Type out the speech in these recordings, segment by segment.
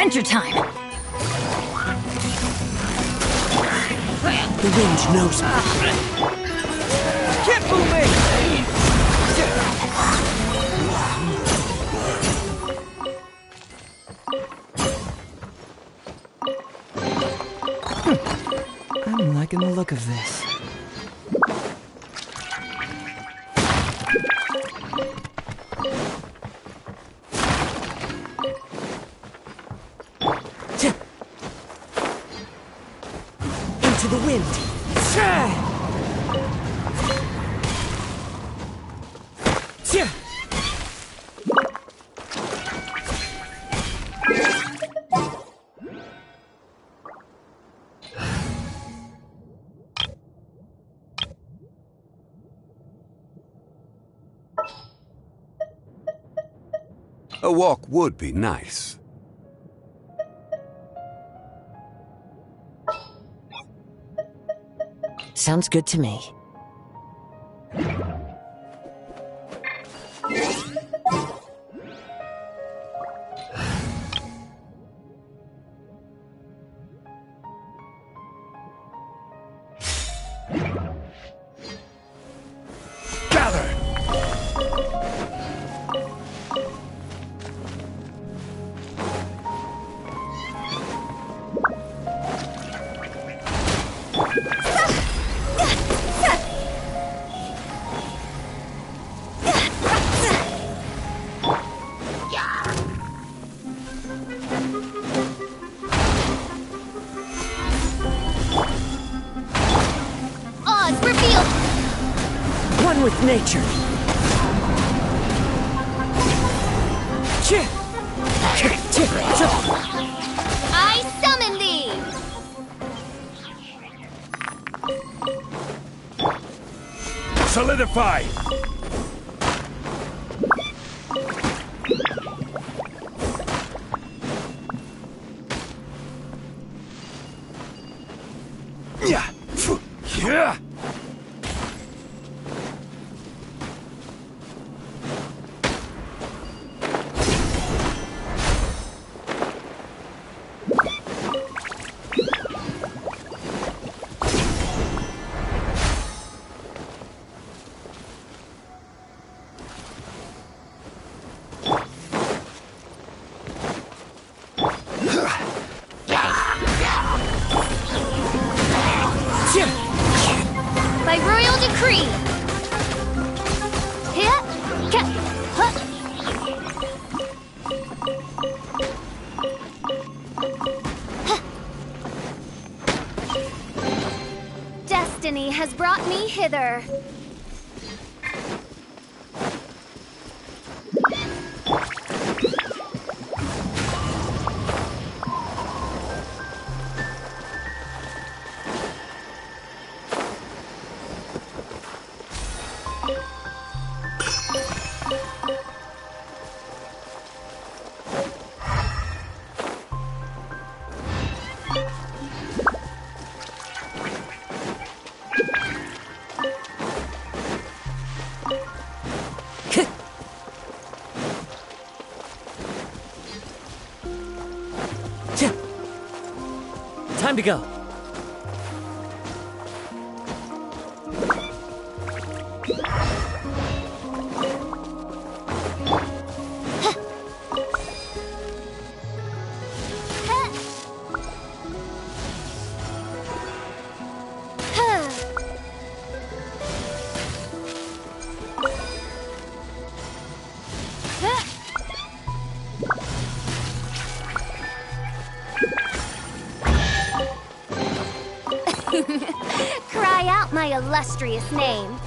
Adventure time! The wind knows me. Can't fool me! I'm liking the look of this. Into the wind. A walk would be nice. Sounds good to me. One with nature. I summon thee! Solidify! Yeah. Yeah. By royal decree! Destiny has brought me hither. Time to go. Cry out my illustrious name.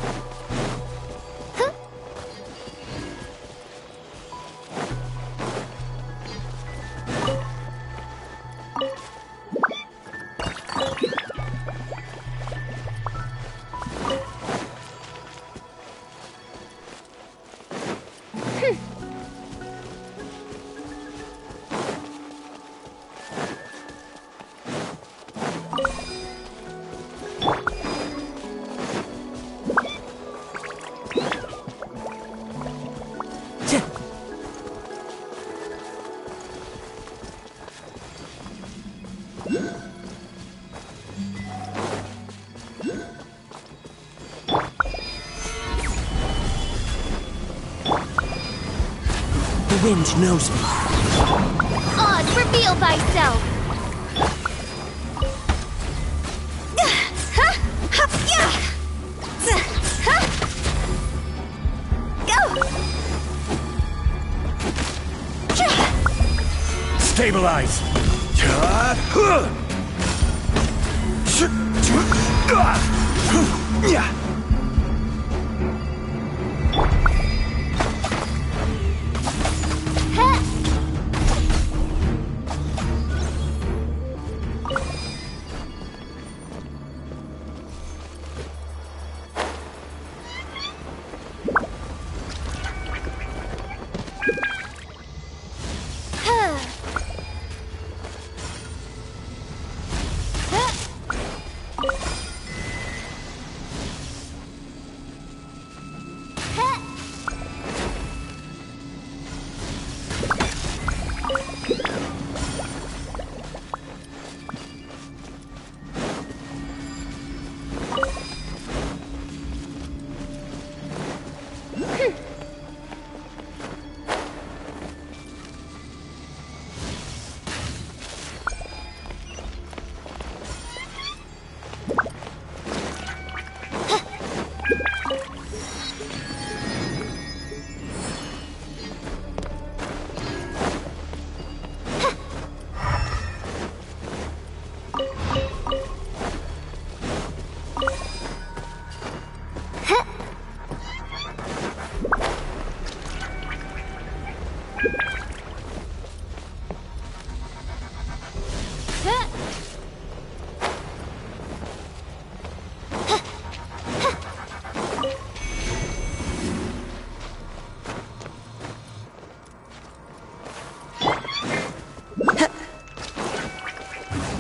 wind knows me. Oz, reveal thyself! Stabilize!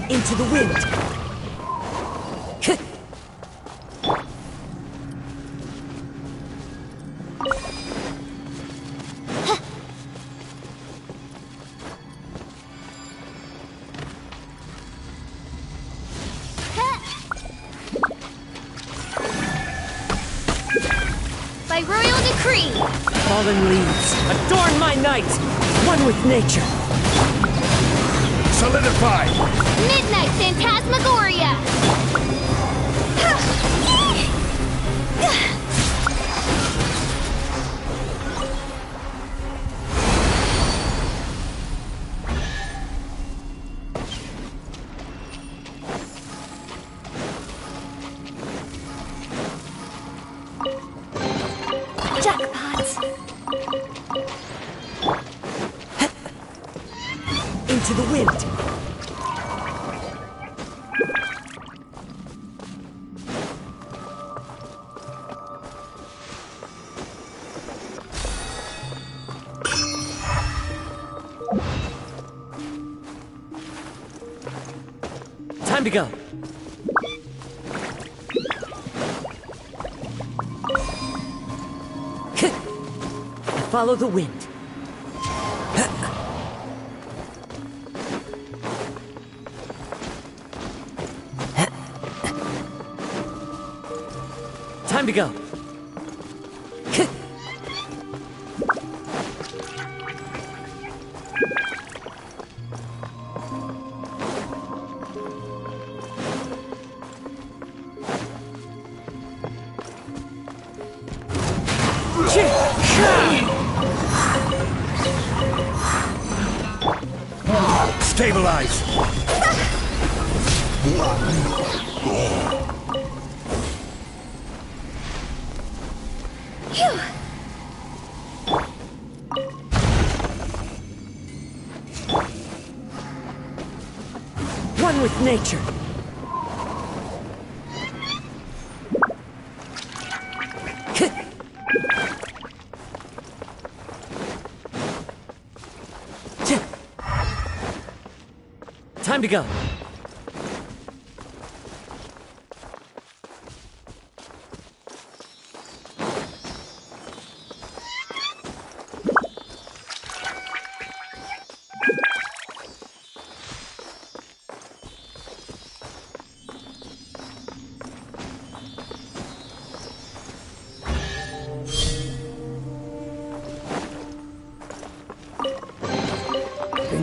Into the wind. By royal decree! Fallen leaves, adorn my night! One with nature. Solidify! Midnight Phantasmagoria! Jackpot! Into the wind. Time to go. Follow the wind. Time to go. Stabilize! One with nature. Time to go.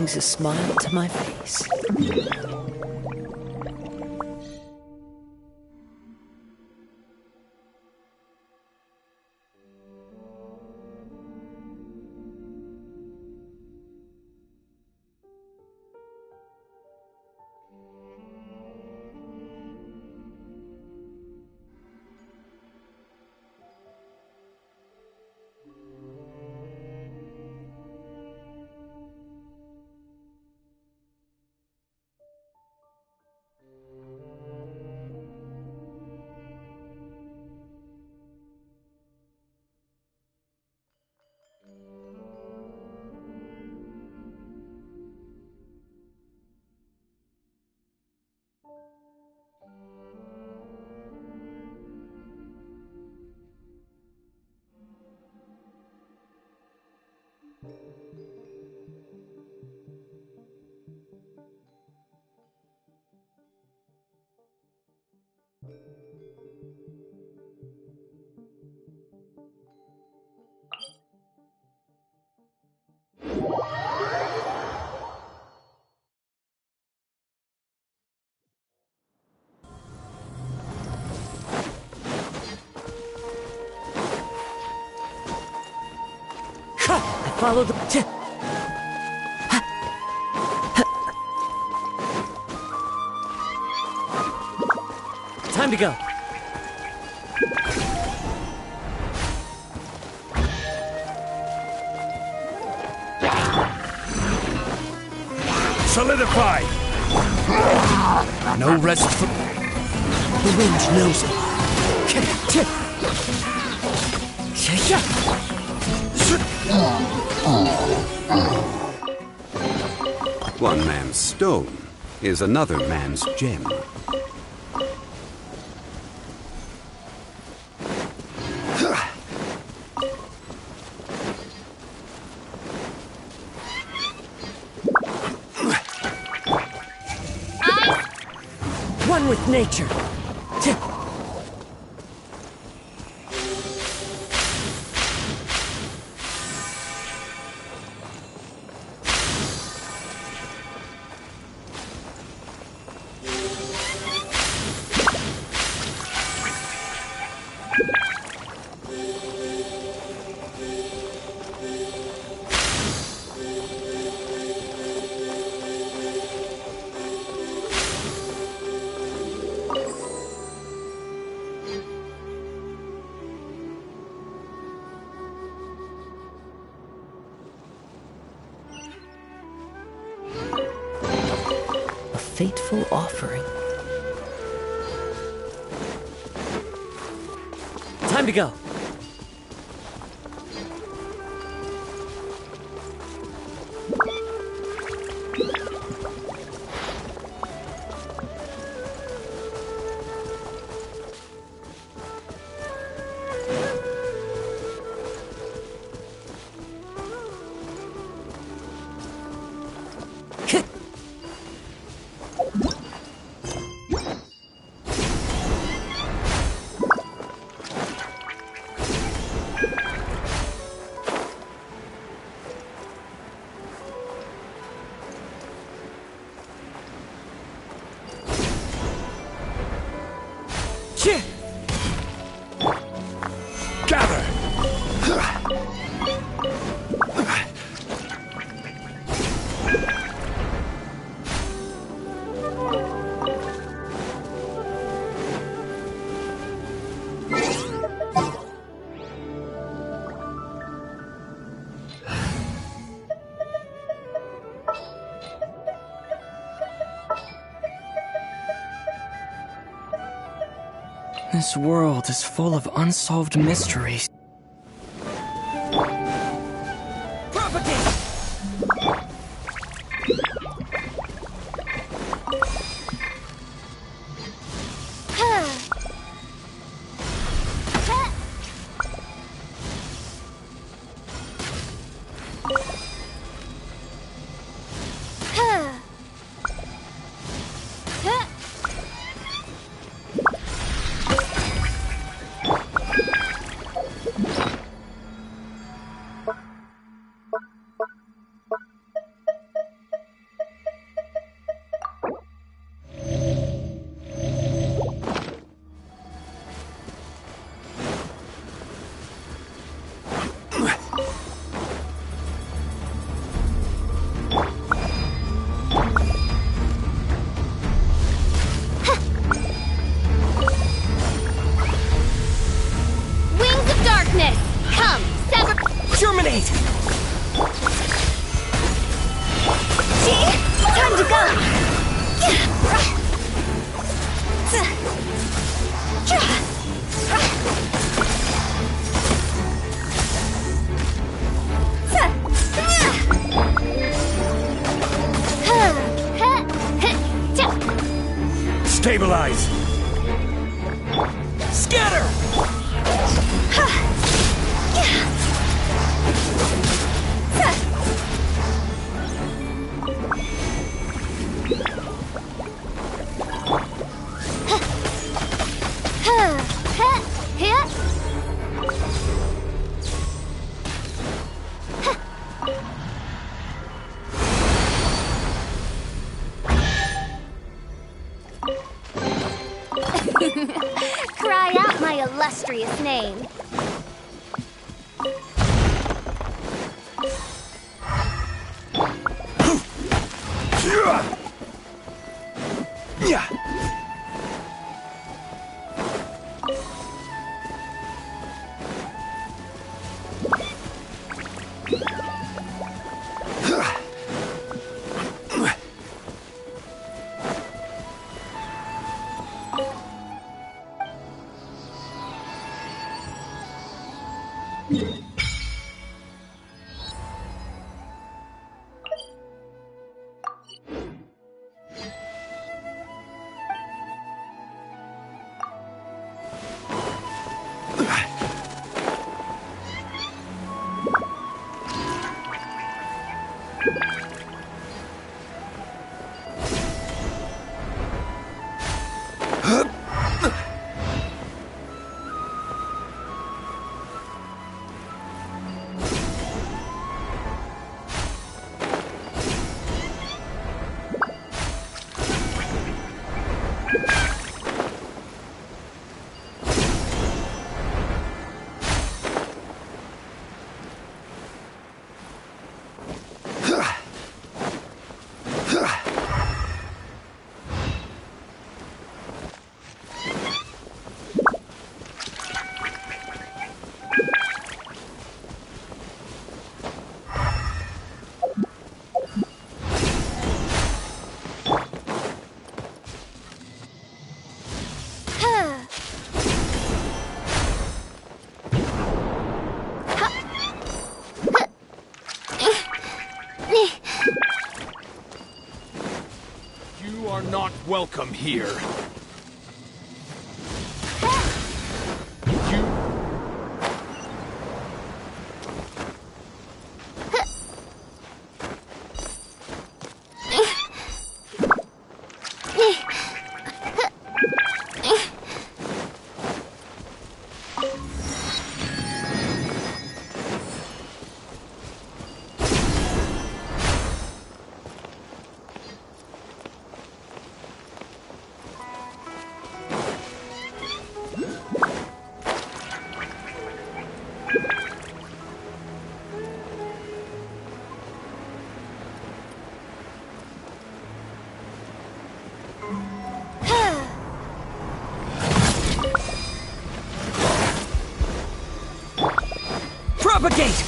brings a smile to my face. I follow the... Time to go. Solidify! No rest for... The range knows it. One man's stone is another man's gem. One with nature. Fateful offering. Time to go. Gather! This world is full of unsolved mysteries. Propagate! Time to go! Stabilize! Scatter! Cry out my illustrious name. You are not welcome here. You... Propagate!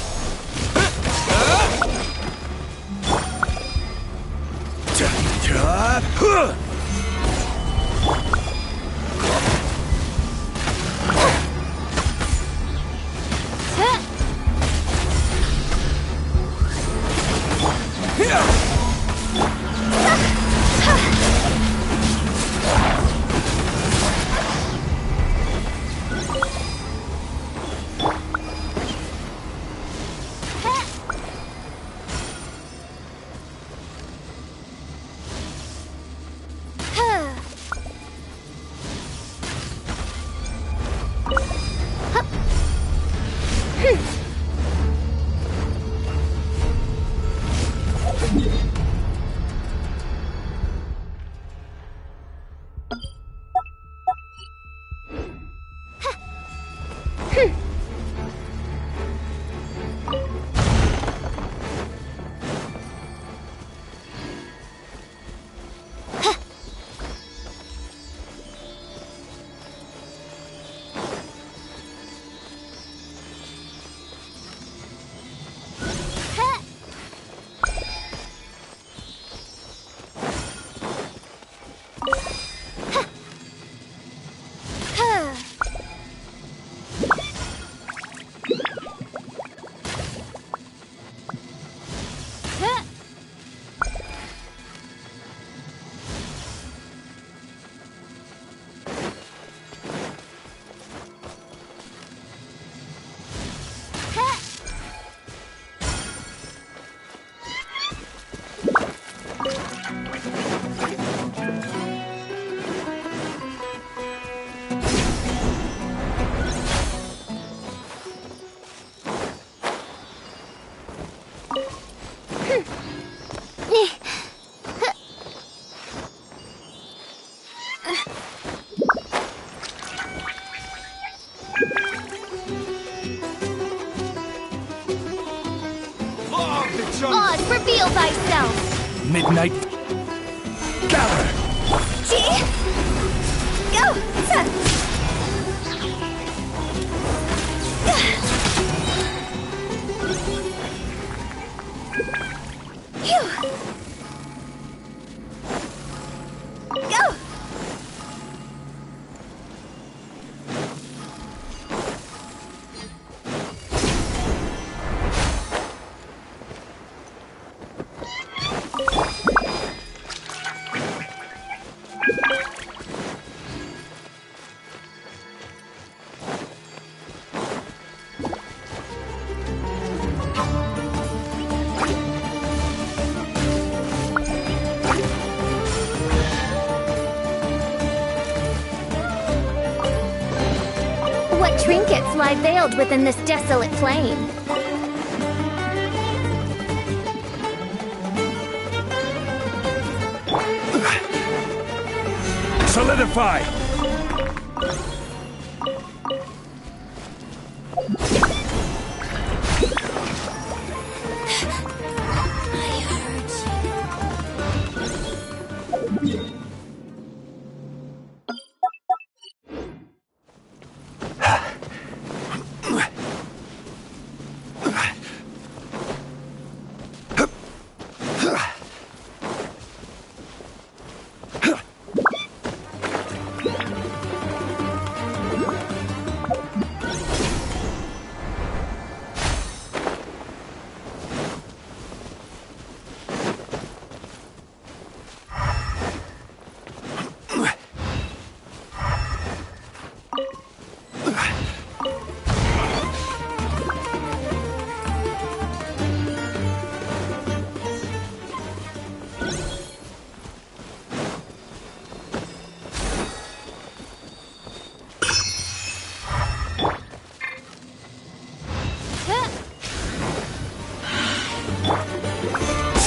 the chosen. Oz, reveal thyself! Midnight. Gather. Go! Go! What trinkets lie veiled within this desolate plain? Solidify.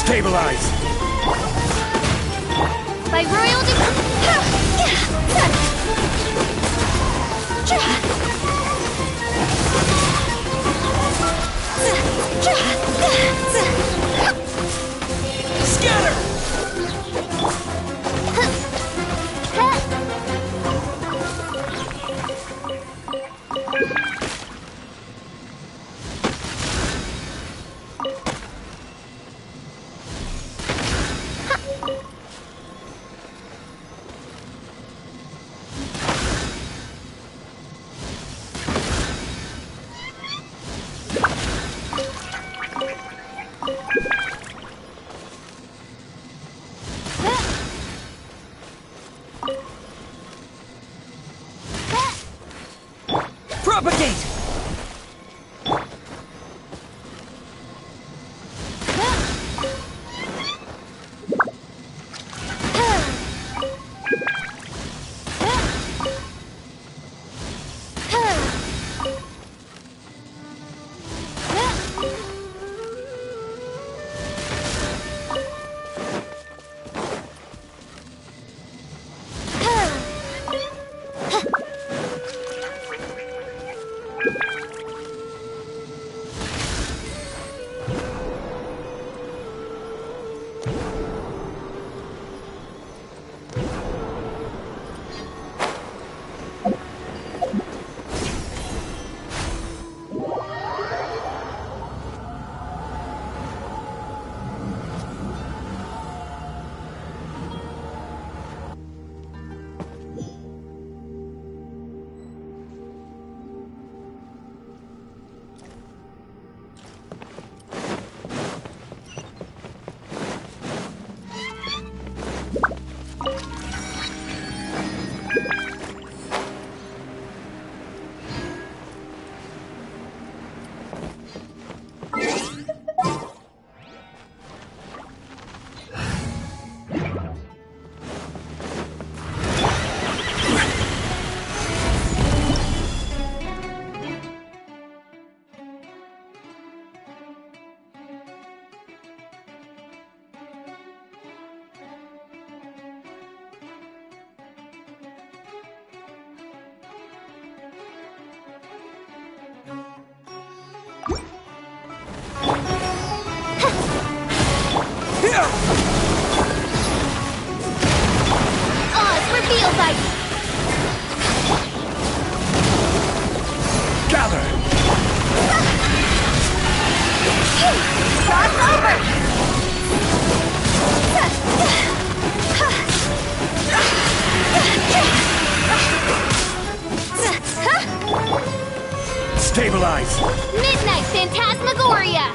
Stabilize! By royal Scatter! Propagate! Oz, reveal by Gather! Cross over! Stabilize! Midnight Phantasmagoria!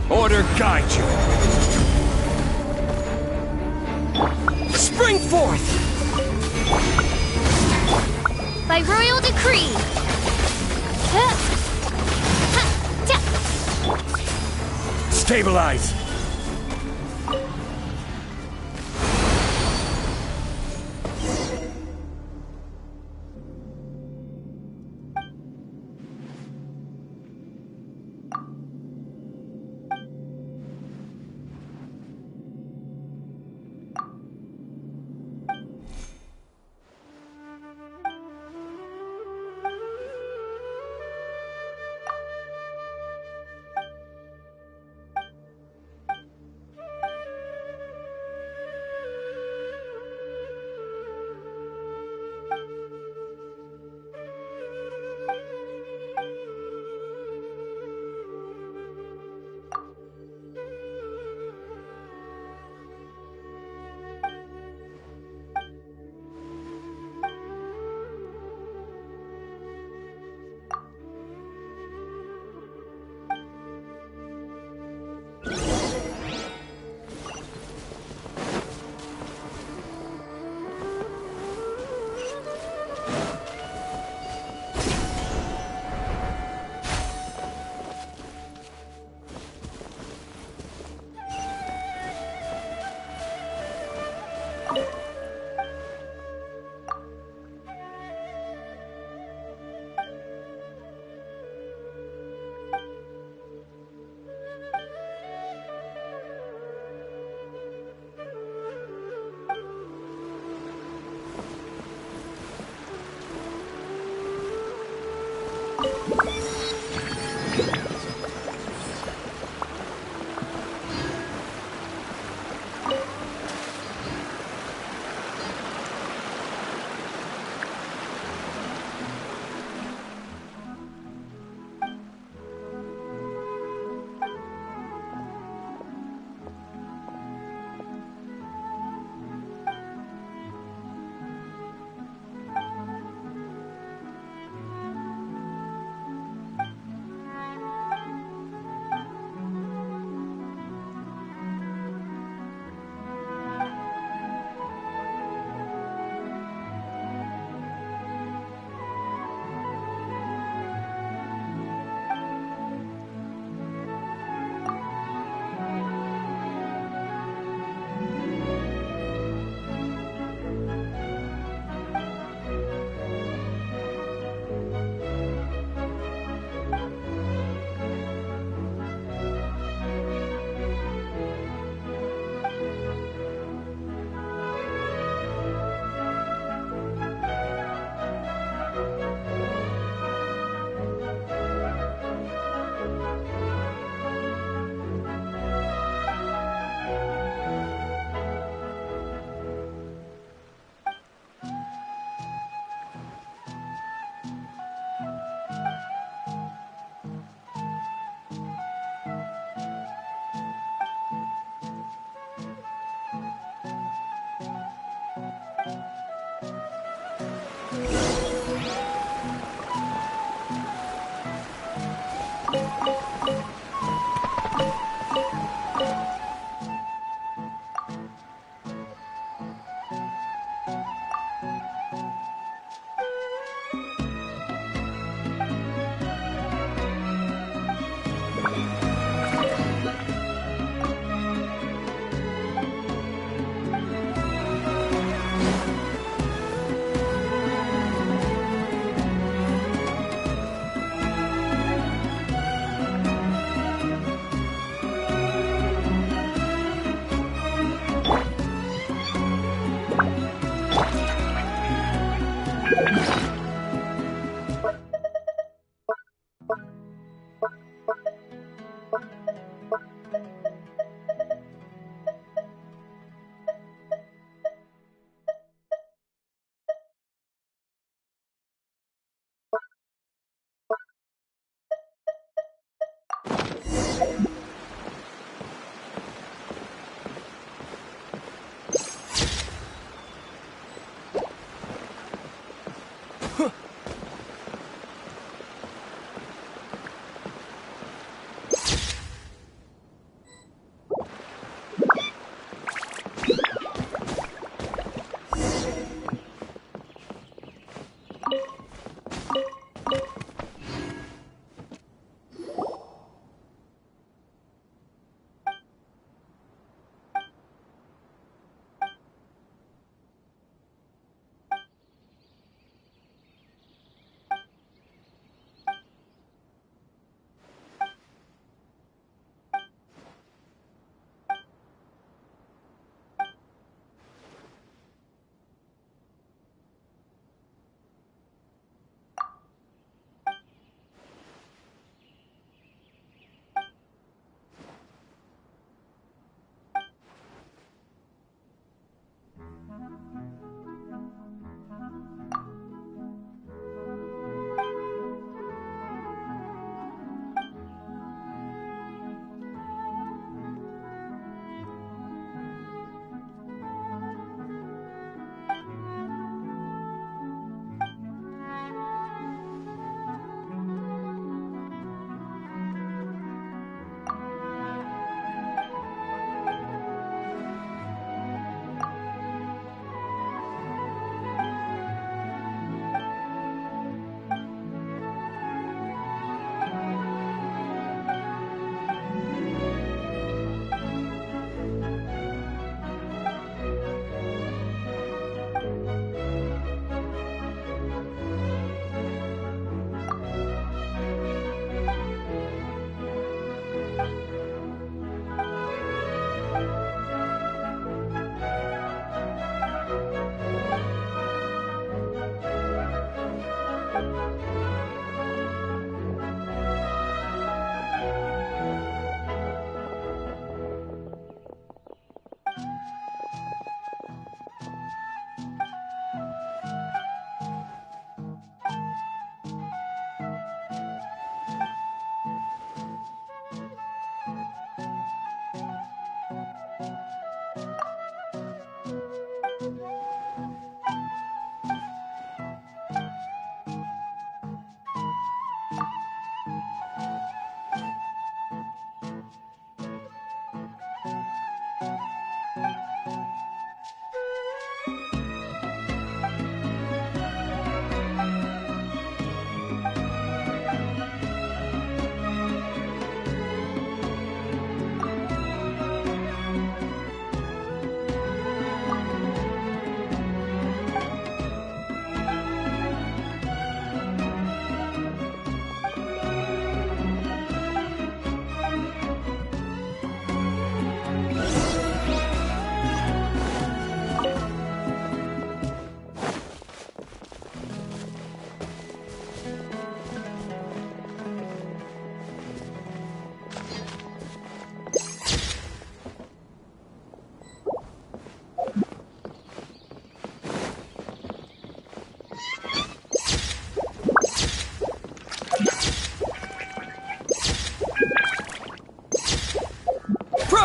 Order guide you. Spring forth! By royal decree. Stabilize.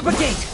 Propagate!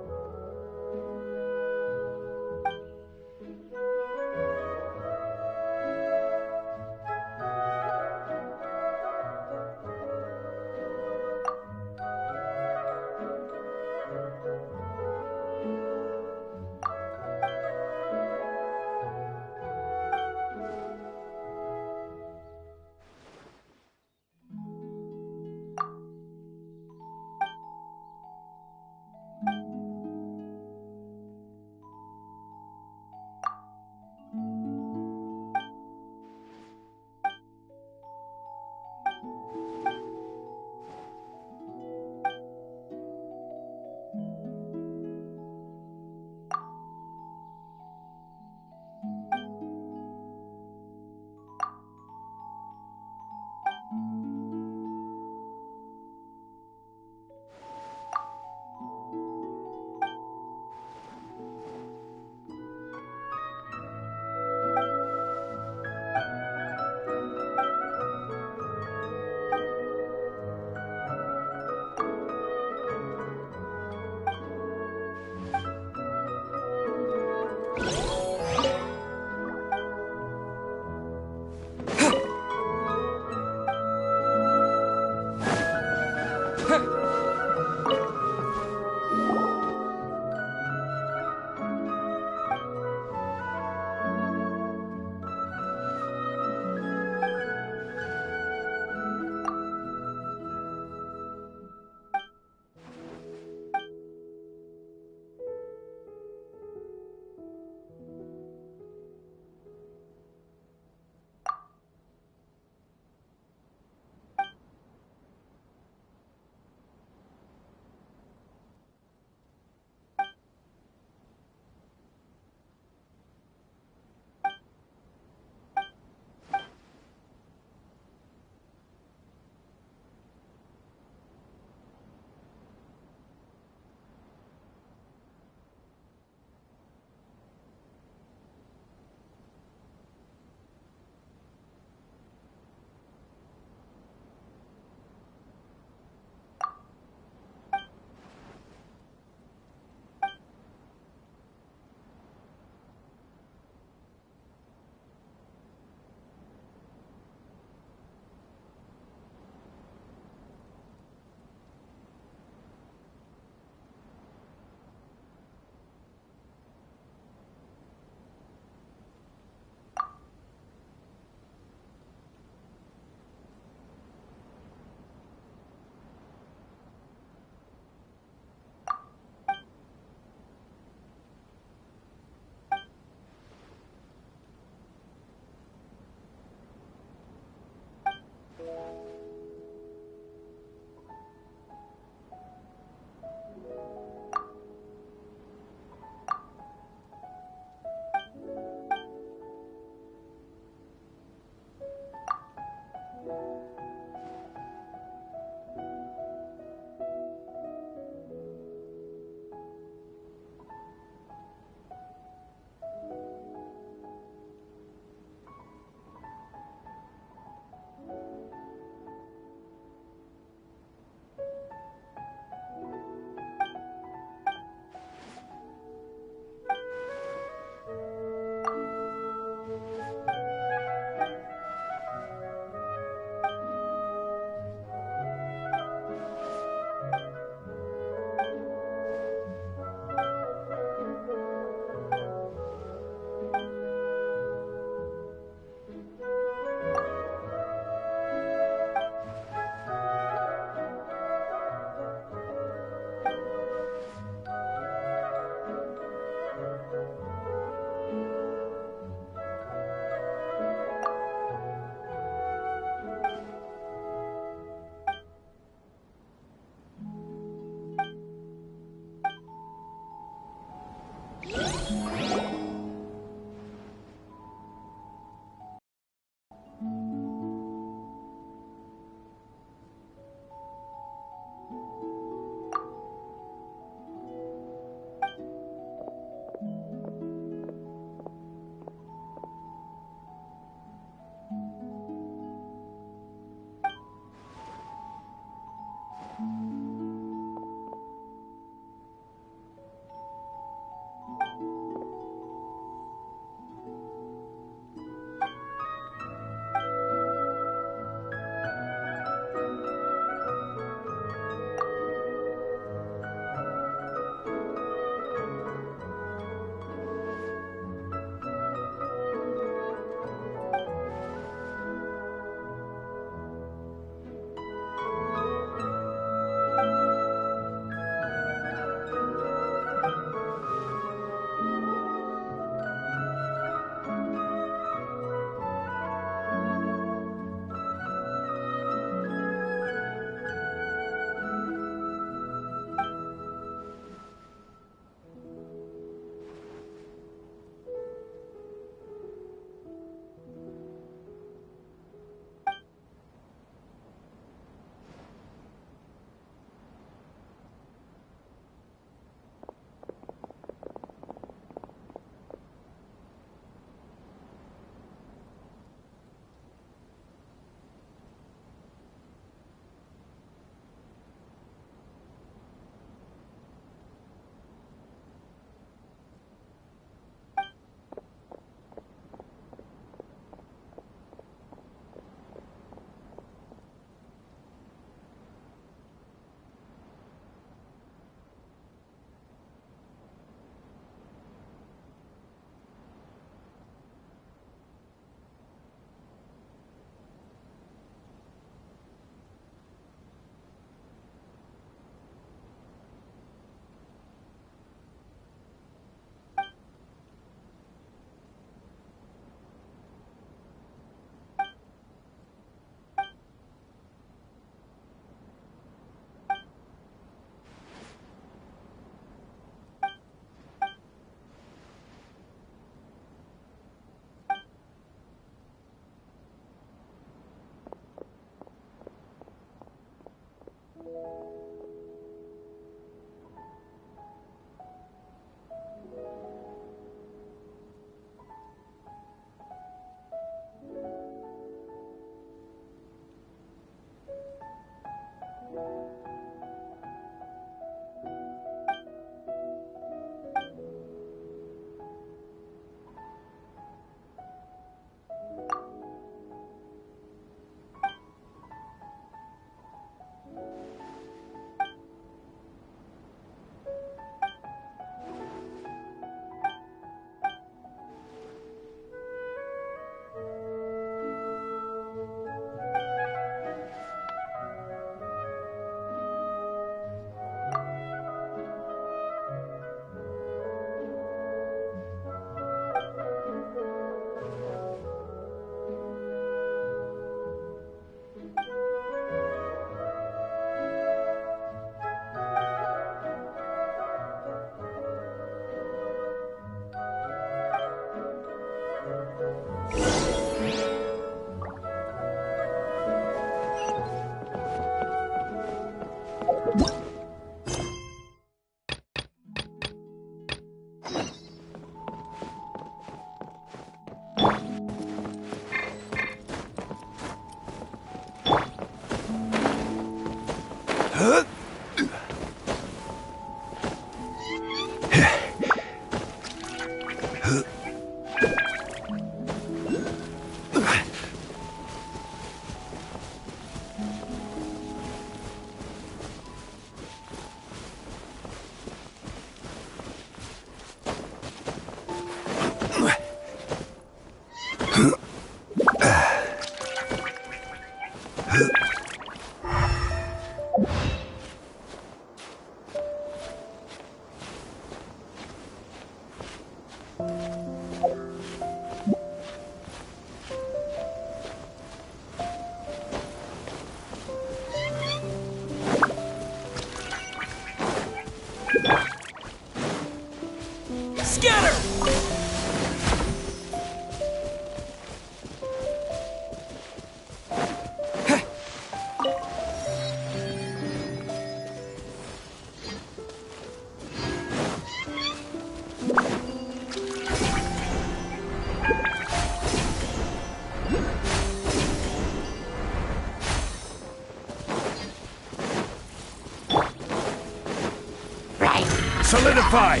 Solidify!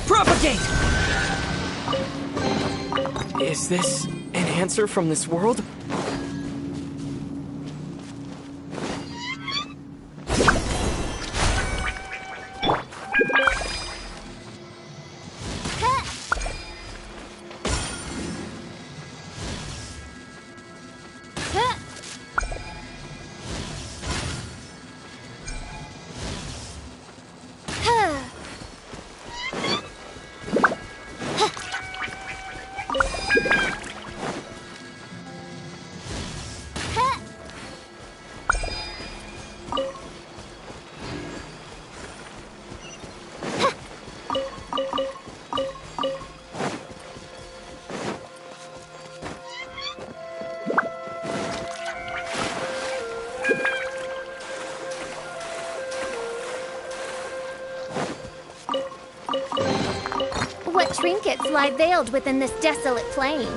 Propagate! Is this an answer from this world? What trinkets lie veiled within this desolate plain?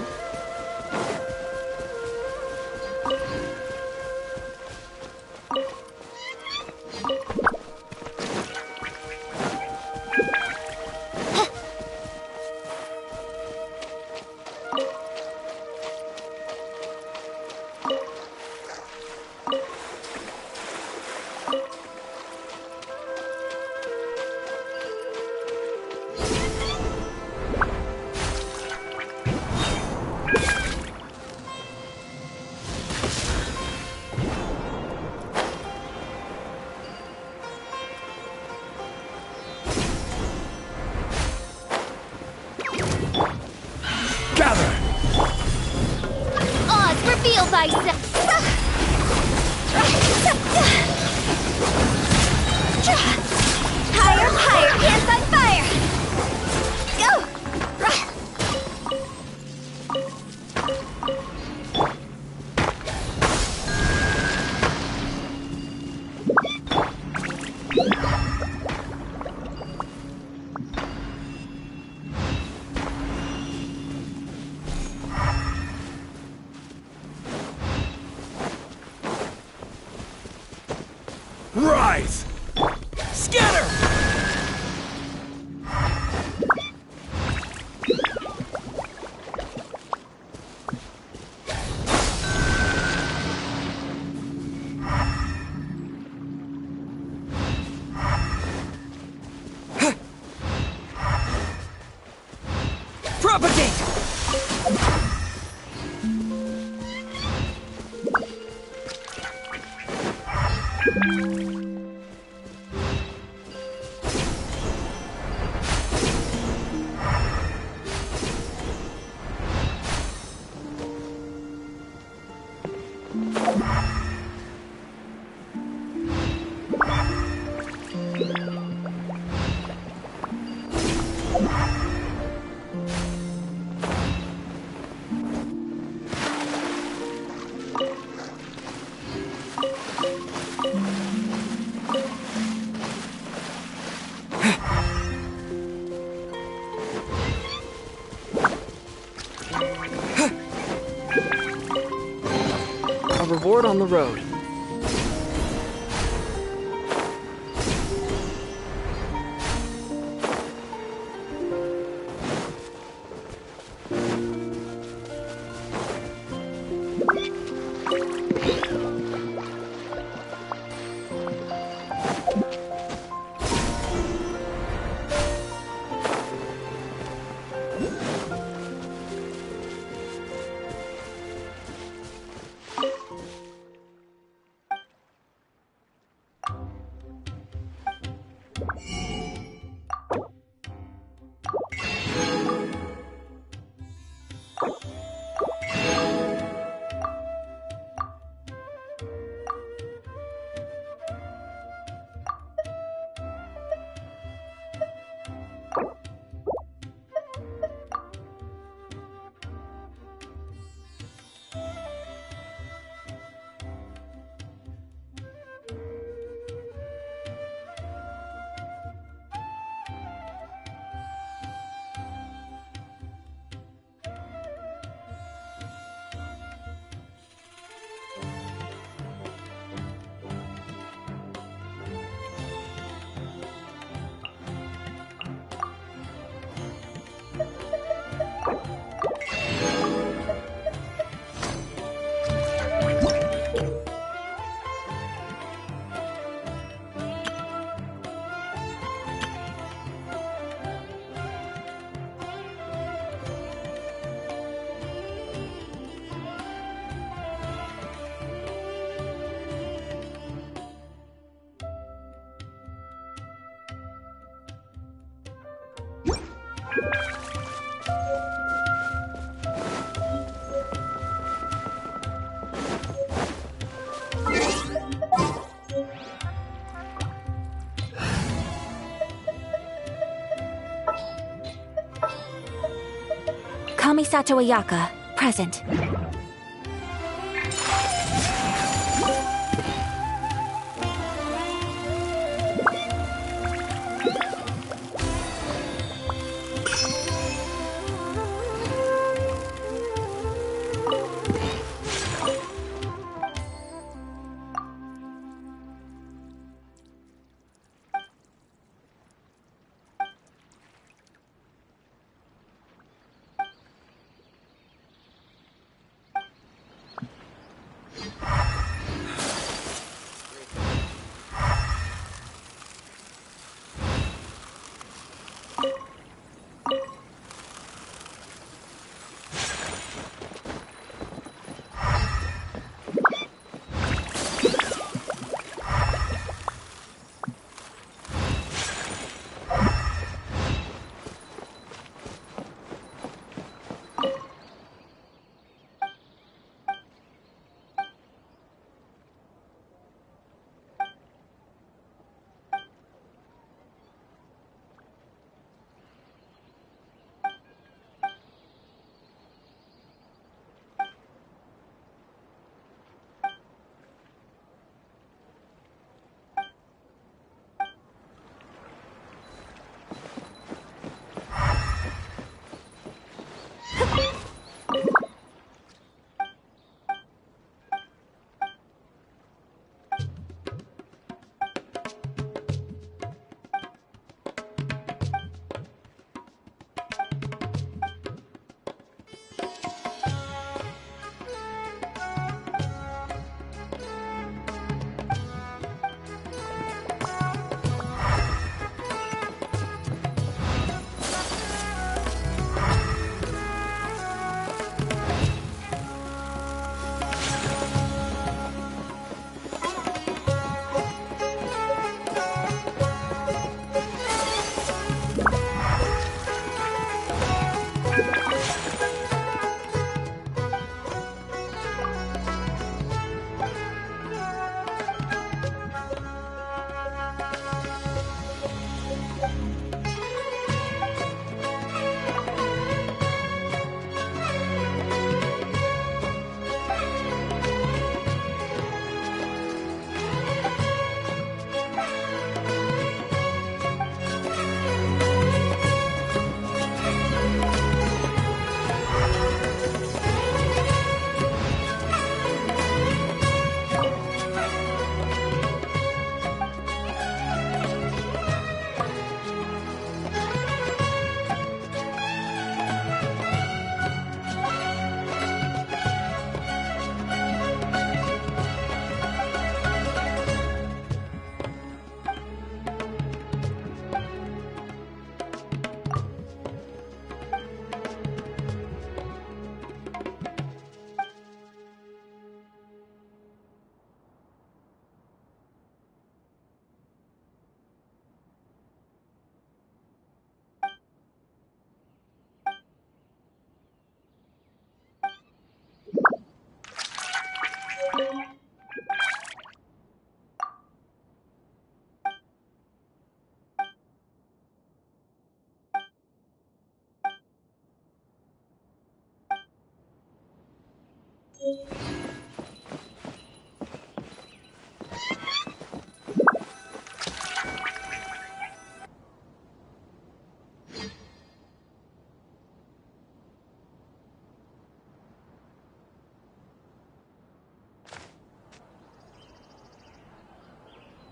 Reveal thyself! Higher, higher, hands on fire! Rise! Scatter! Propagate! A reward on the road. Kamisato Ayaka, present.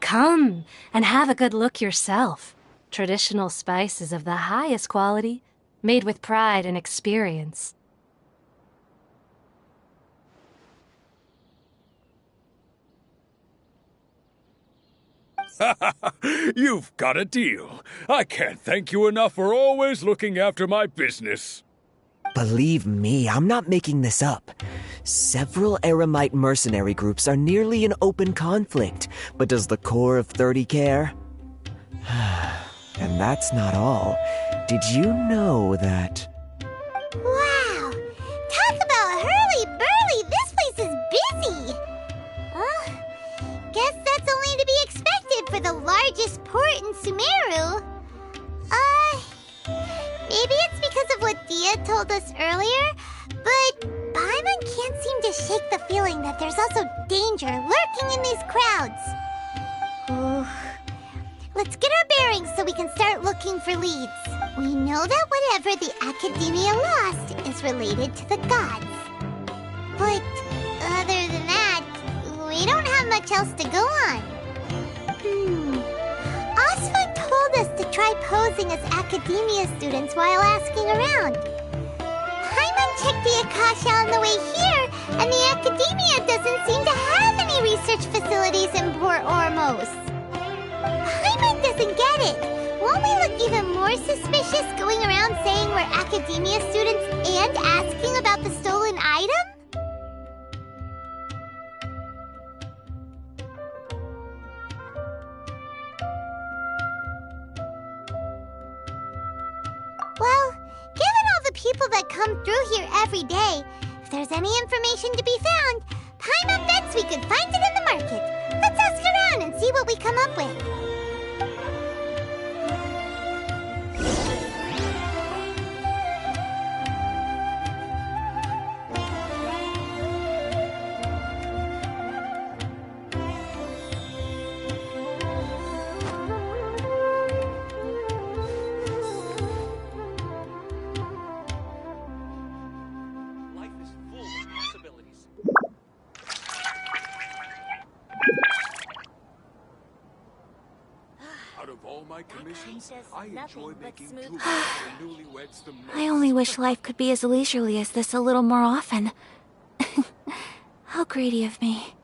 Come and have a good look yourself. Traditional spices of the highest quality, made with pride and experience. You've got a deal. I can't thank you enough for always looking after my business. Believe me, I'm not making this up. Several Eremite mercenary groups are nearly in open conflict, but does the core of 30 care? And that's not all. Did you know that... Wow! Talk about hurly-burly! This place is busy! Guess that's only to be expected for the largest port in Sumeru. Maybe it's because of what Dia told us earlier, but Paimon can't seem to shake the feeling that there's also danger lurking in these crowds. Let's get our bearings so we can start looking for leads. We know that whatever the Academia lost is related to the gods. But other than that, we don't have much else to go on. Asfa told us to try posing as Academia students while asking around. Paimon checked the Akasha on the way here, and the Academia doesn't seem to have any research facilities in Port Ormos. Paimon doesn't get it. Won't we look even more suspicious going around saying we're Academia students and asking about the stolen item? Well, given all the people that come through here every day, if there's any information to be found, Paimon bets we could find it in the market. Let's ask around and see what we come up with. I enjoy making jewelry for newlyweds the most. I only wish life could be as leisurely as this a little more often. How greedy of me.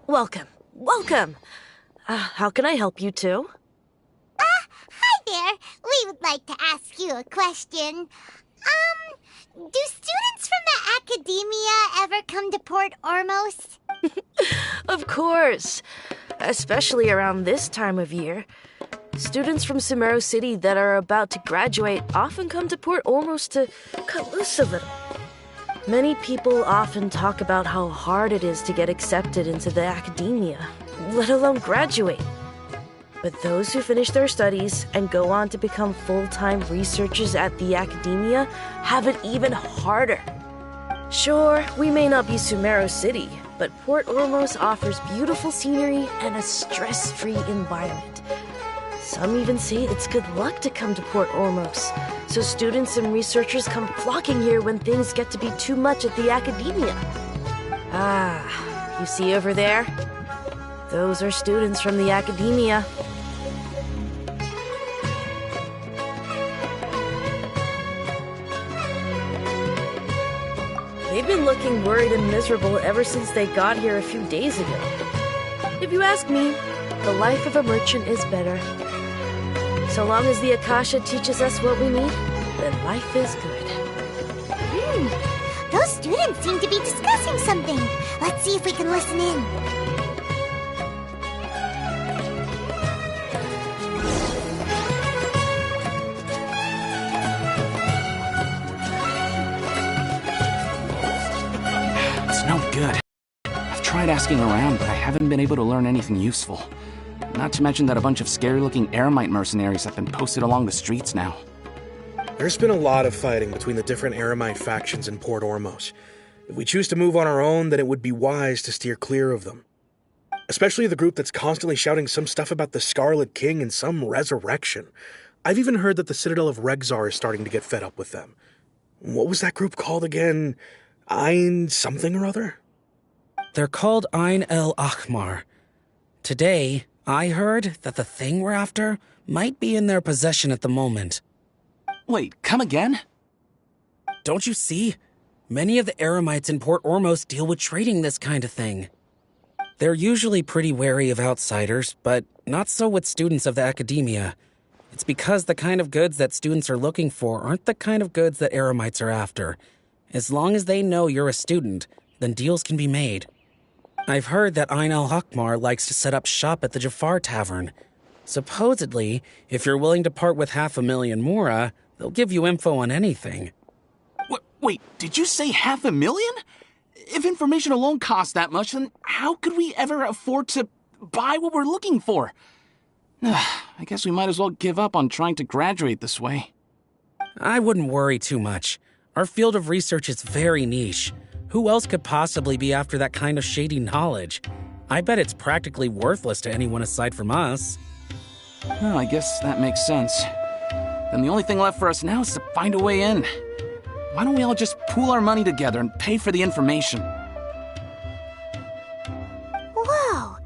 Welcome. Welcome. How can I help you too? Hi there. We would like to ask you a question. Do students from the Academia ever come to Port Ormos? Of course. Especially around this time of year. Students from Sumeru City that are about to graduate often come to Port Ormos to cut loose a little. Many people often talk about how hard it is to get accepted into the Academia, let alone graduate. But those who finish their studies and go on to become full-time researchers at the Academia have it even harder. Sure, we may not be Sumeru City, but Port Ormos offers beautiful scenery and a stress-free environment. Some even say it's good luck to come to Port Ormos, so students and researchers come flocking here when things get to be too much at the Academia. You see over there? Those are students from the Academia. They've been looking worried and miserable ever since they got here a few days ago. If you ask me, the life of a merchant is better. So long as the Akasha teaches us what we need, then life is good. Those students seem to be discussing something. Let's see if we can listen in. It's no good. I've tried asking around, but I haven't been able to learn anything useful. Not to mention that a bunch of scary-looking Eremite mercenaries have been posted along the streets now. There's been a lot of fighting between the different Eremite factions in Port Ormos. If we choose to move on our own, then it would be wise to steer clear of them. Especially the group that's constantly shouting some stuff about the Scarlet King and some resurrection. I've even heard that the Citadel of Regzar is starting to get fed up with them. What was that group called again? Ein something or other? They're called Ein El Ahmar. Today, I heard that the thing we're after might be in their possession at the moment. Wait, come again? Don't you see? Many of the Eremites in Port Ormos deal with trading this kind of thing. They're usually pretty wary of outsiders, but not so with students of the academia. It's because the kind of goods that students are looking for aren't the kind of goods that Eremites are after. As long as they know you're a student, then deals can be made. I've heard that Ein al-Hakmar likes to set up shop at the Jafar Tavern. Supposedly, if you're willing to part with 500,000 Mora, they'll give you info on anything. Wait, did you say 500,000? If information alone costs that much, then how could we ever afford to buy what we're looking for? I guess we might as well give up on trying to graduate this way. I wouldn't worry too much. Our field of research is very niche. Who else could possibly be after that kind of shady knowledge? I bet it's practically worthless to anyone aside from us. Well, I guess that makes sense. Then the only thing left for us now is to find a way in. Why don't we all just pool our money together and pay for the information? Whoa!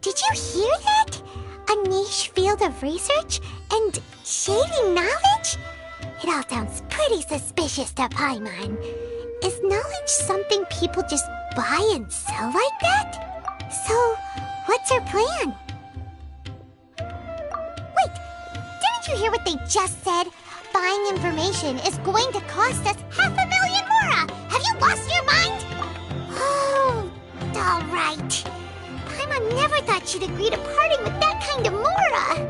Did you hear that? A niche field of research and shady knowledge? It all sounds pretty suspicious to Paimon. Is knowledge something people just buy and sell like that? So, what's our plan? Wait, didn't you hear what they just said? Buying information is going to cost us 500,000 Mora! Have you lost your mind? Oh, alright. Paimon never thought she'd agree to parting with that kind of Mora.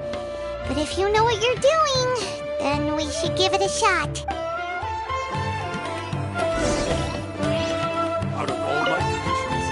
But if you know what you're doing, then we should give it a shot. Out of all my traditions,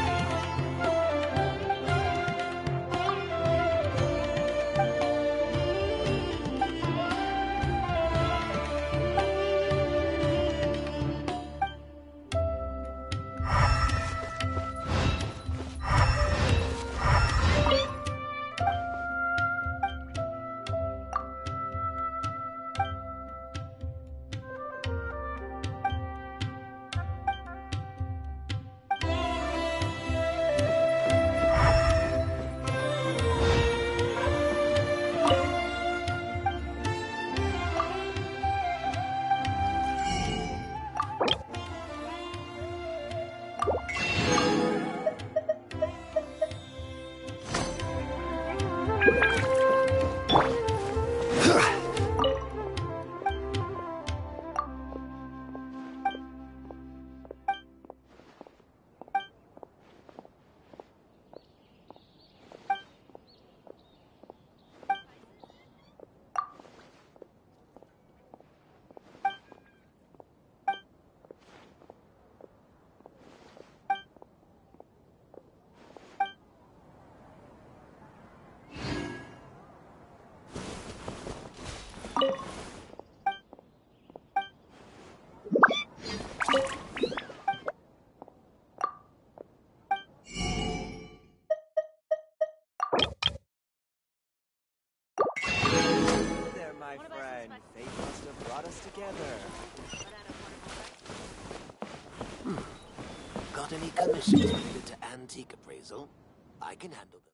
There, my friend. Fate must have brought us together. Got any commissions related to antique appraisal? I can handle them.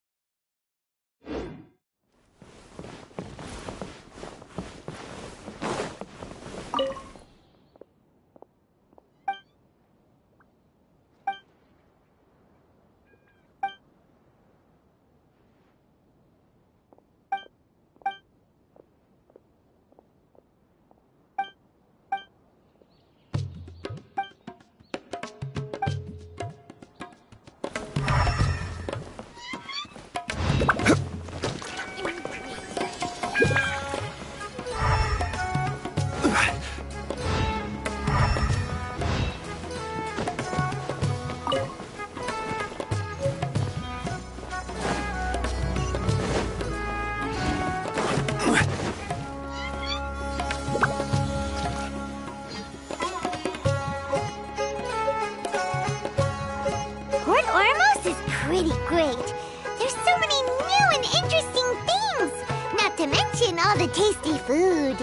pretty great. There's so many new and interesting things, not to mention all the tasty food.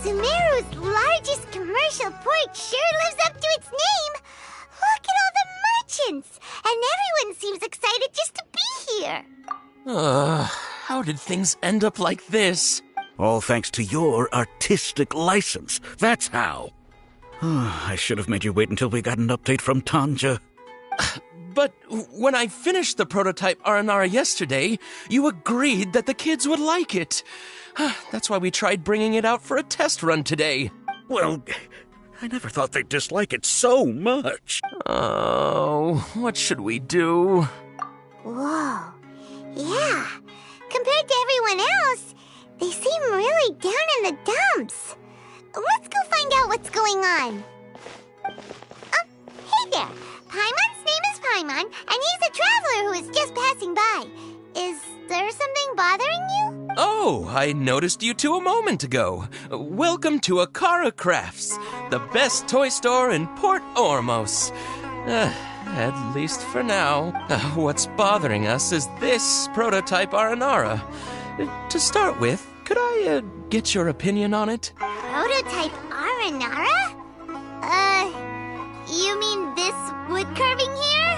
Sumeru's largest commercial port sure lives up to its name. Look at all the merchants, and everyone seems excited just to be here. How did things end up like this? All thanks to your artistic license. That's how. I should have made you wait until we got an update from Tanja. But when I finished the prototype Aranara yesterday, you agreed that the kids would like it. That's why we tried bringing it out for a test run today. Well, I never thought they'd dislike it so much. Oh, what should we do? Whoa. Yeah. Compared to everyone else, they seem really down in the dumps. Let's go find out what's going on. Hey there. Paimon's name is Paimon, and he's a traveler who is just passing by. Is there something bothering you? Oh, I noticed you two a moment ago. Welcome to Akara Crafts, the best toy store in Port Ormos. At least for now. What's bothering us is this prototype Aranara. To start with, could I get your opinion on it? Prototype Aranara? You mean this wood carving here?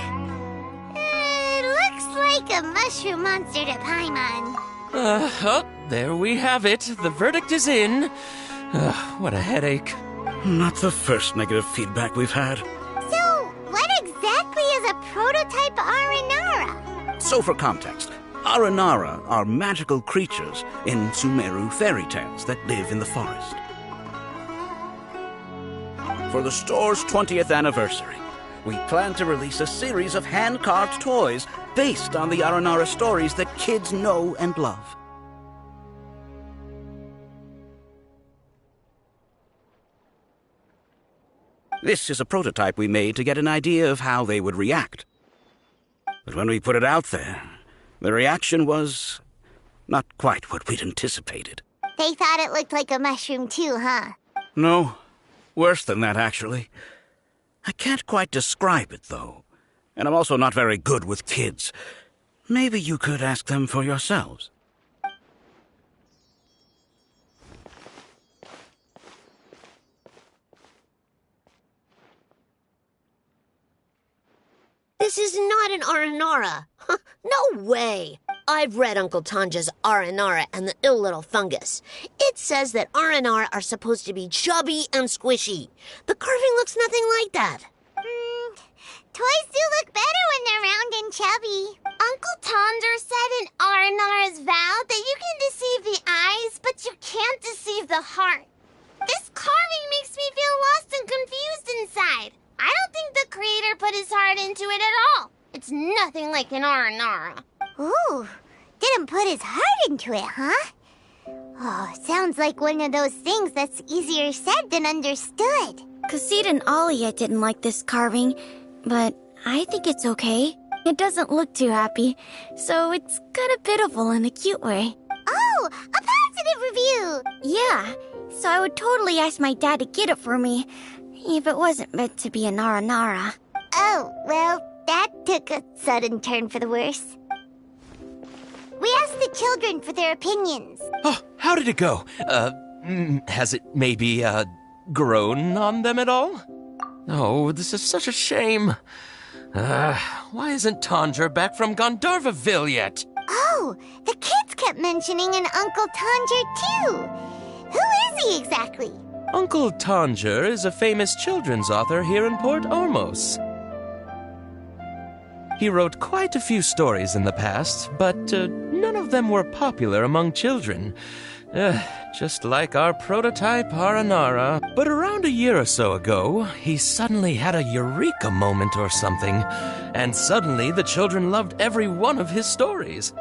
It looks like a mushroom monster to Paimon. Oh, there we have it. The verdict is in. What a headache. Not the first negative feedback we've had. So, what exactly is a prototype Aranara? So for context, Aranara are magical creatures in Sumeru fairy tales that live in the forest. For the store's 20th anniversary, we plan to release a series of hand-carved toys based on the Aranara stories that kids know and love. This is a prototype we made to get an idea of how they would react. But when we put it out there, the reaction was not quite what we'd anticipated. They thought it looked like a mushroom too, huh? No, worse than that, actually. I can't quite describe it, though. And I'm also not very good with kids. Maybe you could ask them for yourselves. This is not an Aranara. No way. I've read Uncle Tanja's Aranara and the Ill Little Fungus. It says that Aranara are supposed to be chubby and squishy. The carving looks nothing like that. Toys do look better when they're round and chubby. Uncle Tonder said in Aranara's vow that you can deceive the eyes, but you can't deceive the heart. This carving makes me feel lost and confused inside. I don't think the creator put his heart into it at all. It's nothing like an Aranara. Ooh, didn't put his heart into it, huh? Oh, sounds like one of those things that's easier said than understood. Kassid and Alia didn't like this carving, but I think it's okay. It doesn't look too happy, so it's kind of pitiful in a cute way. Oh, a positive review! Yeah, so I would totally ask my dad to get it for me, if it wasn't meant to be an Aranara. Oh, well, that took a sudden turn for the worse. We asked the children for their opinions. Oh, how did it go? Has it maybe, grown on them at all? Oh, this is such a shame. Why isn't Tanger back from Gandharvaville yet? Oh, the kids kept mentioning an Uncle Tanger, too. Who is he exactly? Uncle Tanger is a famous children's author here in Port Ormos. He wrote quite a few stories in the past, but none of them were popular among children. Just like our prototype Aranara. But around a year or so ago, he suddenly had a eureka moment or something, and suddenly the children loved every one of his stories.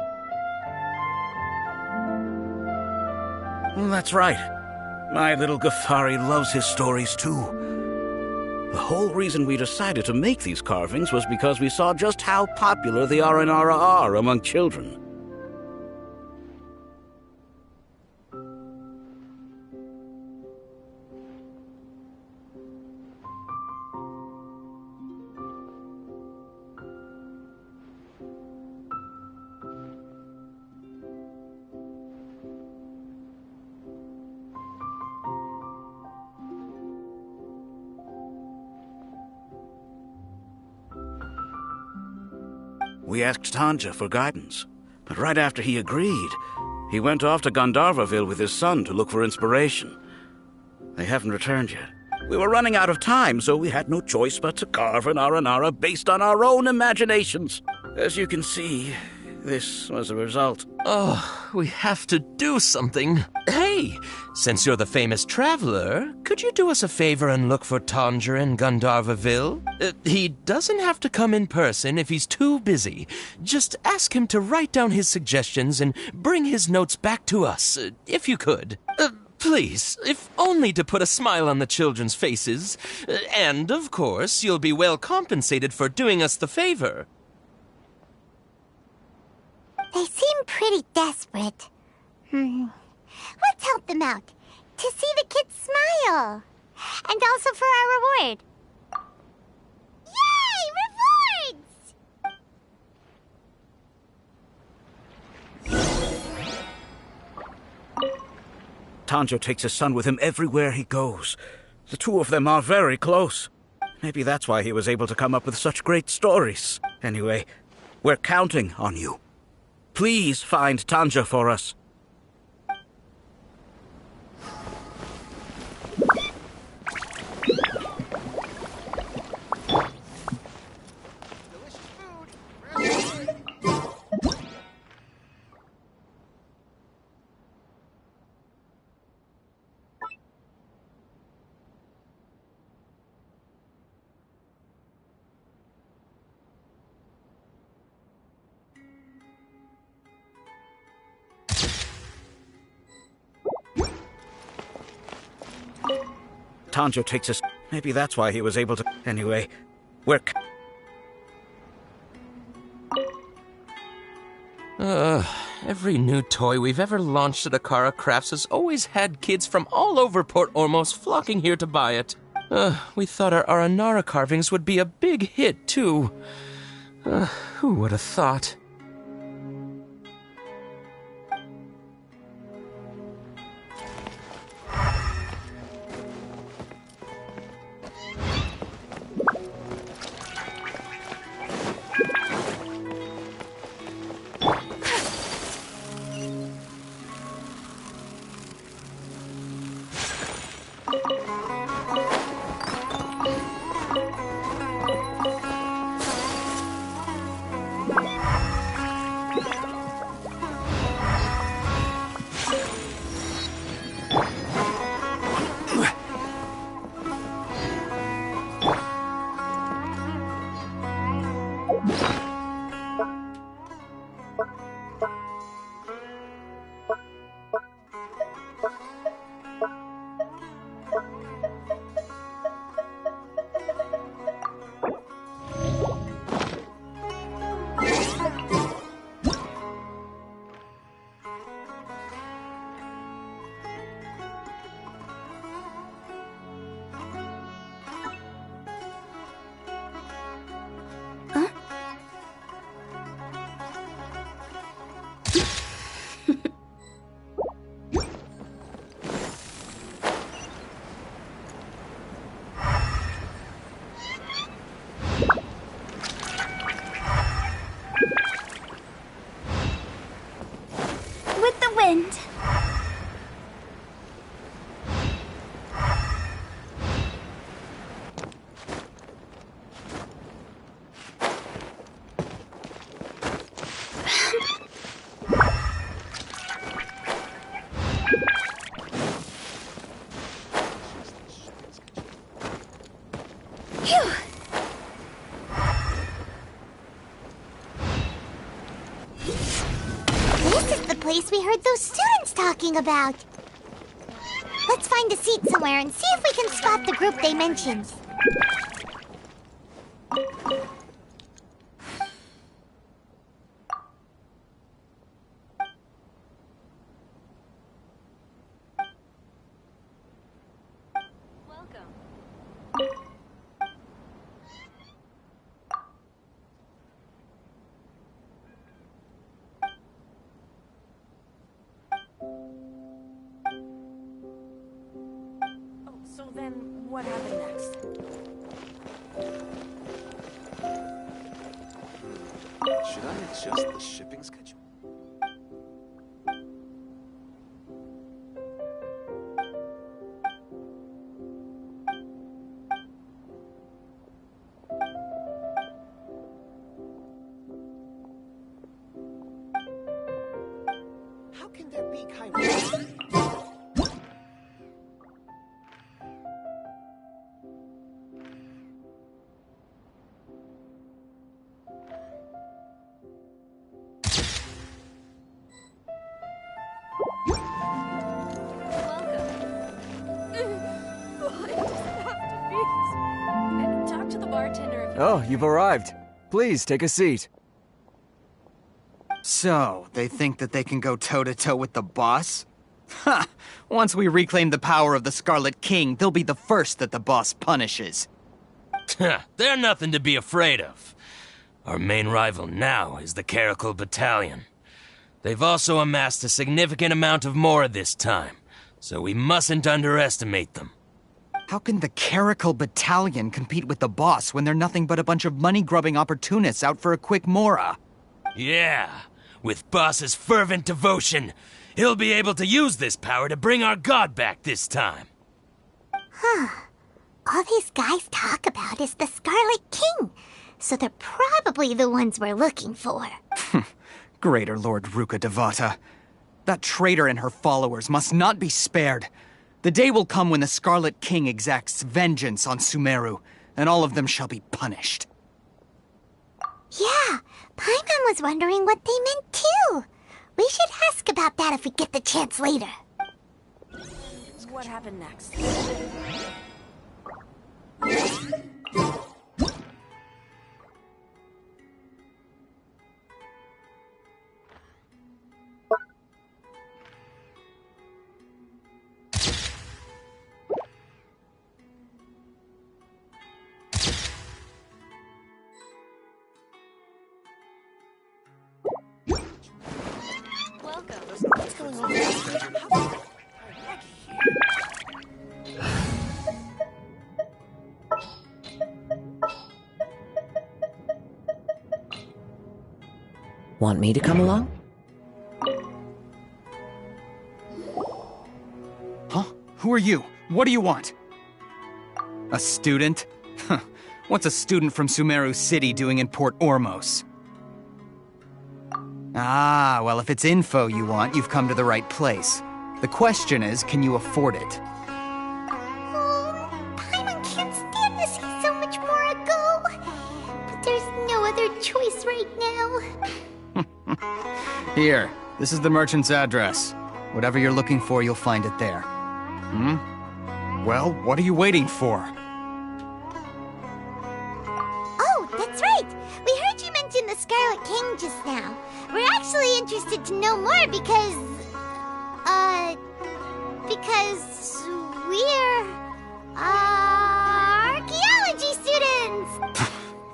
That's right. My little Ghaffari loves his stories too. The whole reason we decided to make these carvings was because we saw just how popular the Aranara are among children. We asked Tanja for guidance, but right after he agreed, he went off to Gandharvaville with his son to look for inspiration. They haven't returned yet. We were running out of time, so we had no choice but to carve an Aranara based on our own imaginations. As you can see, this was the result. Oh, we have to do something. Hey, since you're the famous traveler, could you do us a favor and look for Tanja in Gandharvaville? He doesn't have to come in person if he's too busy. Just ask him to write down his suggestions and bring his notes back to us, if you could. Please, if only to put a smile on the children's faces. And, of course, you'll be well compensated for doing us the favor. They seem pretty desperate. Let's help them out. To see the kids smile. And also for our reward. Yay! Rewards! Tanja takes his son with him everywhere he goes. The two of them are very close. Maybe that's why he was able to come up with such great stories. Anyway, we're counting on you. Please find Tanja for us. Tanja takes us. Maybe that's why he was able to. Anyway, we're. Every new toy we've ever launched at Akara Crafts has always had kids from all over Port Ormos flocking here to buy it. We thought our Aranara carvings would be a big hit, too. Who would have thought? Place we heard those students talking about. Let's find a seat somewhere and see if we can spot the group they mentioned. Then what happened next? Should I adjust the shipping schedule? How can there be chiral? Talk to the bartender. Oh, you've arrived. Please, take a seat. So, they think that they can go toe-to-toe with the boss? Ha! Once we reclaim the power of the Scarlet King, they'll be the first that the boss punishes. They're nothing to be afraid of. Our main rival now is the Caracal Battalion. They've also amassed a significant amount of Mora this time, so we mustn't underestimate them. How can the Caracal Battalion compete with the boss when they're nothing but a bunch of money-grubbing opportunists out for a quick Mora? Yeah, with Boss's fervent devotion, he'll be able to use this power to bring our god back this time. Huh. All these guys talk about is the Scarlet King, so they're probably the ones we're looking for. Greater Lord Ruka Devata. That traitor and her followers must not be spared. The day will come when the Scarlet King exacts vengeance on Sumeru, and all of them shall be punished. Yeah, Paimon was wondering what they meant too. We should ask about that if we get the chance later. What happened next? What's going on? Want me to come along? Huh? Who are you? What do you want? A student? Huh. What's a student from Sumeru City doing in Port Ormos? Ah, well, if it's info you want, you've come to the right place. The question is, can you afford it? Paimon can't stand to see so much more go. But there's no other choice right now. Here, this is the merchant's address. Whatever you're looking for, you'll find it there. Well, what are you waiting for? Oh, that's right. We heard you mention the Scarlet King just now. We're actually interested to know more because we're, archaeology students!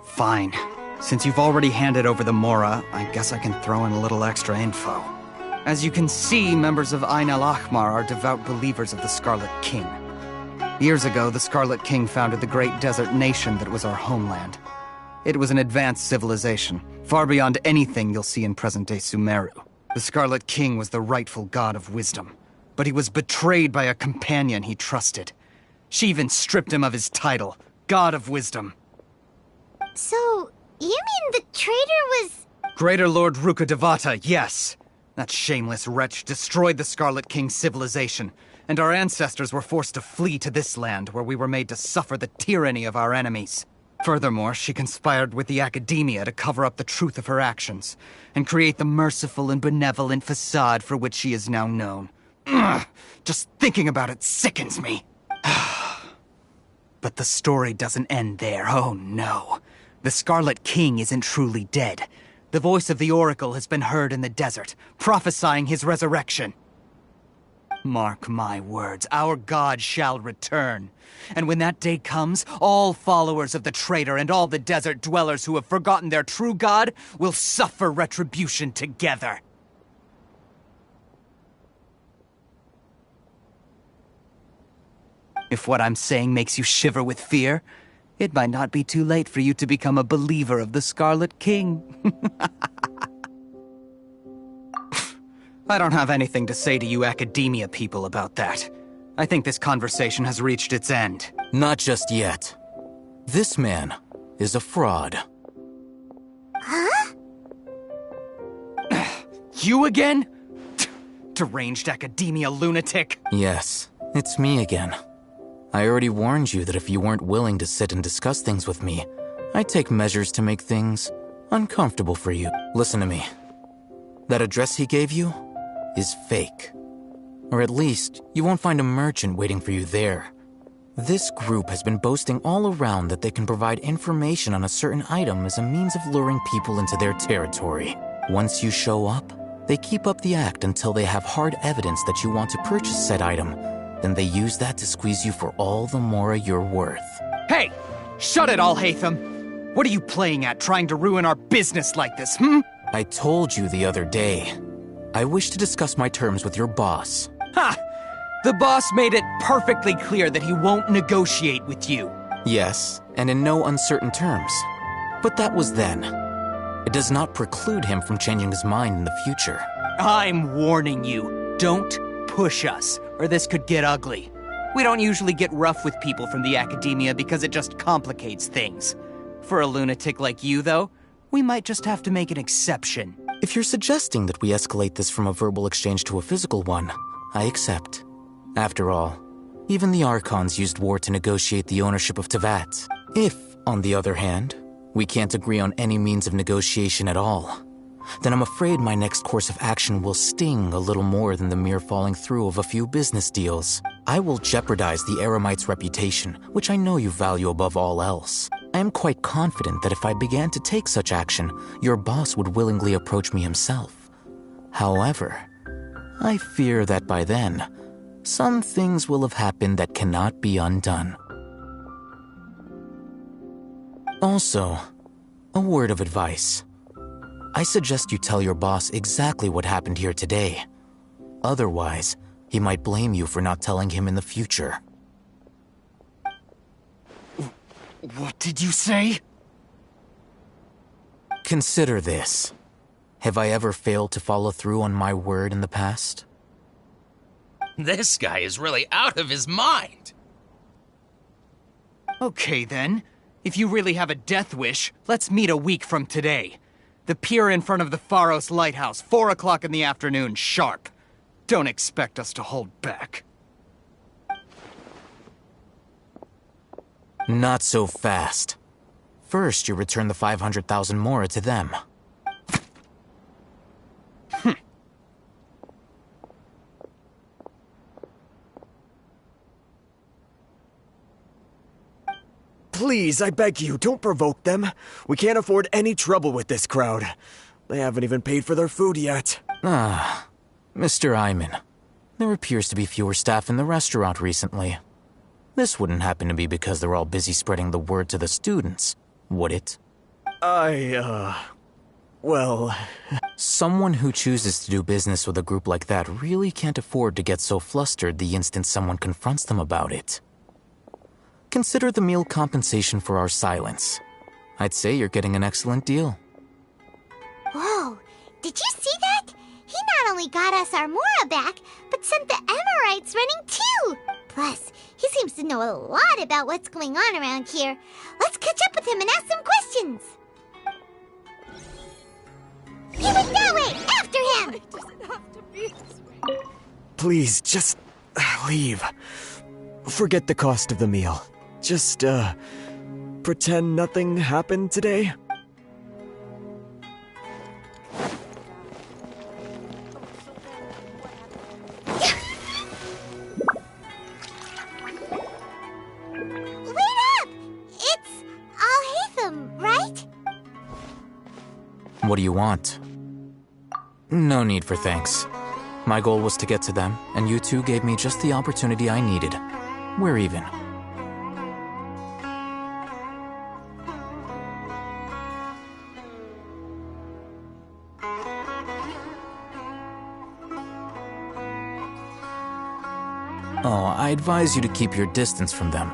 Fine. Since you've already handed over the Mora, I guess I can throw in a little extra info. As you can see, members of Ain al-Ahmar are devout believers of the Scarlet King. Years ago, the Scarlet King founded the great desert nation that was our homeland. It was an advanced civilization, far beyond anything you'll see in present-day Sumeru. The Scarlet King was the rightful god of wisdom, but he was betrayed by a companion he trusted. She even stripped him of his title, God of Wisdom. So, you mean the traitor was... Greater Lord Ruka Devata, yes! That shameless wretch destroyed the Scarlet King's civilization, and our ancestors were forced to flee to this land where we were made to suffer the tyranny of our enemies. Furthermore, she conspired with the academia to cover up the truth of her actions, and create the merciful and benevolent facade for which she is now known. Ugh, just thinking about it sickens me. But the story doesn't end there, oh no. The Scarlet King isn't truly dead. The voice of the Oracle has been heard in the desert, prophesying his resurrection. Mark my words, our god shall return. And when that day comes, all followers of the traitor and all the desert dwellers who have forgotten their true god will suffer retribution together. If what I'm saying makes you shiver with fear, it might not be too late for you to become a believer of the Scarlet King. I don't have anything to say to you academia people about that. I think this conversation has reached its end. Not just yet. This man is a fraud. Huh? You again? Deranged academia lunatic. Yes, it's me again. I already warned you that if you weren't willing to sit and discuss things with me, I'd take measures to make things uncomfortable for you. Listen to me. That address he gave you is fake. Or at least, you won't find a merchant waiting for you there. This group has been boasting all around that they can provide information on a certain item as a means of luring people into their territory. Once you show up, they keep up the act until they have hard evidence that you want to purchase said item. Then they use that to squeeze you for all the mora you're worth. Hey! Shut it all, Hatham! What are you playing at, trying to ruin our business like this, I told you the other day. I wish to discuss my terms with your boss. Ha! The boss made it perfectly clear that he won't negotiate with you. Yes, and in no uncertain terms. But that was then. It does not preclude him from changing his mind in the future. I'm warning you, don't push us, or this could get ugly. We don't usually get rough with people from the academia because it just complicates things. For a lunatic like you, though, we might just have to make an exception. If you're suggesting that we escalate this from a verbal exchange to a physical one, I accept. After all, even the Archons used war to negotiate the ownership of Tevat. If, on the other hand, we can't agree on any means of negotiation at all, then I'm afraid my next course of action will sting a little more than the mere falling through of a few business deals. I will jeopardize the Eremite's reputation, which I know you value above all else. I am quite confident that if I began to take such action, your boss would willingly approach me himself. However, I fear that by then, some things will have happened that cannot be undone. Also, a word of advice. I suggest you tell your boss exactly what happened here today. Otherwise, he might blame you for not telling him in the future. What did you say? Consider this. Have I ever failed to follow through on my word in the past? This guy is really out of his mind. Okay then. If you really have a death wish, let's meet a week from today. The pier in front of the Pharos Lighthouse, 4 o'clock in the afternoon, sharp. Don't expect us to hold back. Not so fast. First, you return the 500,000 mora to them. Please, I beg you, don't provoke them. We can't afford any trouble with this crowd. They haven't even paid for their food yet. Ah, Mr. Iman. There appears to be fewer staff in the restaurant recently. This wouldn't happen to be because they're all busy spreading the word to the students, would it? Well... Someone who chooses to do business with a group like that really can't afford to get so flustered the instant someone confronts them about it. Consider the meal compensation for our silence. I'd say you're getting an excellent deal. Whoa, did you see that? He not only got us our Mora back, but sent the Emirites running too! Plus, he seems to know a lot about what's going on around here. Let's catch up with him and ask some questions! He went that way! After him! It doesn't have to be this way. Please, just... leave. Forget the cost of the meal. Just, pretend nothing happened today. Wait up! It's Al-Haytham, right? What do you want? No need for thanks. My goal was to get to them, and you two gave me just the opportunity I needed. We're even. Oh, I advise you to keep your distance from them.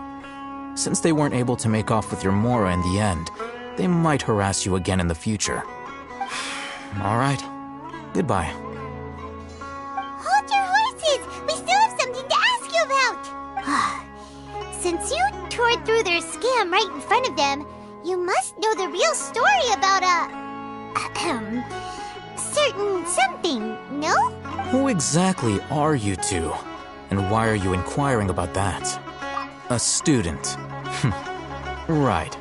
Since they weren't able to make off with your Mora in the end, they might harass you again in the future. All right. Goodbye. Since you tore through their scam right in front of them, you must know the real story about certain something, no? Who exactly are you two? And why are you inquiring about that? A student. Right.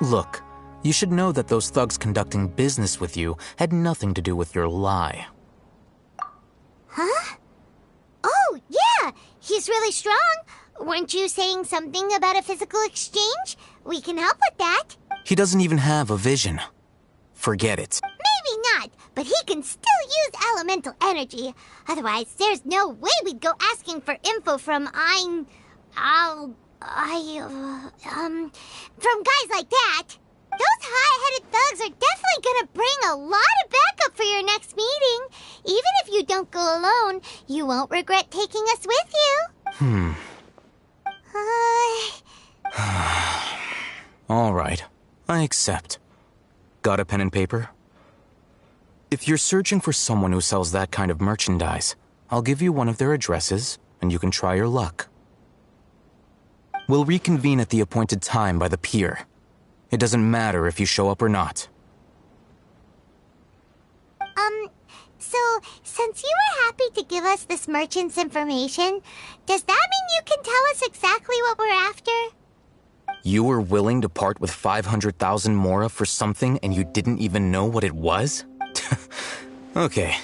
Look, you should know that those thugs conducting business with you had nothing to do with your lie. Huh? Oh, yeah! He's really strong! Weren't you saying something about a physical exchange? We can help with that. He doesn't even have a vision. Forget it. Maybe not, but he can still use elemental energy. Otherwise, there's no way we'd go asking for info from from guys like that. Those high-headed thugs are definitely gonna bring a lot of backup for your next meeting. Even if you don't go alone, you won't regret taking us with you. All right, I accept. Got a pen and paper? If you're searching for someone who sells that kind of merchandise, I'll give you one of their addresses, and you can try your luck. We'll reconvene at the appointed time by the pier. It doesn't matter if you show up or not. So, since you were happy to give us this merchant's information, does that mean you can tell us exactly what we're after? You were willing to part with 500,000 mora for something and you didn't even know what it was? Okay.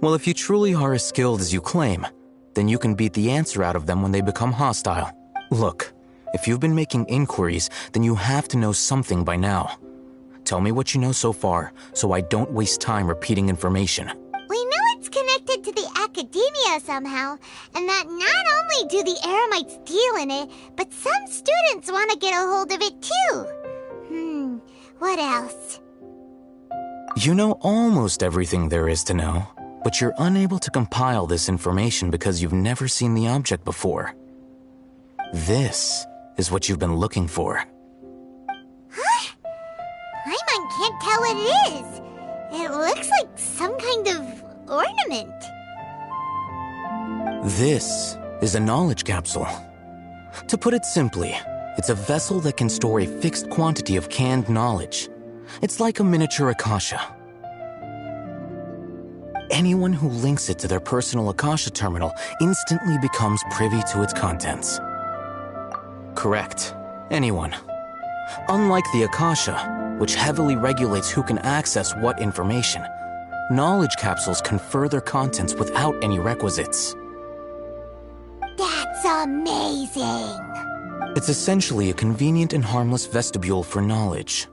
Well, if you truly are as skilled as you claim, then you can beat the answer out of them when they become hostile. Look, if you've been making inquiries, then you have to know something by now. Tell me what you know so far, so I don't waste time repeating information. We know it's connected to the academia somehow, and that not only do the Eremites deal in it, but some students want to get a hold of it too. What else? You know almost everything there is to know, but you're unable to compile this information because you've never seen the object before. This is what you've been looking for. Huh? Paimon can't tell what it is. It looks like some kind of ornament. This is a knowledge capsule. To put it simply, it's a vessel that can store a fixed quantity of canned knowledge. It's like a miniature Akasha. Anyone who links it to their personal Akasha terminal instantly becomes privy to its contents. Correct. Anyone. Unlike the Akasha, which heavily regulates who can access what information, knowledge capsules confer their contents without any requisites. That's amazing! It's essentially a convenient and harmless vestibule for knowledge.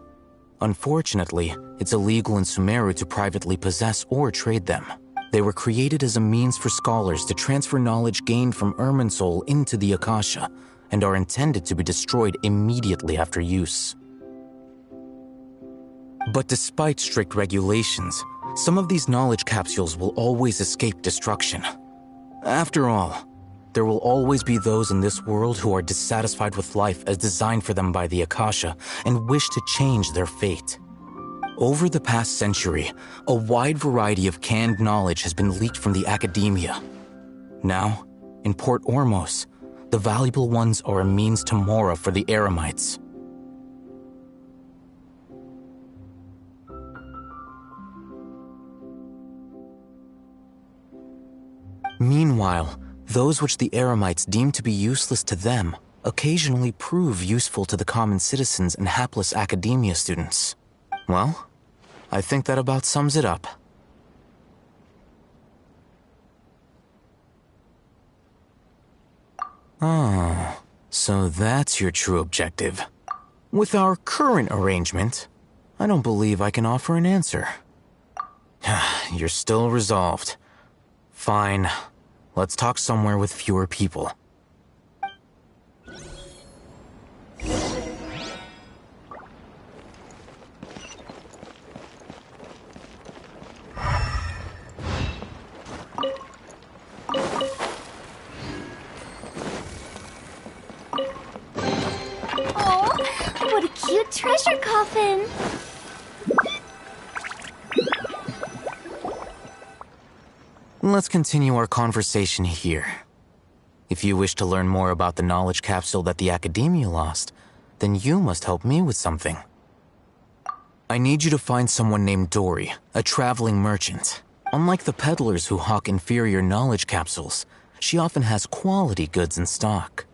Unfortunately, it's illegal in Sumeru to privately possess or trade them. They were created as a means for scholars to transfer knowledge gained from Irminsul into the Akasha, and are intended to be destroyed immediately after use. But despite strict regulations, some of these knowledge capsules will always escape destruction. After all, there will always be those in this world who are dissatisfied with life as designed for them by the Akasha and wish to change their fate. Over the past century, a wide variety of canned knowledge has been leaked from the academia. Now, in Port Ormos, the valuable ones are a means to mora for the Eremites. Meanwhile, those which the Eremites deem to be useless to them occasionally prove useful to the common citizens and hapless academia students. Well, I think that about sums it up. Oh, so that's your true objective. With our current arrangement, I don't believe I can offer an answer. You're still resolved. Fine. Let's talk somewhere with fewer people. Oh, what a cute treasure coffin! Let's continue our conversation here. If you wish to learn more about the knowledge capsule that the Academia lost, then you must help me with something. I need you to find someone named Dory, a traveling merchant. Unlike the peddlers who hawk inferior knowledge capsules, she often has quality goods in stock.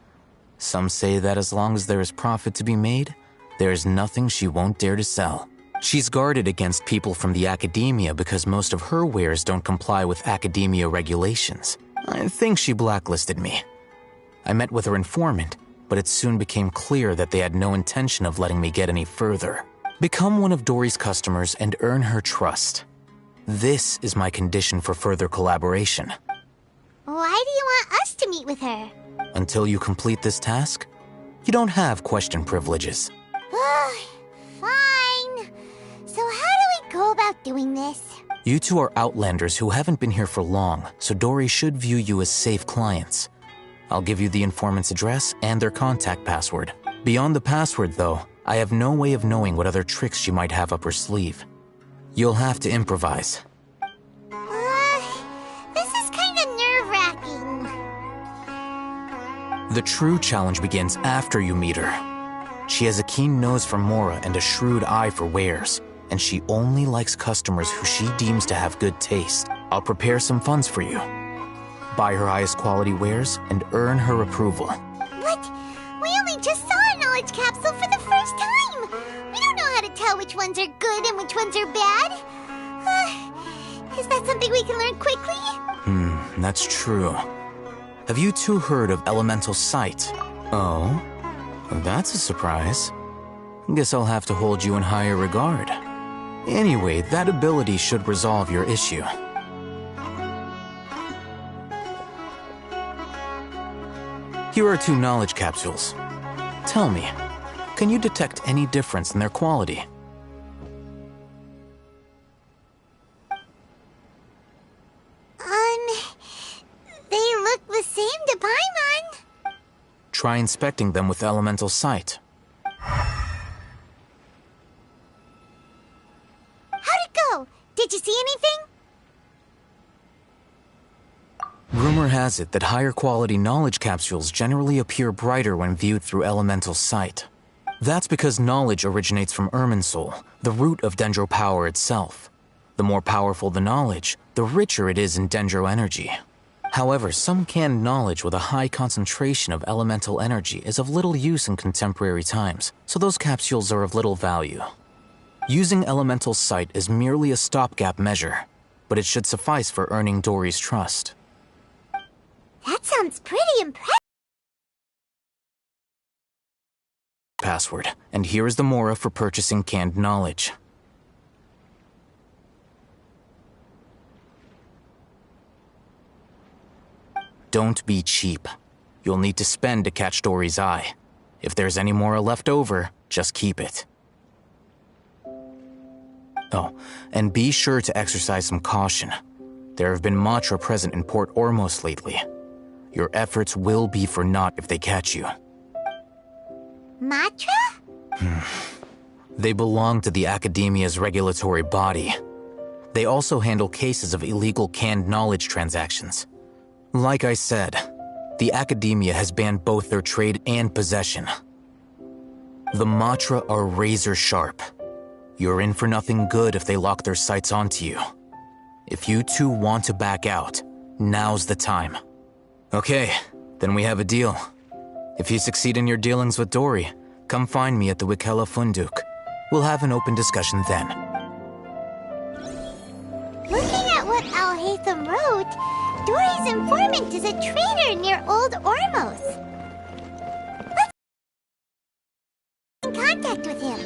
Some say that as long as there is profit to be made, there is nothing she won't dare to sell. She's guarded against people from the Academia because most of her wares don't comply with Academia regulations. I think she blacklisted me. I met with her informant, but it soon became clear that they had no intention of letting me get any further. Become one of Dory's customers and earn her trust. This is my condition for further collaboration. Why do you want us to meet with her? Until you complete this task, you don't have question privileges. Fine. So how do we go about doing this? You two are outlanders who haven't been here for long, so Dory should view you as safe clients. I'll give you the informant's address and their contact password. Beyond the password, though, I have no way of knowing what other tricks she might have up her sleeve. You'll have to improvise. This is kind of nerve-wracking. The true challenge begins after you meet her. She has a keen nose for Mora and a shrewd eye for wares, and she only likes customers who she deems to have good taste. I'll prepare some funds for you. Buy her highest quality wares and earn her approval. What? We only just saw a knowledge capsule for the first time! We don't know how to tell which ones are good and which ones are bad. Is that something we can learn quickly? That's true. Have you two heard of elemental sight? Oh? That's a surprise. Guess I'll have to hold you in higher regard. Anyway, that ability should resolve your issue. Here are 2 knowledge capsules. Tell me, can you detect any difference in their quality? They look the same to Paimon. Try inspecting them with elemental sight. How'd it go? Did you see anything? Rumor has it that higher quality knowledge capsules generally appear brighter when viewed through elemental sight. That's because knowledge originates from Irminsul, the root of Dendro power itself. The more powerful the knowledge, the richer it is in Dendro energy. However, some canned knowledge with a high concentration of elemental energy is of little use in contemporary times, so those capsules are of little value. Using elemental sight is merely a stopgap measure, but it should suffice for earning Dory's trust. That sounds pretty impressive. Password, and here is the Mora for purchasing canned knowledge. Don't be cheap. You'll need to spend to catch Dory's eye. If there's any Mora left over, just keep it. Oh, and be sure to exercise some caution. There have been Matra present in Port Ormos lately. Your efforts will be for naught if they catch you. Matra? They belong to the Academia's regulatory body. They also handle cases of illegal canned knowledge transactions. Like I said, the Academia has banned both their trade and possession. The Matra are razor sharp. You're in for nothing good if they lock their sights onto you. If you two want to back out, now's the time. Okay, then we have a deal. If you succeed in your dealings with Dory, come find me at the Wikela Funduk. We'll have an open discussion then. Looking at what Al-Haytham wrote, Dory's informant is a trader near Old Ormos. Let's get in contact with him.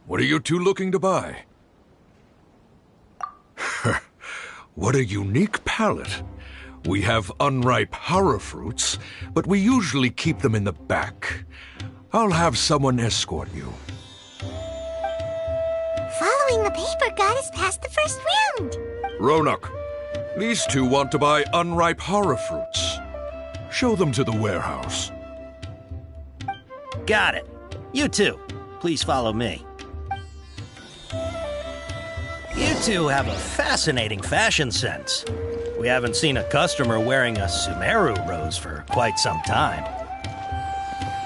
What are you two looking to buy? What a unique palette. We have unripe horror fruits, but we usually keep them in the back. I'll have someone escort you. Following the paper got us past the first round. Ronak, these two want to buy unripe horror fruits. Show them to the warehouse. Got it. You two, please follow me. You two have a fascinating fashion sense. We haven't seen a customer wearing a Sumeru rose for quite some time.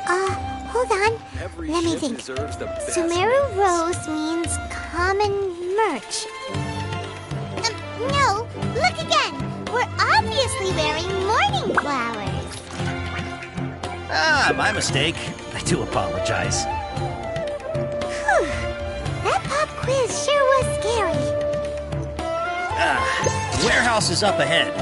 Hold on. Let me think. Sumeru rose means common merch. No, look again. We're obviously wearing morning flowers. Ah, my mistake. I do apologize. Whew. That pop quiz sure was scary. The warehouse is up ahead.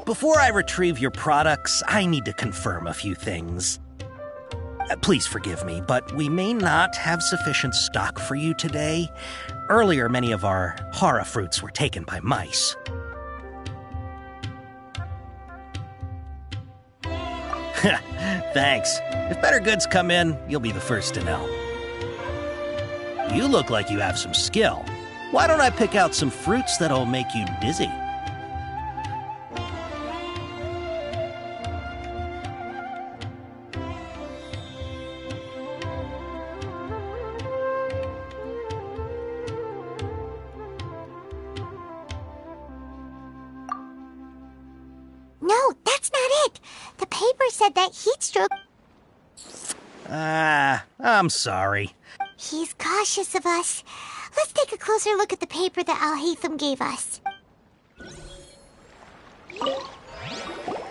Before I retrieve your products, I need to confirm a few things. Please forgive me, but we may not have sufficient stock for you today. Earlier, many of our horror fruits were taken by mice. Thanks. If better goods come in, you'll be the first to know. You look like you have some skill. Why don't I pick out some fruits that'll make you dizzy? No, that's not it. The paper said that heat stroke... I'm sorry. He's cautious of us. Let's take a closer look at the paper that Al-Haytham gave us.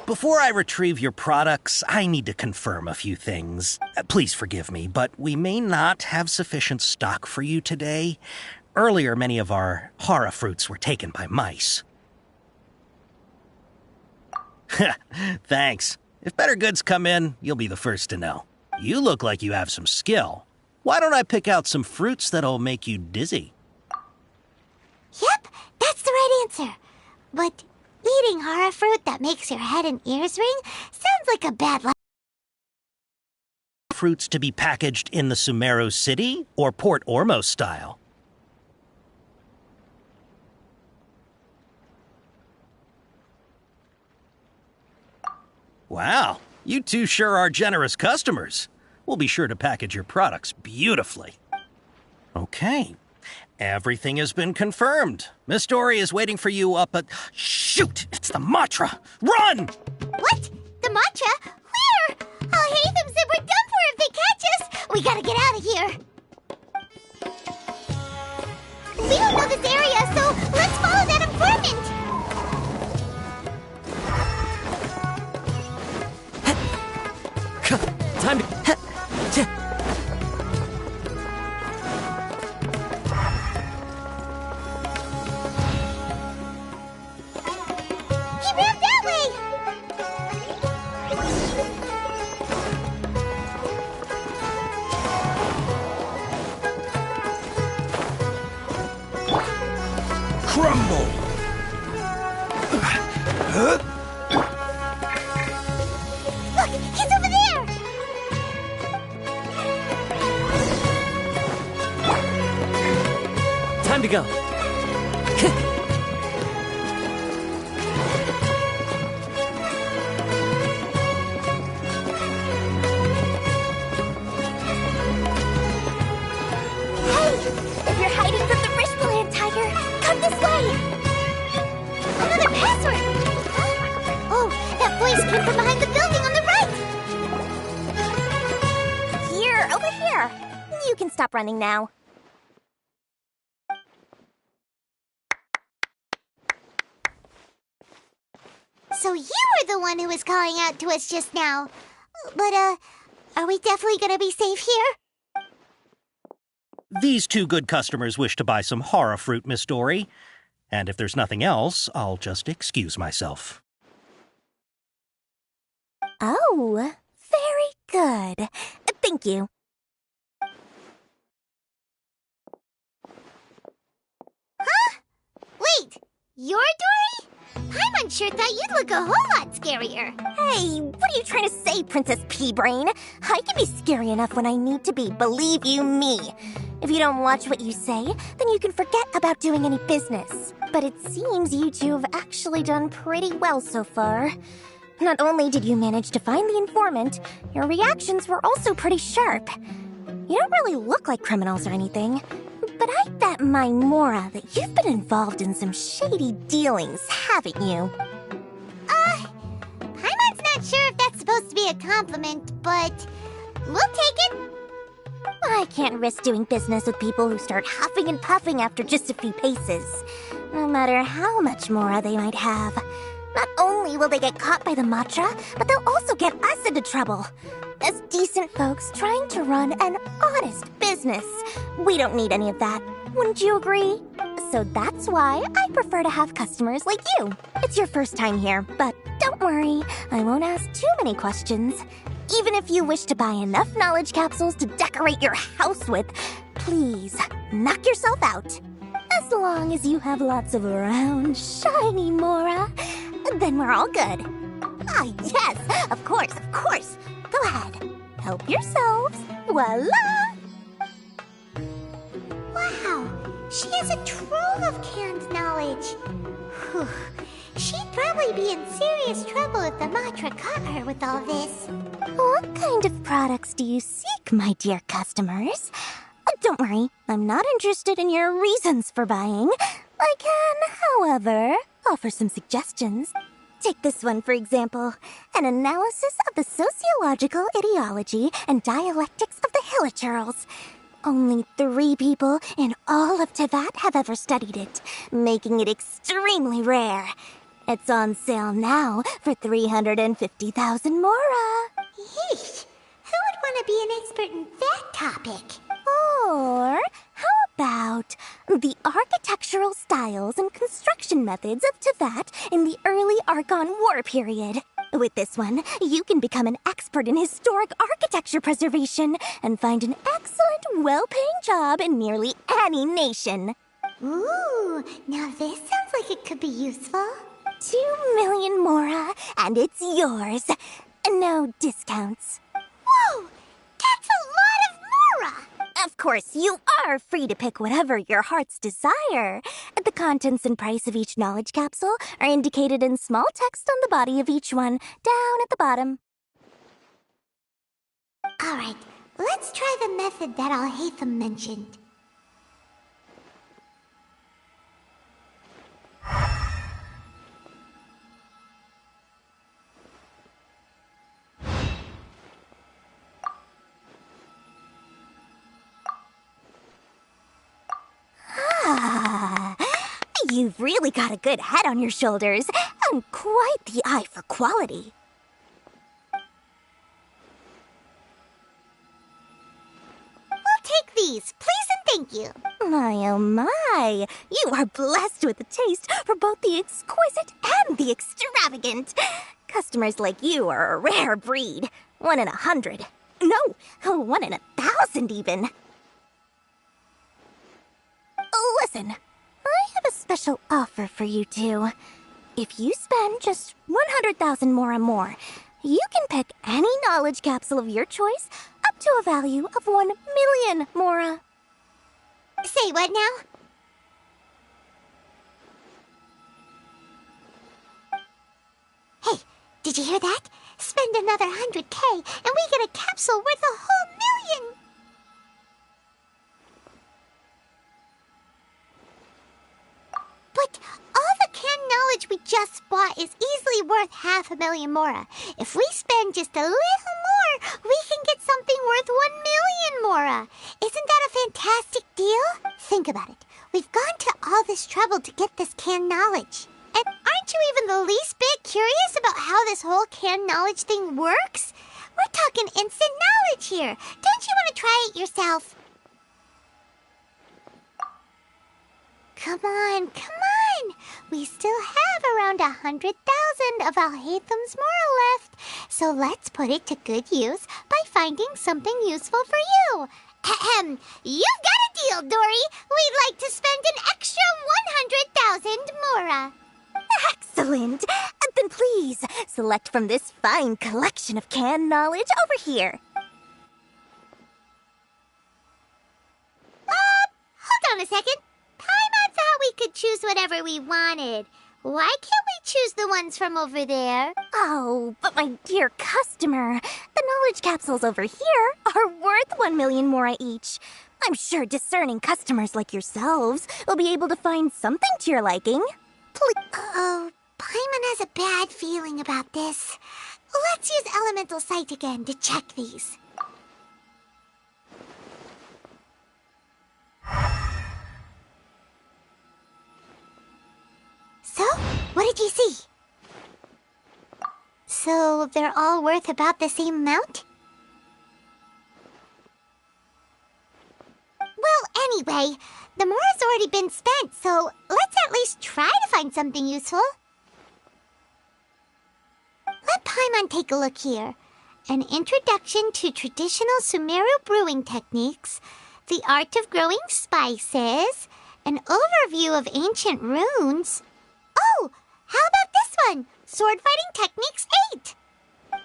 Before I retrieve your products, I need to confirm a few things. Please forgive me, but we may not have sufficient stock for you today. Earlier, many of our horror fruits were taken by mice. Thanks. If better goods come in, you'll be the first to know. You look like you have some skill. Why don't I pick out some fruits that'll make you dizzy? Yep, that's the right answer. But eating horror fruit that makes your head and ears ring sounds like a bad life. Fruits to be packaged in the Sumeru City or Port Ormos style? Wow, you two sure are generous customers. We'll be sure to package your products beautifully. Okay, everything has been confirmed. Miss Dory is waiting for you up at... Shoot, it's the Matra! Run! What? The Matra? Where? Al-Haytham said we're done for if they catch us. We gotta get out of here. We don't know this area, so let's follow that informant. Time to... He ran that way! Crumble! Look, he's over there! Time to go. If you're hiding from the Rishbaland Tiger, come this way! Another password! Oh, that voice came from behind the building on the right! Here, over here. You can stop running now. So you were the one who was calling out to us just now. But, are we definitely gonna be safe here? These two good customers wish to buy some horror fruit, Miss Dory. And if there's nothing else, I'll just excuse myself. Oh, very good. Thank you. Huh? Wait, you're Dory? Paimon sure thought you'd look a whole lot scarier. Hey, what are you trying to say, Princess Pea-Brain? I can be scary enough when I need to be, believe you me. If you don't watch what you say, then you can forget about doing any business. But it seems you two have actually done pretty well so far. Not only did you manage to find the informant, your reactions were also pretty sharp. You don't really look like criminals or anything, but I bet my Mora that you've been involved in some shady dealings, haven't you? Paimon's not sure if that's supposed to be a compliment, but we'll take it. I can't risk doing business with people who start huffing and puffing after just a few paces, no matter how much Mora they might have. Not only will they get caught by the Matra, but they'll also get us into trouble. As decent folks trying to run an honest business, we don't need any of that. Wouldn't you agree? So that's why I prefer to have customers like you. It's your first time here, but don't worry, I won't ask too many questions. Even if you wish to buy enough knowledge capsules to decorate your house with, please knock yourself out. As long as you have lots of round, shiny Mora, then we're all good. Ah, yes, of course, of course. Go ahead, help yourselves. Voila! Wow, she has a trove of canned knowledge. Whew. She'd probably be in serious trouble if the Matra caught her with all this. What kind of products do you seek, my dear customers? Don't worry, I'm not interested in your reasons for buying. I can, however, offer some suggestions. Take this one, for example. An analysis of the sociological ideology and dialectics of the Hilichurls. Only 3 people in all of Teyvat have ever studied it, making it extremely rare. It's on sale now for 350,000 Mora. Yeesh, who would want to be an expert in that topic? Or how about the architectural styles and construction methods of Teyvat in the early Archon War period? With this one, you can become an expert in historic architecture preservation and find an excellent, well-paying job in nearly any nation. Ooh, now this sounds like it could be useful. 2 million Mora, and it's yours. No discounts. Whoa, that's a lot of Mora! Of course, you are free to pick whatever your heart's desire. The contents and price of each knowledge capsule are indicated in small text on the body of each one, down at the bottom. Alright, let's try the method that Alhaitham mentioned. You've really got a good head on your shoulders, and quite the eye for quality. We'll take these, please and thank you. My oh my, you are blessed with a taste for both the exquisite and the extravagant. Customers like you are a rare breed. 1 in 100. No, 1 in 1,000 even. Listen, I have a special offer for you two. If you spend just 100,000 Mora more, you can pick any knowledge capsule of your choice up to a value of 1 million Mora. Say what now? Hey, did you hear that? Spend another 100K and we get a capsule worth a whole million! But all the canned knowledge we just bought is easily worth 500,000 Mora. If we spend just a little more, we can get something worth 1 million Mora. Isn't that a fantastic deal? Think about it. We've gone to all this trouble to get this canned knowledge. And aren't you even the least bit curious about how this whole canned knowledge thing works? We're talking instant knowledge here. Don't you want to try it yourself? come on, come on! We still have around 100,000 of Alhaitham's Mora left, so let's put it to good use by finding something useful for you. Ahem, you've got a deal, Dory. We'd like to spend an extra 100,000 Mora. Excellent! Then please, select from this fine collection of canned knowledge over here. Hold on a second. Paimon thought we could choose whatever we wanted. Why can't we choose the ones from over there? Oh, but my dear customer, the knowledge capsules over here are worth 1 million Mora each. I'm sure discerning customers like yourselves will be able to find something to your liking. Uh-oh, Paimon has a bad feeling about this. Let's use Elemental Sight again to check these. So, what did you see? So, they're all worth about the same amount? Well, anyway, the Mora's already been spent, so let's at least try to find something useful. Let Paimon take a look here. An introduction to traditional Sumeru brewing techniques, the art of growing spices, an overview of ancient runes. Oh, how about this one? Sword Fighting Techniques 8.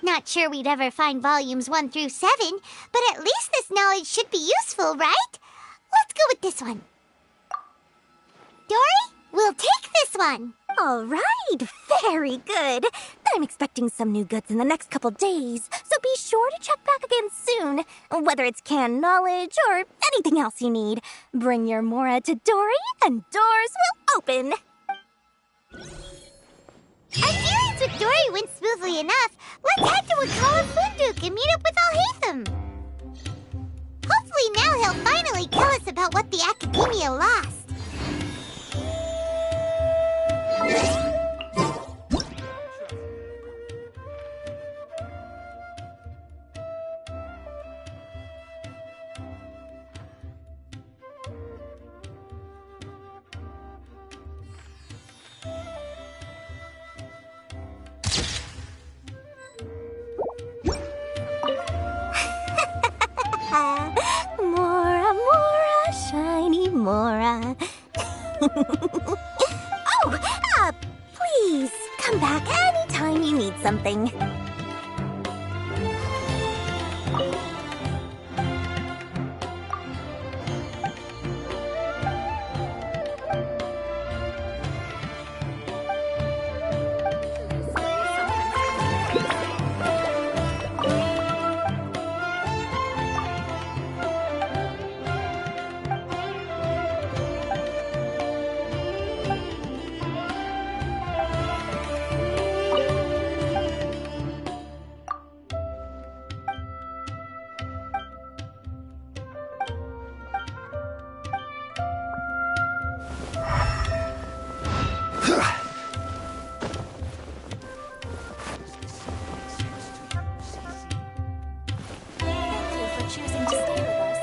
Not sure we'd ever find volumes 1 through 7, but at least this knowledge should be useful, right? Let's go with this one. Dory, we'll take this one. All right, very good. I'm expecting some new goods in the next couple days, so be sure to check back again soon. Whether it's canned knowledge or anything else you need, bring your Mora to Dory and doors will open. Our dealings with Dory went smoothly enough. Let's head to Wakala Funduk and meet up with Alhaitham. Hopefully now he'll finally tell us about what the Academia lost. Mora, Mora, shiny Mora. Oh, please come back anytime you need something. Choosing to stay with us.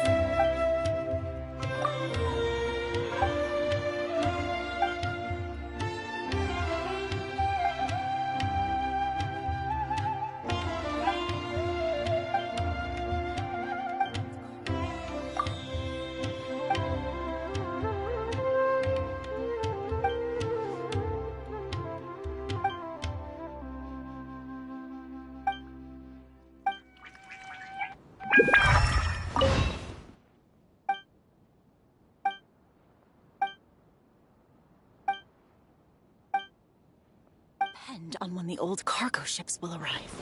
Depend on when the old cargo ships will arrive.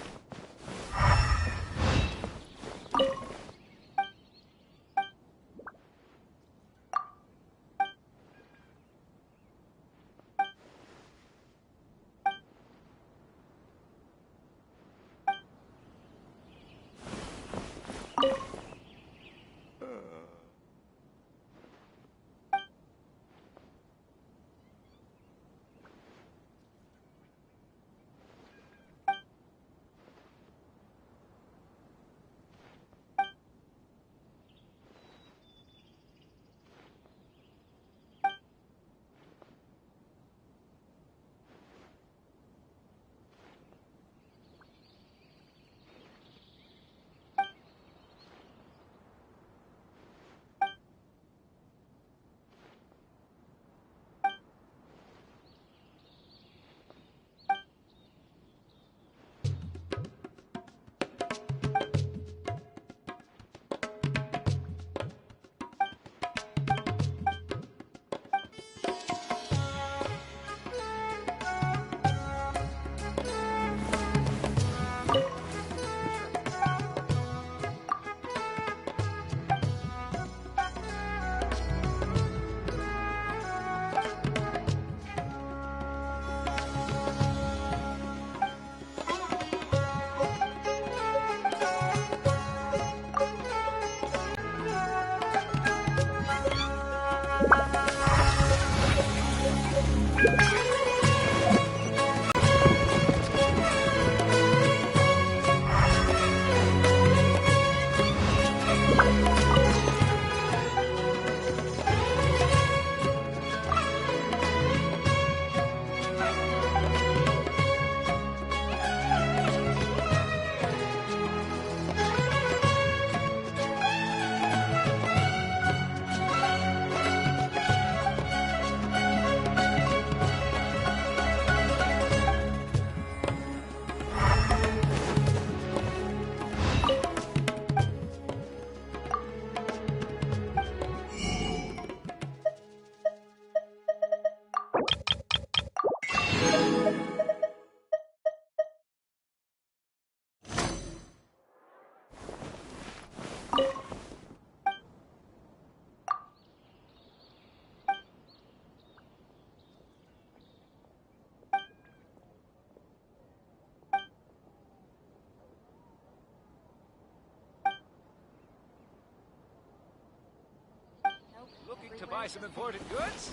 Looking to buy some imported goods?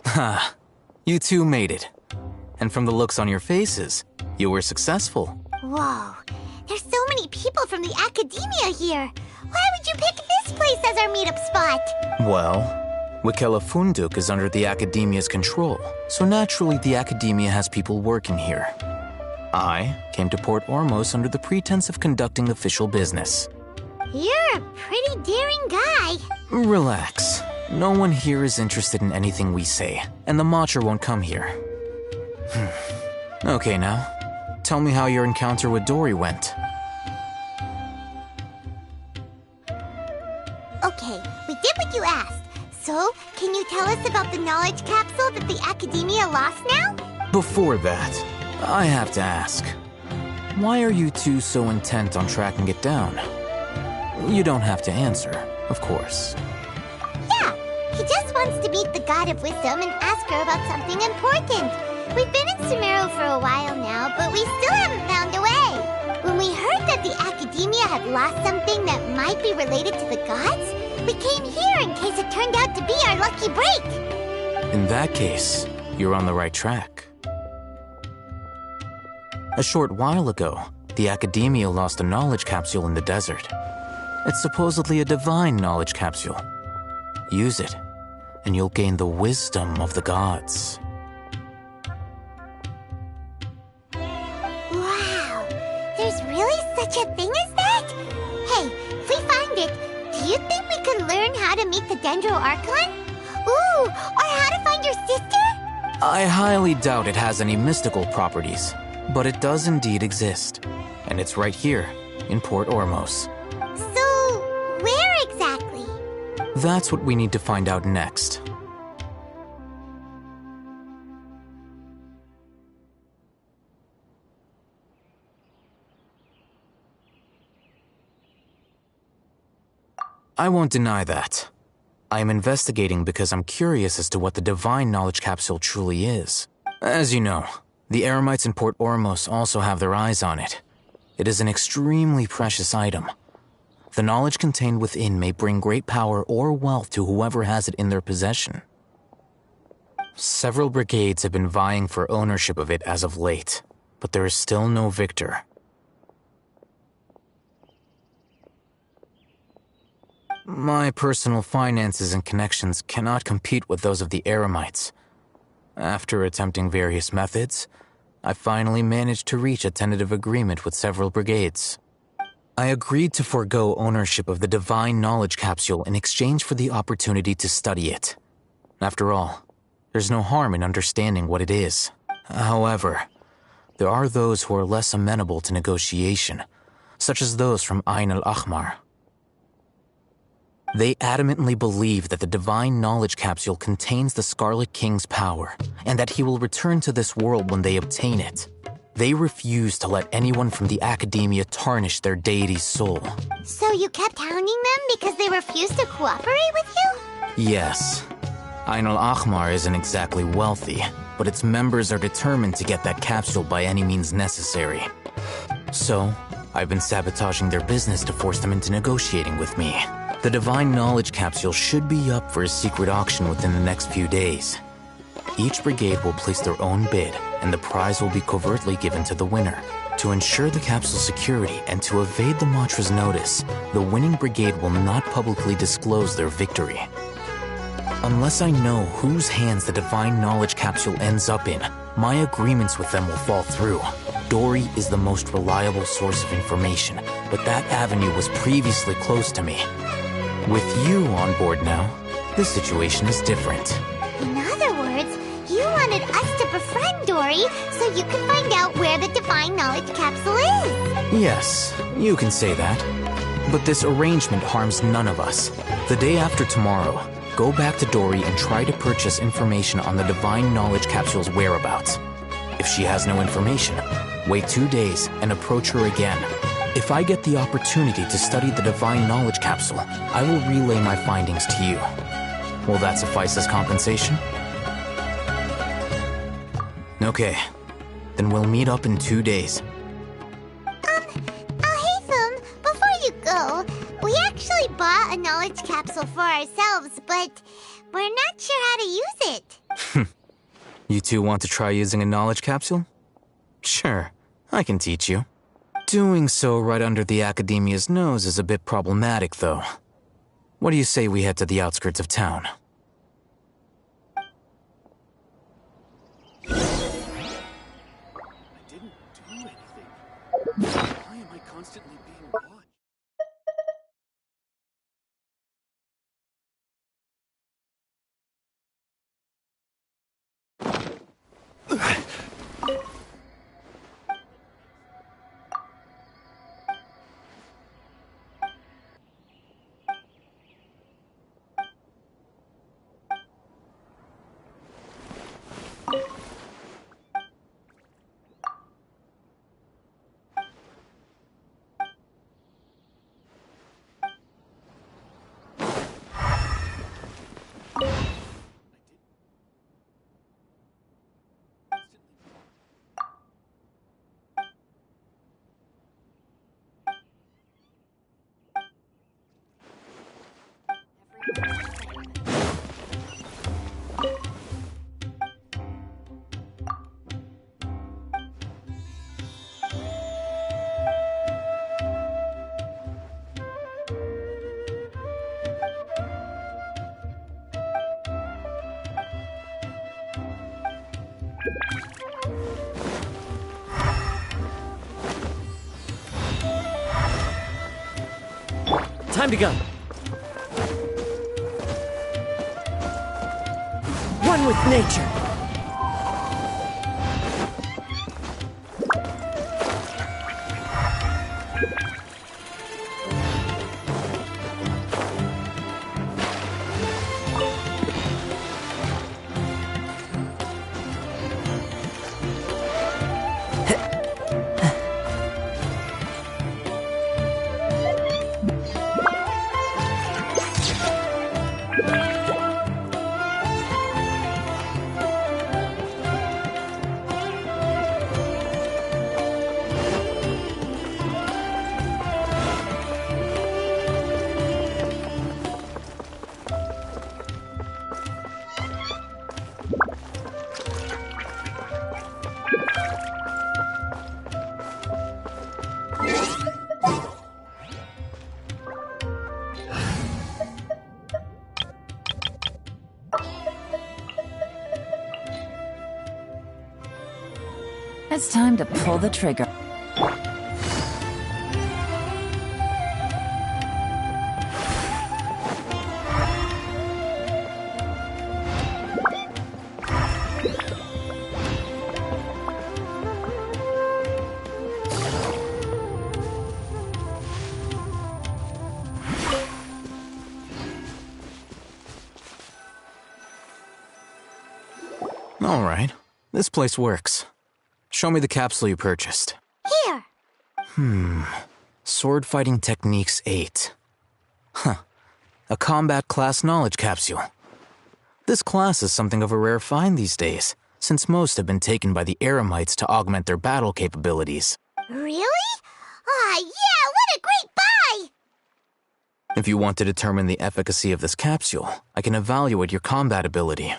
Ha, you two made it. And from the looks on your faces, you were successful. Whoa, there's so many people from the academia here. Why would you pick this place as our meetup spot? Well, Wikela Funduk is under the academia's control, so naturally the academia has people working here. I came to Port Ormos under the pretense of conducting official business. You're a pretty daring guy. Relax. No one here is interested in anything we say, and the Matcha won't come here. Okay now, tell me how your encounter with Dory went. Okay, we did what you asked. So, can you tell us about the knowledge capsule that the academia lost now? Before that, I have to ask, why are you two so intent on tracking it down? You don't have to answer, of course. Yeah, he just wants to meet the God of Wisdom and ask her about something important. We've been in Sumeru for a while now, but we still haven't found a way. When we heard that the academia had lost something that might be related to the gods, we came here in case it turned out to be our lucky break. In that case, you're on the right track. A short while ago, the academia lost a knowledge capsule in the desert. It's supposedly a divine knowledge capsule. Use it, and you'll gain the wisdom of the gods. Wow, there's really such a thing as that? Hey, if we find it, do you think we could learn how to meet the Dendro Archon? Ooh, or how to find your sister? I highly doubt it has any mystical properties, but it does indeed exist. And it's right here, in Port Ormos. So, where exactly? That's what we need to find out next. I won't deny that. I am investigating because I'm curious as to what the divine knowledge capsule truly is. As you know, the Eremites in Port Ormos also have their eyes on it. It is an extremely precious item. The knowledge contained within may bring great power or wealth to whoever has it in their possession. Several brigades have been vying for ownership of it as of late, but there is still no victor. My personal finances and connections cannot compete with those of the Eremites. After attempting various methods, I finally managed to reach a tentative agreement with several brigades. I agreed to forego ownership of the divine knowledge capsule in exchange for the opportunity to study it. After all, there's no harm in understanding what it is. However, there are those who are less amenable to negotiation, such as those from Ain al-Ahmar. They adamantly believe that the Divine Knowledge Capsule contains the Scarlet King's power, and that he will return to this world when they obtain it. They refuse to let anyone from the Academia tarnish their deity's soul. So you kept hounding them because they refused to cooperate with you? Yes. Ain al-Ahmar isn't exactly wealthy, but its members are determined to get that capsule by any means necessary. So, I've been sabotaging their business to force them into negotiating with me. The Divine Knowledge Capsule should be up for a secret auction within the next few days. Each brigade will place their own bid, and the prize will be covertly given to the winner. To ensure the capsule's security and to evade the Matra's notice, the winning brigade will not publicly disclose their victory. Unless I know whose hands the Divine Knowledge Capsule ends up in, my agreements with them will fall through. Dory is the most reliable source of information, but that avenue was previously closed to me. With you on board now, the situation is different. In other words, you wanted us to befriend Dory so you could find out where the Divine Knowledge Capsule is. Yes, you can say that. But this arrangement harms none of us. The day after tomorrow, go back to Dory and try to purchase information on the Divine Knowledge Capsule's whereabouts. If she has no information, wait 2 days and approach her again. If I get the opportunity to study the Divine Knowledge Capsule, I will relay my findings to you. Will that suffice as compensation? Okay, then we'll meet up in 2 days. Haytham, before you go, we actually bought a knowledge capsule for ourselves, but we're not sure how to use it. You two want to try using a knowledge capsule? Sure, I can teach you. Doing so right under the Academia's nose is a bit problematic, though. What do you say we head to the outskirts of town? I didn't do anything. Why am I constantly being watched? Time to go. One with nature. It's time to pull the trigger. All right. This place works. Show me the capsule you purchased. Here. Sword Fighting Techniques 8. Huh. A combat class knowledge capsule. This class is something of a rare find these days, since most have been taken by the Eremites to augment their battle capabilities. Really? Ah, yeah, what a great buy! If you want to determine the efficacy of this capsule, I can evaluate your combat ability.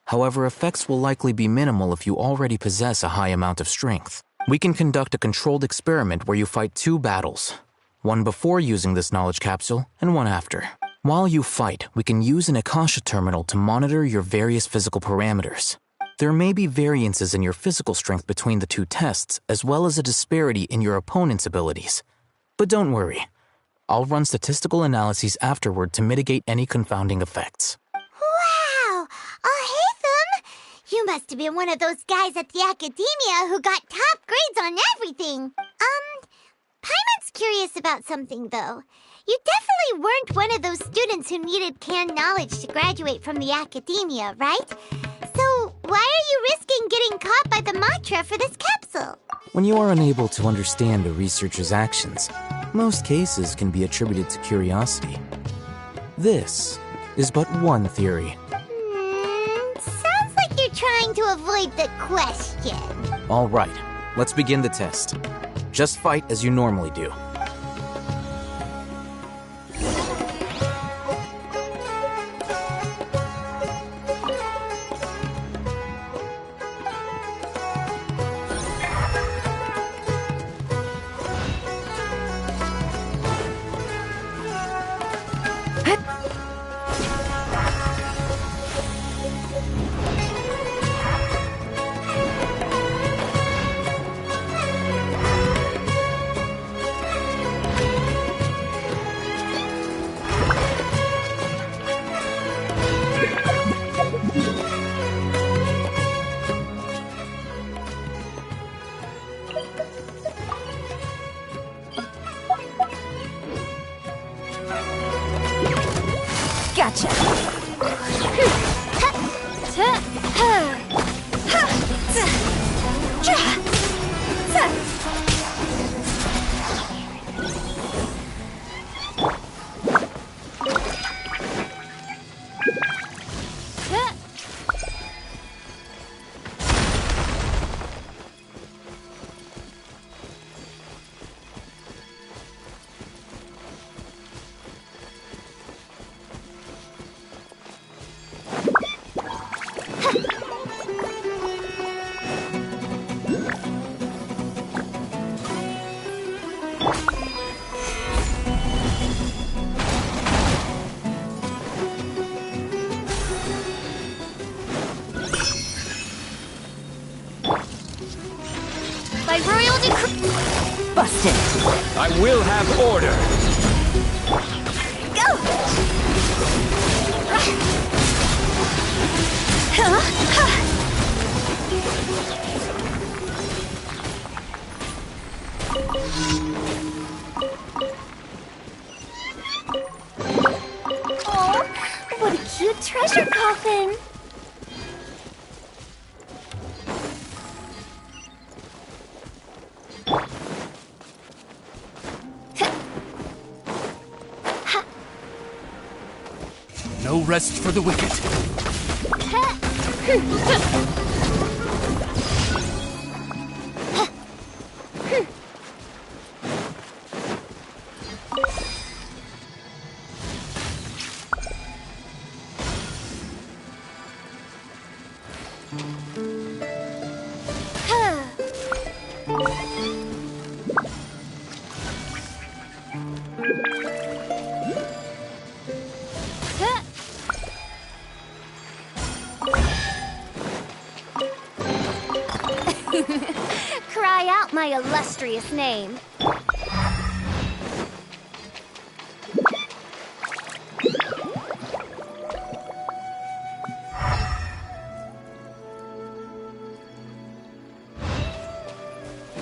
However, effects will likely be minimal if you already possess a high amount of strength. We can conduct a controlled experiment where you fight 2 battles, one before using this knowledge capsule and one after. While you fight, we can use an Akasha terminal to monitor your various physical parameters. There may be variances in your physical strength between the 2 tests, as well as a disparity in your opponent's abilities. But don't worry. I'll run statistical analyses afterward to mitigate any confounding effects. Wow! Haytham! You must have been one of those guys at the academia who got top grades on everything. Paimon's curious about something, though. You definitely weren't one of those students who needed canned knowledge to graduate from the academia, right? So why are you risking getting caught by the Matra for this capsule? When you are unable to understand a researcher's actions, most cases can be attributed to curiosity. This is but one theory. Sounds like you're trying to avoid the question. All right, let's begin the test. Just fight as you normally do. Gotcha. By royal decree... Busted. I will have order. Go! Oh, what a cute treasure coffin! No rest for the wicked. Cry out my illustrious name.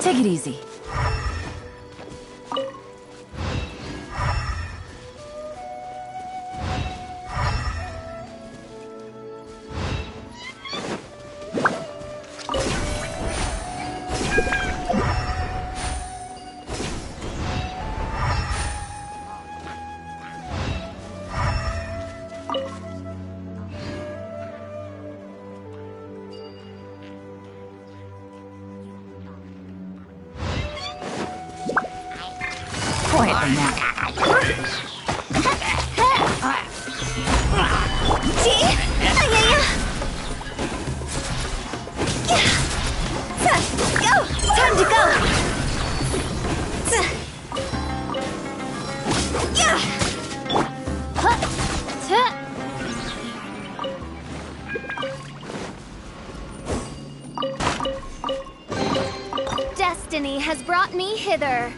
Take it easy. Quietly now. Go! Time to go! Destiny has brought me hither.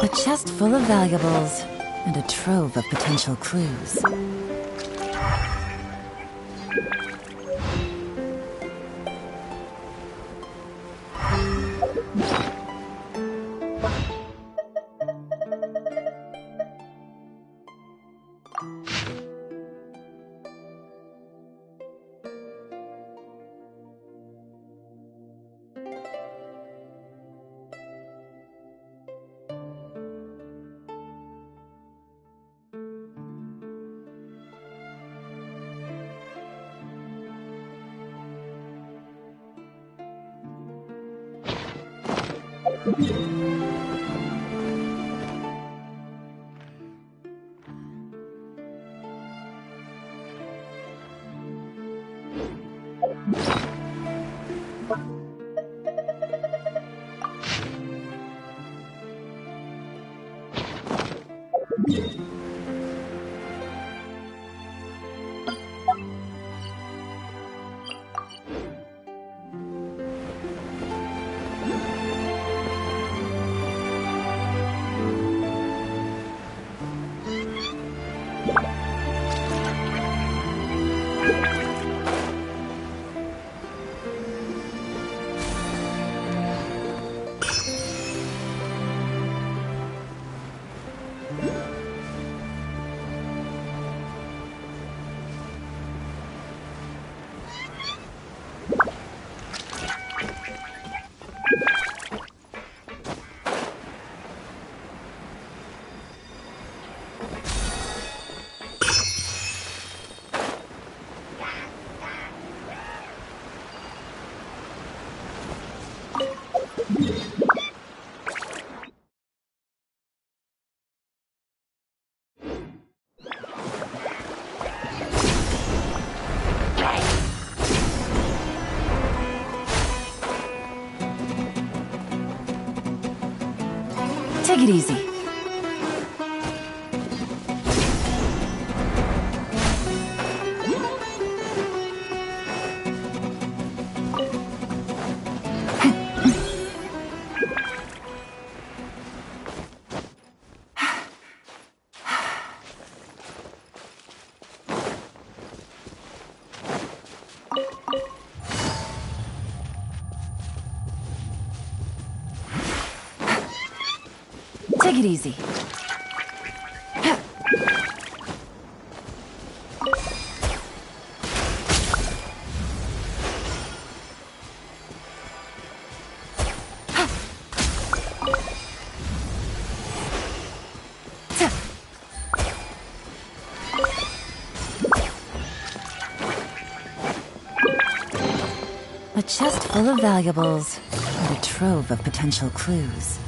A chest full of valuables and a trove of potential clues. Take it easy. Take it easy. A chest full of valuables and a trove of potential clues.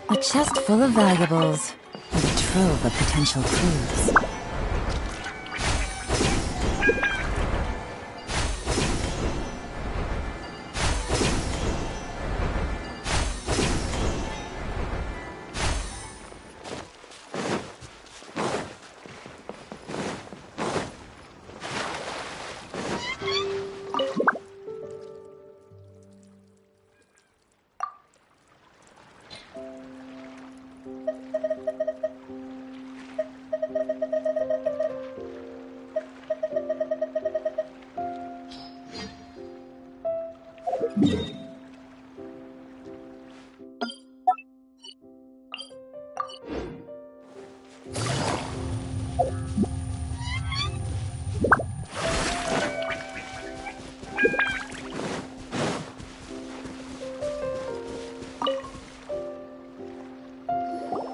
A chest full of valuables and a trove of potential clues.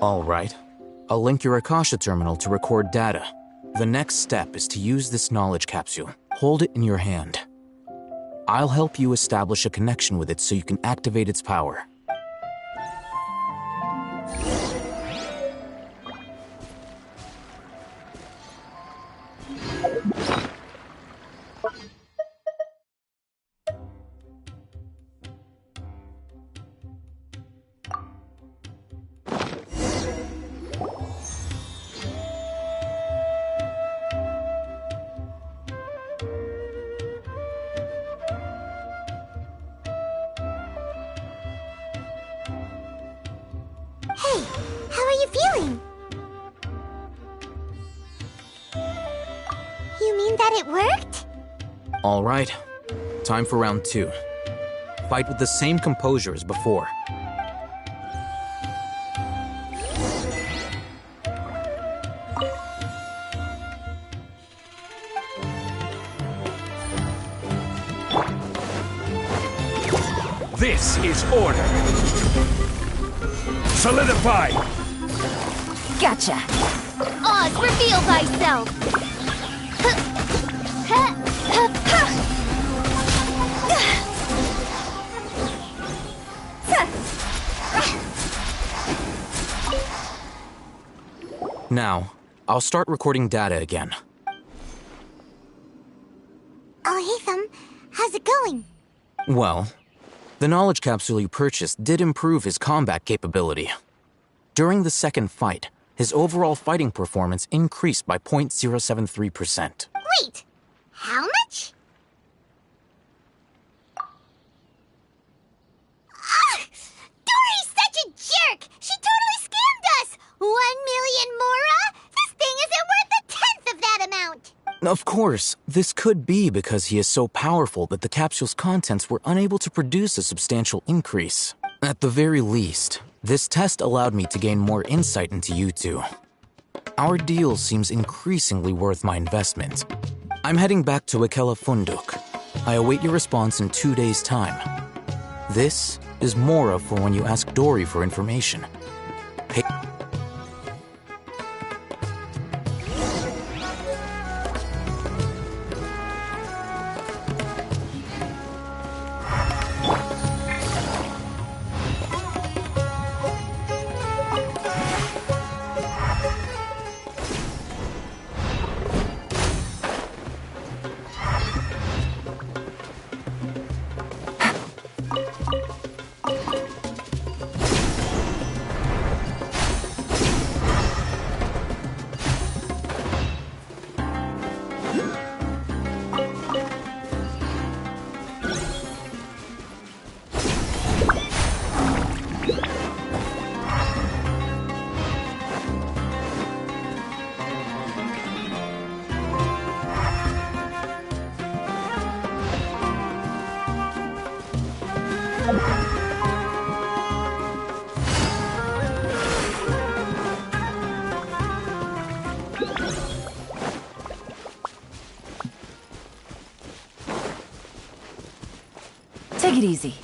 All right. I'll link your Akasha terminal to record data. The next step is to use this knowledge capsule. Hold it in your hand. I'll help you establish a connection with it so you can activate its power. Hey, how are you feeling? You mean that it worked? All right. Time for round 2. Fight with the same composure as before. This is order. Solidify! Gotcha! Oz, reveal thyself! Now, I'll start recording data again. Oh, Hatham, how's it going? Well, the knowledge capsule you purchased did improve his combat capability. During the second fight, his overall fighting performance increased by 0.073%. Wait, how much? Dory's such a jerk! She totally scammed us! 1 million mora? This thing isn't worth a tenth of that amount! Of course, this could be because he is so powerful that the capsule's contents were unable to produce a substantial increase. At the very least, this test allowed me to gain more insight into you two. Our deal seems increasingly worth my investment. I'm heading back to Ikela Funduk. I await your response in 2 days' time. This is Mora for when you ask Dory for information. Take it easy.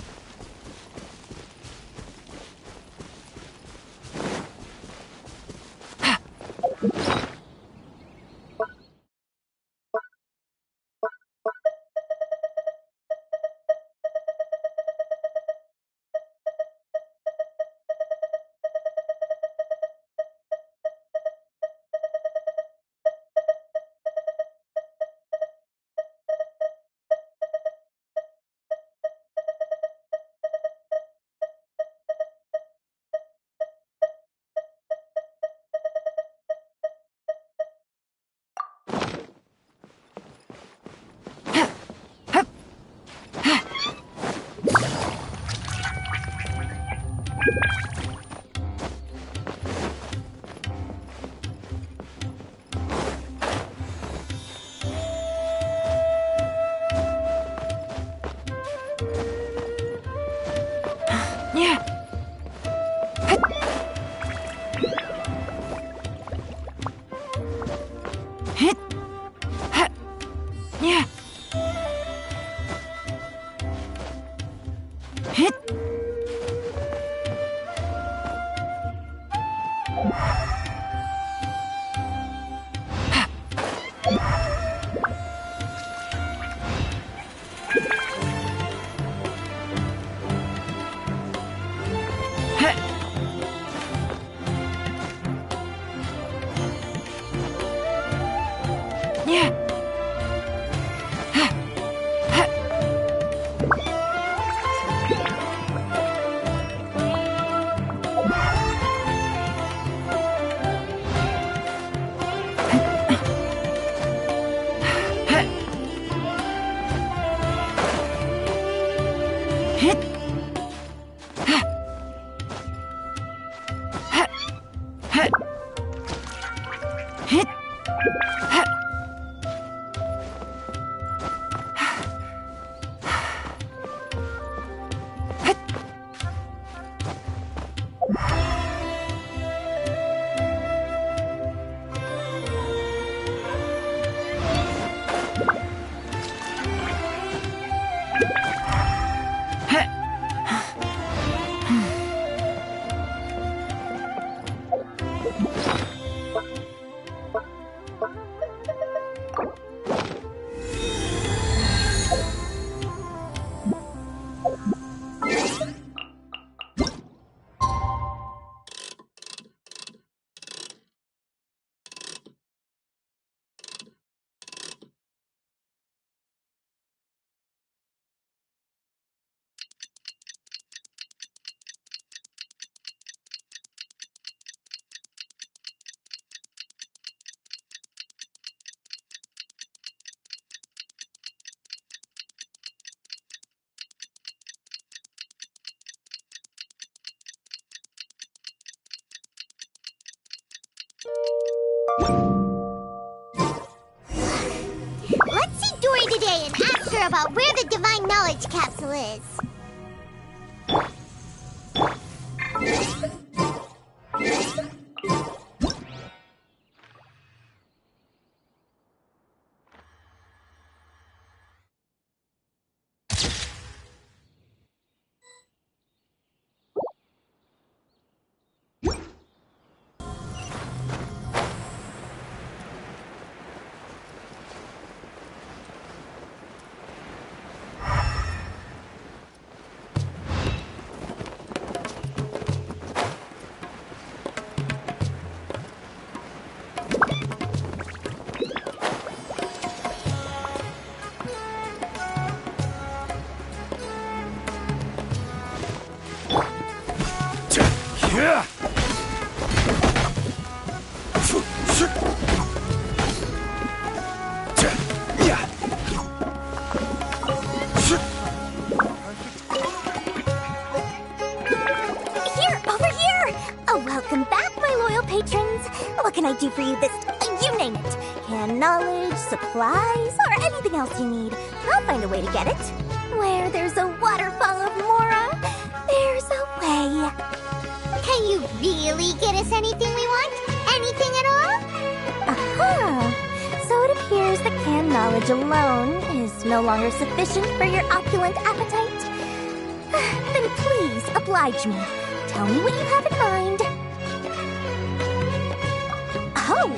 Let's see Dory today and ask her about where the Divine Knowledge Capsule is. Welcome back, my loyal patrons. What can I do for you this... you name it. Can knowledge, supplies, or anything else you need. I'll find a way to get it. Where there's a waterfall of Mora, there's a way. Can you really get us anything we want? Anything at all? Aha! So it appears that canned knowledge alone is no longer sufficient for your opulent appetite. Then please, oblige me. Tell me what you have in mind. Oh!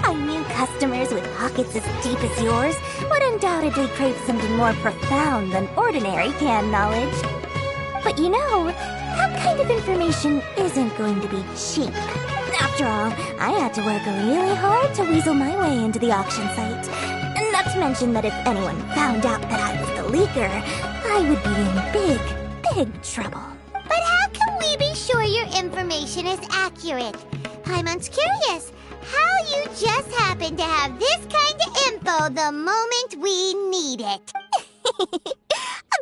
I knew customers with pockets as deep as yours would undoubtedly crave something more profound than ordinary canned knowledge. But you know, that kind of information isn't going to be cheap. After all, I had to work really hard to weasel my way into the auction site. Not to mention that if anyone found out that I was the leaker, I would be in big, big trouble. But how can we be sure your information is accurate? Paimon's curious how you just happen to have this kind of info the moment we need it.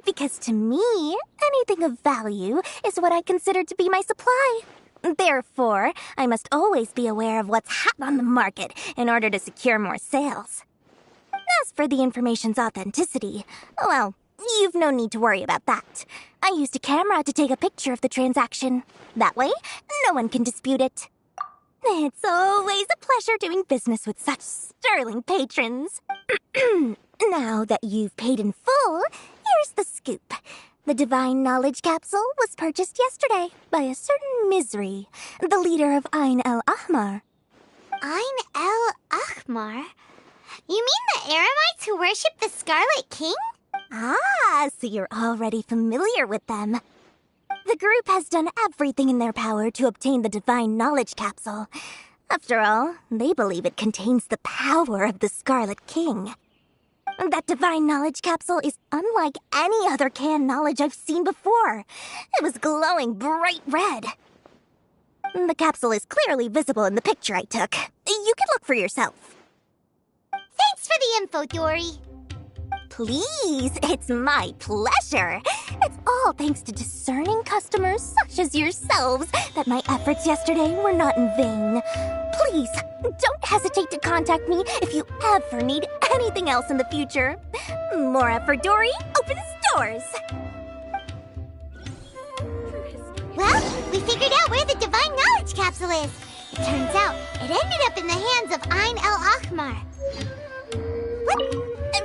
Because to me, anything of value is what I consider to be my supply. Therefore, I must always be aware of what's hot on the market in order to secure more sales. As for the information's authenticity, well, You've no need to worry about that. I used a camera to take a picture of the transaction. That way, no one can dispute it. It's always a pleasure doing business with such sterling patrons. Now that you've paid in full, here's the scoop. The Divine Knowledge Capsule was purchased yesterday by a certain Misery, the leader of Ain el Ahmar. Ain el Ahmar? You mean the Eremites who worship the Scarlet King? Ah, so you're already familiar with them. The group has done everything in their power to obtain the Divine Knowledge Capsule. After all, they believe it contains the power of the Scarlet King. That Divine Knowledge Capsule is unlike any other canned knowledge I've seen before. It was glowing bright red. The capsule is clearly visible in the picture I took. You can look for yourself. Thanks for the info, Dory. Please, it's my pleasure. It's all thanks to discerning customers such as yourselves that my efforts yesterday were not in vain. Please, don't hesitate to contact me if you ever need anything else in the future. Mora for Dory opens doors. Well, we figured out where the Divine Knowledge Capsule is. It turns out it ended up in the hands of Ain el Ahmar.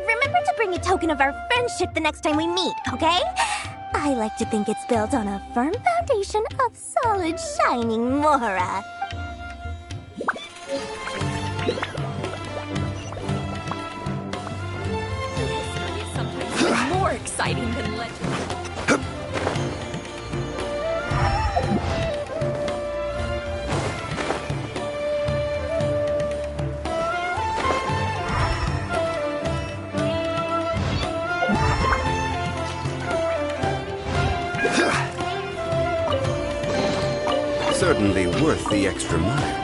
Remember to bring a token of our friendship the next time we meet, okay? I like to think it's built on a firm foundation of solid, shining Mora. History is sometimes more exciting than legend. Certainly worth the extra mile.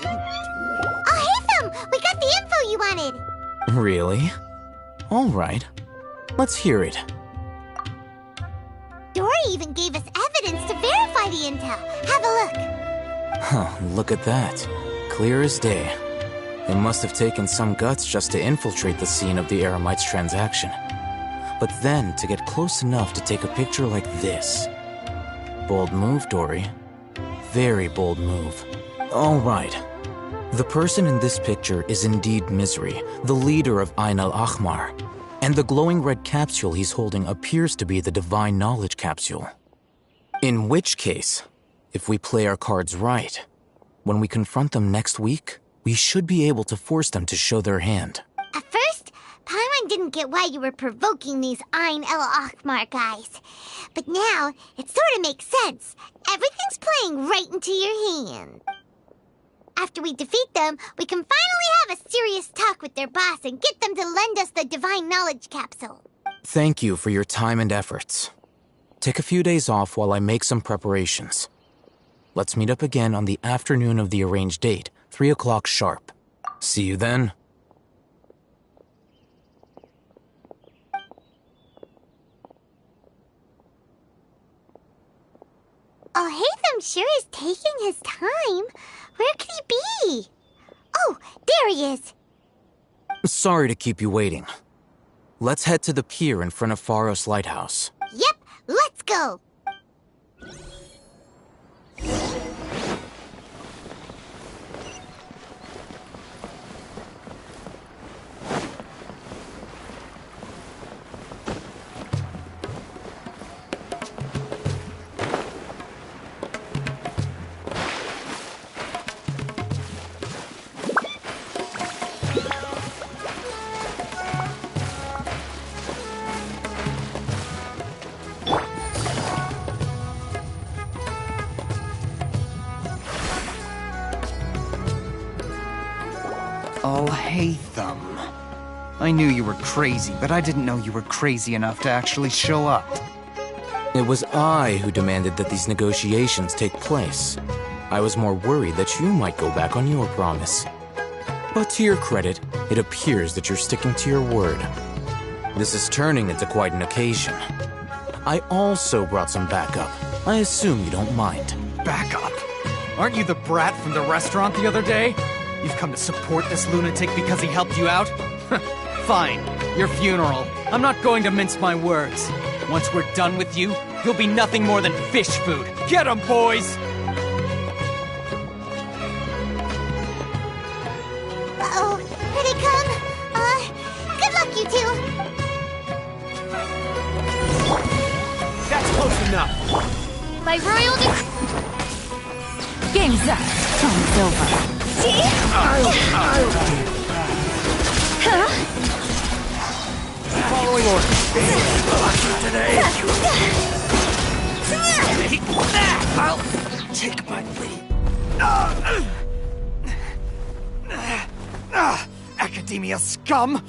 Oh, Haytham! We got the info you wanted! Really? All right. Let's hear it. Dory even gave us evidence to verify the intel. Have a look. Huh, look at that. Clear as day. It must have taken some guts just to infiltrate the scene of the Eremites' transaction. But then to get close enough to take a picture like this. Bold move, Dory. Very bold move. All right. The person in this picture is indeed Misery, the leader of Ain el Ahmar. And the glowing red capsule he's holding appears to be the Divine Knowledge Capsule. In which case, if we play our cards right, when we confront them next week, we should be able to force them to show their hand. At first, Paimon didn't get why you were provoking these Ain el Ahmar guys. But now, it sort of makes sense. Everything's playing right into your hand. After we defeat them, we can finally have a serious talk with their boss and get them to lend us the Divine Knowledge Capsule. Thank you for your time and efforts. Take a few days off while I make some preparations. Let's meet up again on the afternoon of the arranged date, 3 o'clock sharp. See you then. Oh, Haytham sure is taking his time. Where could he be? Oh, there he is. Sorry to keep you waiting. Let's head to the pier in front of Pharos Lighthouse. Yep, let's go. Oh, Haytham. I knew you were crazy, but I didn't know you were crazy enough to actually show up. It was I who demanded that these negotiations take place. I was more worried that you might go back on your promise. But to your credit, it appears that you're sticking to your word. This is turning into quite an occasion. I also brought some backup. I assume you don't mind. Back up. Aren't you the brat from the restaurant the other day? You've come to support this lunatic because he helped you out? Fine. Your funeral. I'm not going to mince my words. Once we're done with you, you'll be nothing more than fish food. Get 'em, boys! Uh-oh. Here they come. Good luck, you two. That's close enough. My royal Game's up. Time's over. Following orders. Lucky today. Take that. I'll take my lead. Academia scum!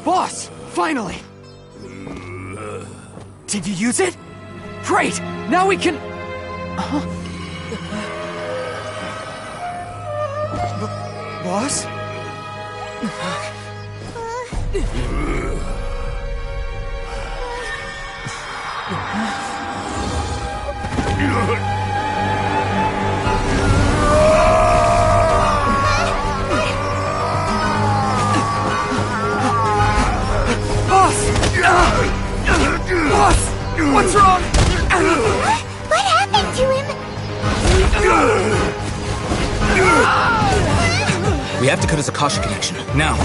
Boss! Finally! Did you use it? Great! Now we can... Boss? Boss! What's wrong? What happened to him? We have to cut his Akasha connection, now.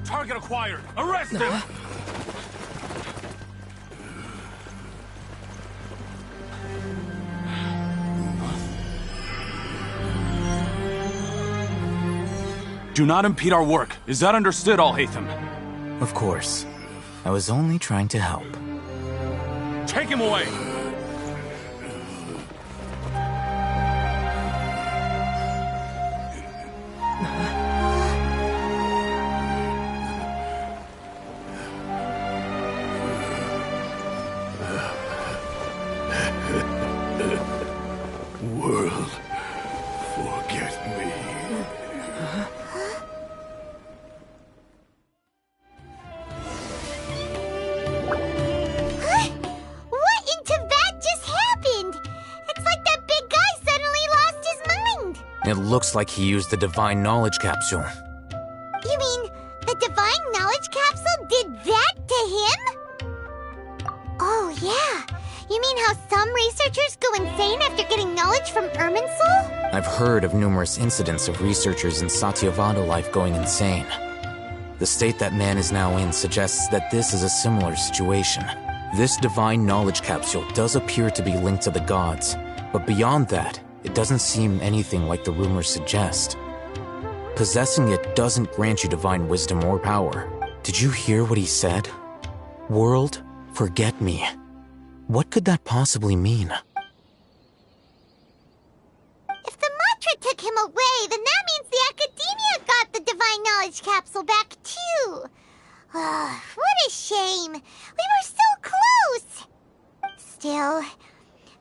Target acquired. Arrest him! Do not impede our work. Is that understood, Al-Haytham? Of course. I was only trying to help. Take him away! World, forget me. What in Tibet just happened? It's like that big guy suddenly lost his mind. It looks like he used the Divine Knowledge Capsule. You mean the Divine Knowledge Capsule did that to him? Oh, yeah. You mean how some researchers go insane after getting knowledge from Irminsul? I've heard of numerous incidents of researchers in Satyavada life going insane. The state that man is now in suggests that this is a similar situation. This Divine Knowledge Capsule does appear to be linked to the gods, but beyond that, it doesn't seem anything like the rumors suggest. Possessing it doesn't grant you divine wisdom or power. Did you hear what he said? World, forget me. What could that possibly mean? If the mantra took him away, then that means the Academia got the Divine Knowledge Capsule back, too. What a shame. We were so close. Still,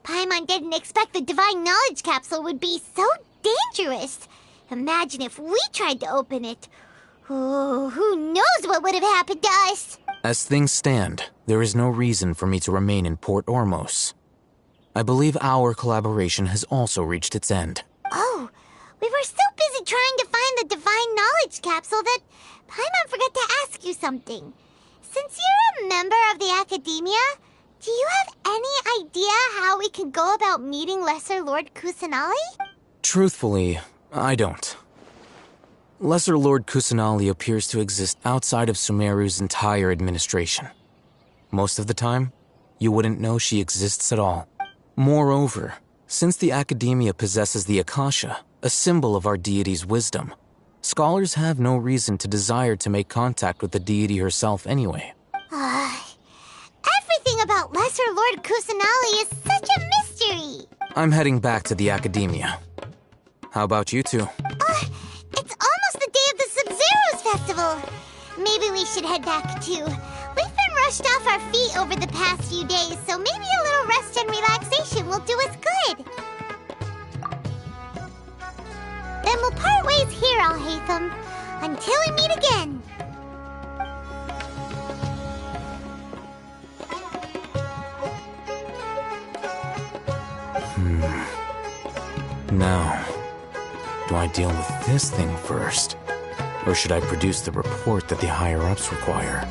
Paimon didn't expect the Divine Knowledge Capsule would be so dangerous. Imagine if we tried to open it. Oh, who knows what would have happened to us? As things stand, there is no reason for me to remain in Port Ormos. I believe our collaboration has also reached its end. Oh, we were so busy trying to find the Divine Knowledge Capsule that Paimon forgot to ask you something. Since you're a member of the Academia, do you have any idea how we can go about meeting Lesser Lord Kusanali? Truthfully, I don't. Lesser Lord Kusanali appears to exist outside of Sumeru's entire administration. Most of the time, you wouldn't know she exists at all. Moreover, since the Academia possesses the Akasha, a symbol of our deity's wisdom, scholars have no reason to desire to make contact with the deity herself anyway. Everything about Lesser Lord Kusanali is such a mystery. I'm heading back to the Academia. How about you two? It's almost the day of the Sub-Zeros Festival. Maybe we should head back too. We've been rushed off our feet over the past few days, so maybe a little rest and relaxation will do us good. Then we'll part ways here, Al-Haytham, until we meet again. Now, do I deal with this thing first? Or should I produce the report that the higher-ups require?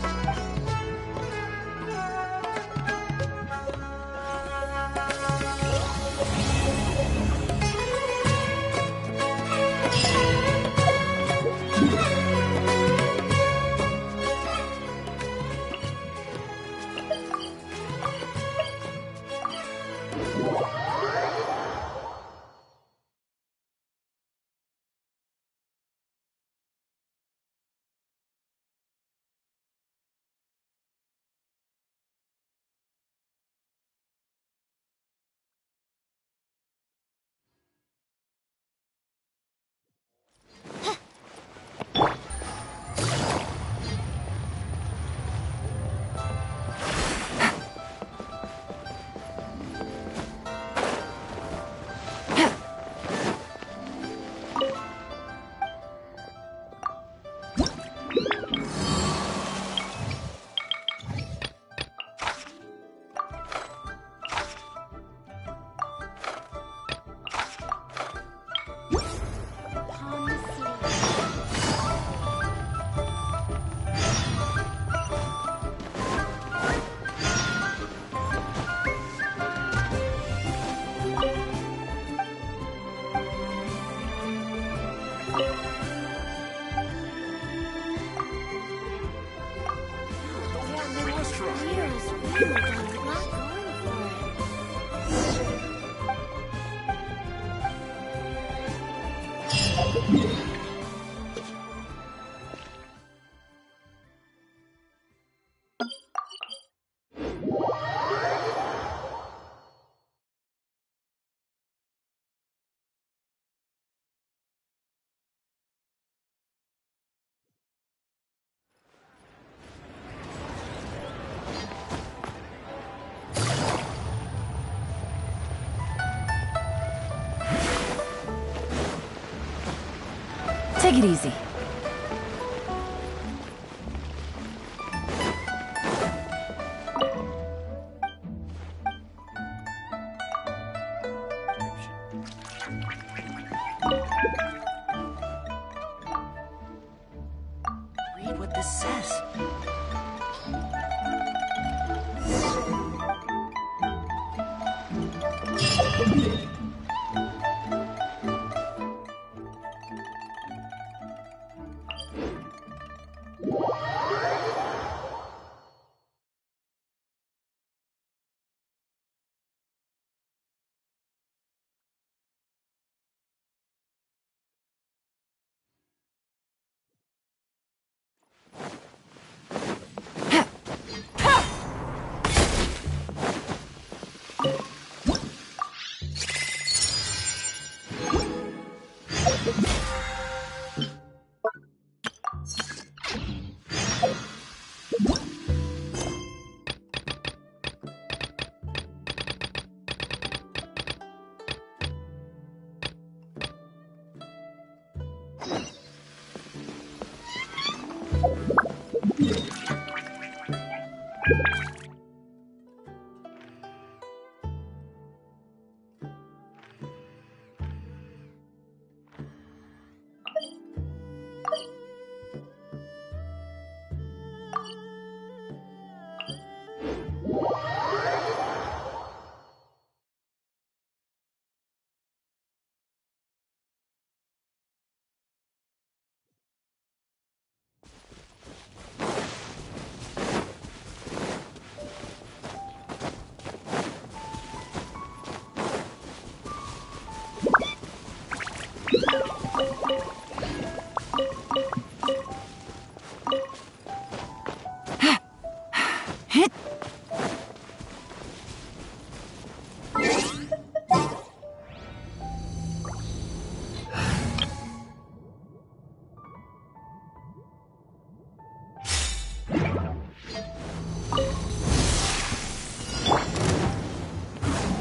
Take it easy. Read what this says.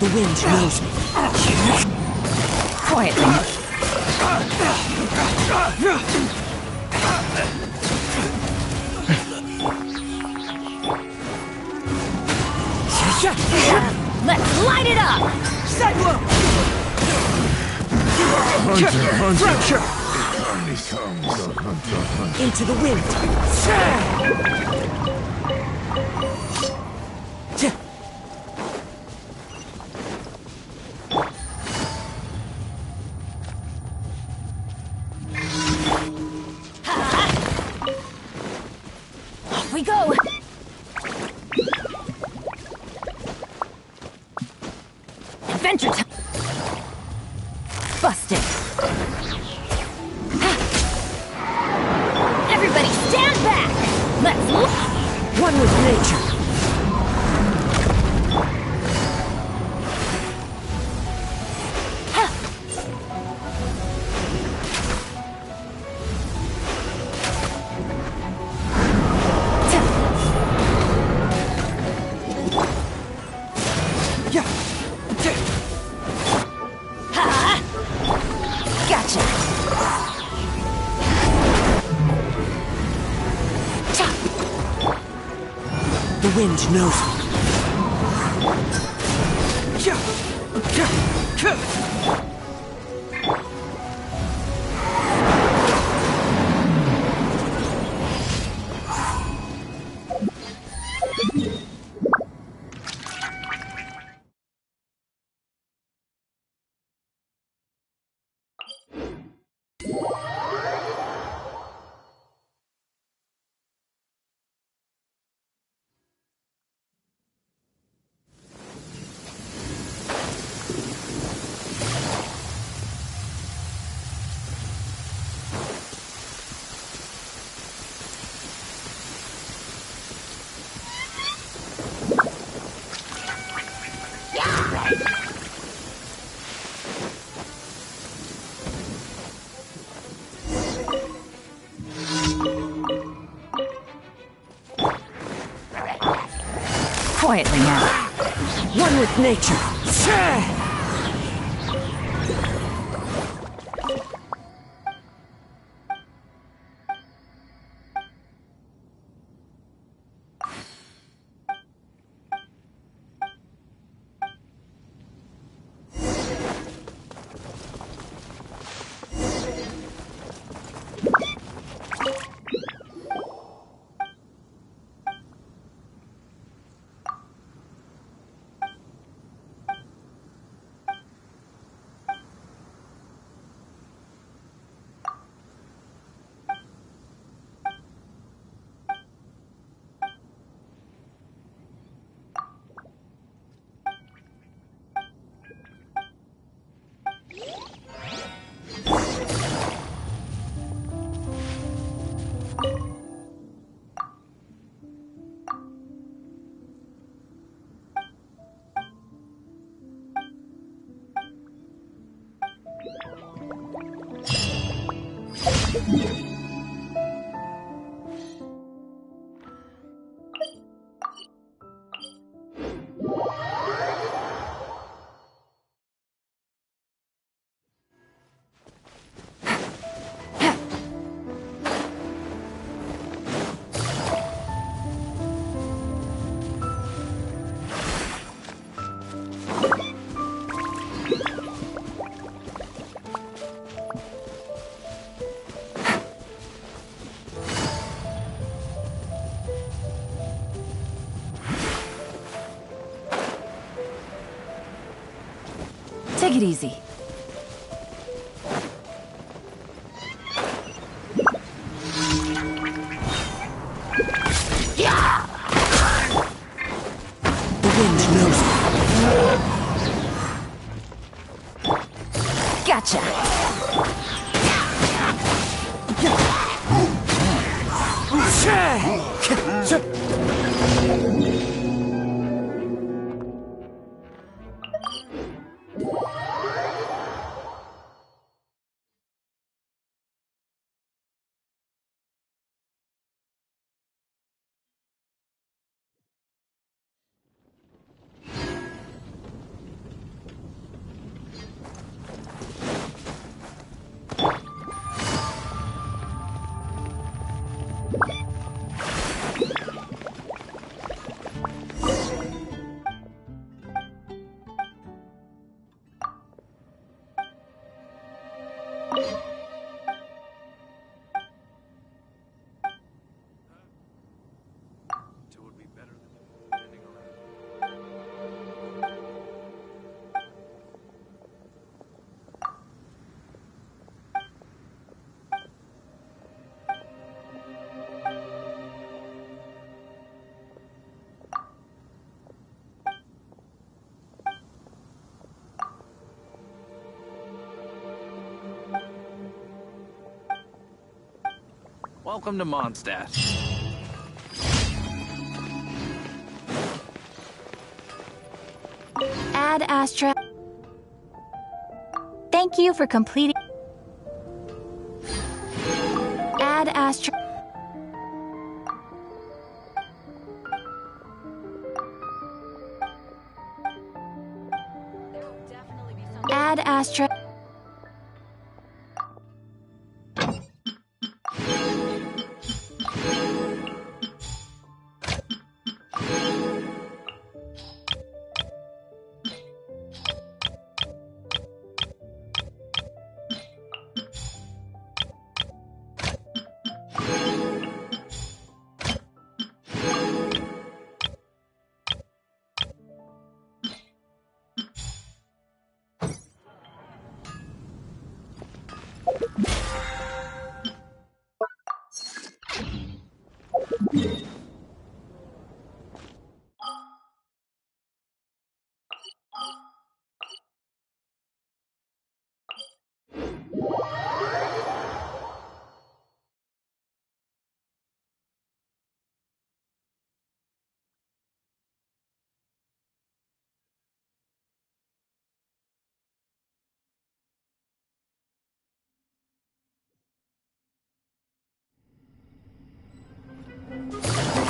The wind knows me. Quietly. Let's light it up! Cyclone! Fracture! Into the wind! Off we go! Adventure time! Busted! Everybody stand back! Let's look! One with nature! The wind knows me. Quietly now. One with nature. Take it easy. The wind knows me. Gotcha! Welcome to Mondstadt. Ad Astra. Thank you for completing. Ad Astra. Ad Astra.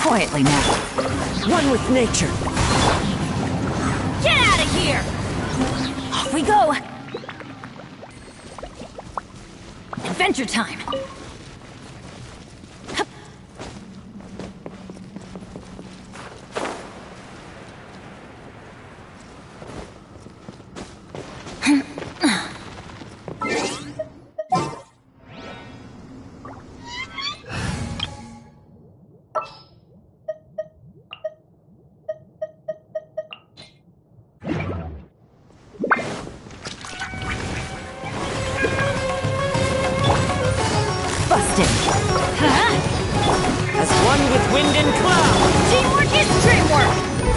Quietly now. One with nature. Get out of here! Off we go. Adventure time. As one with wind and cloud. Teamwork is dreamwork!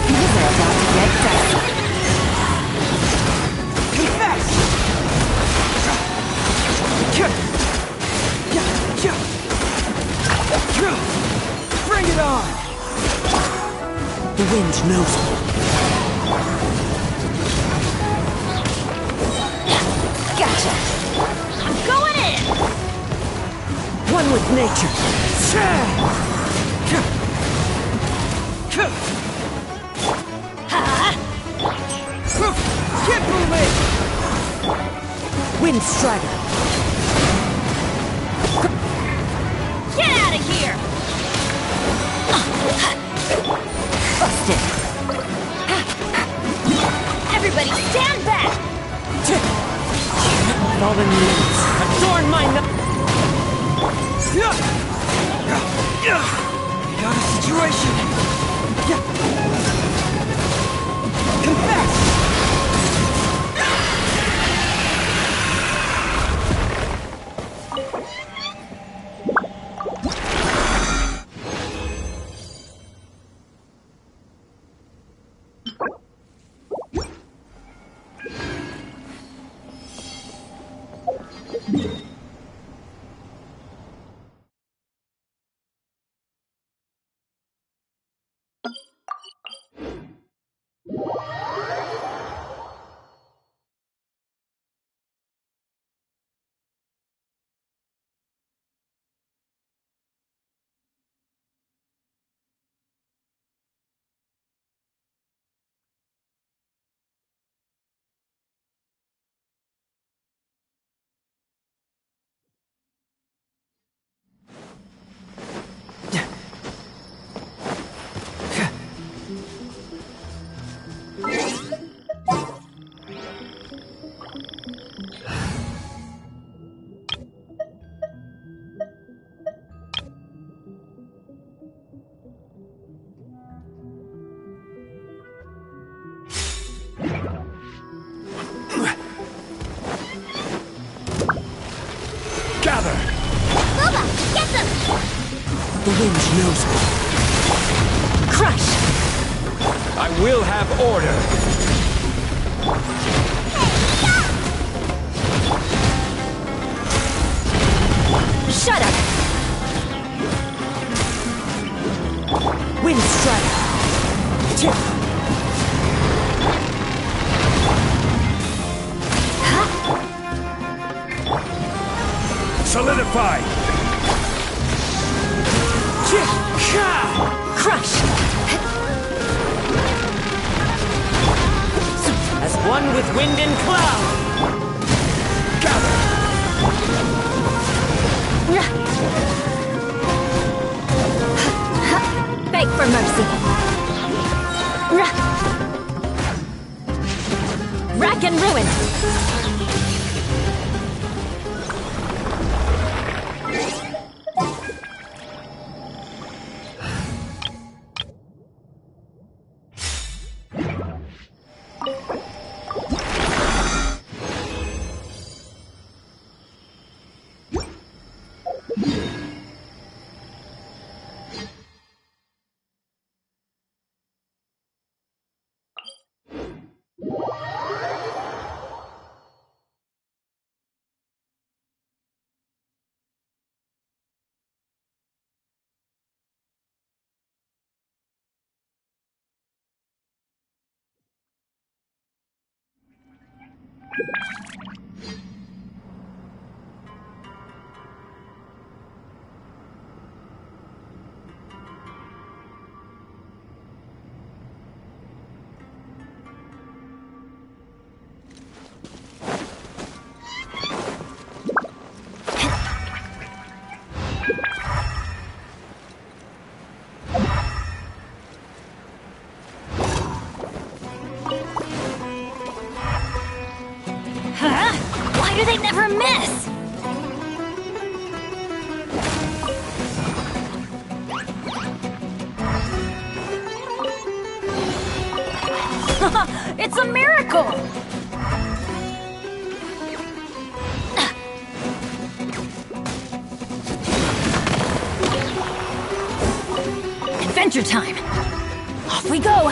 These are about to get dicey. Confess! Bring it on! The wind knows me. Gotcha! I'm going in! One with nature. Keep moving! Wind Strider. Get out of here! Busted. Everybody stand back! Fallen leaves. Adorn my got a situation. Confess! The wind knows me. Crush! I will have order. Shut up! Wind strike! Solidify! Crush! As one with wind and cloud! Beg for mercy! Rack and ruin! Why do they never miss? It's a miracle! Adventure time! Off we go!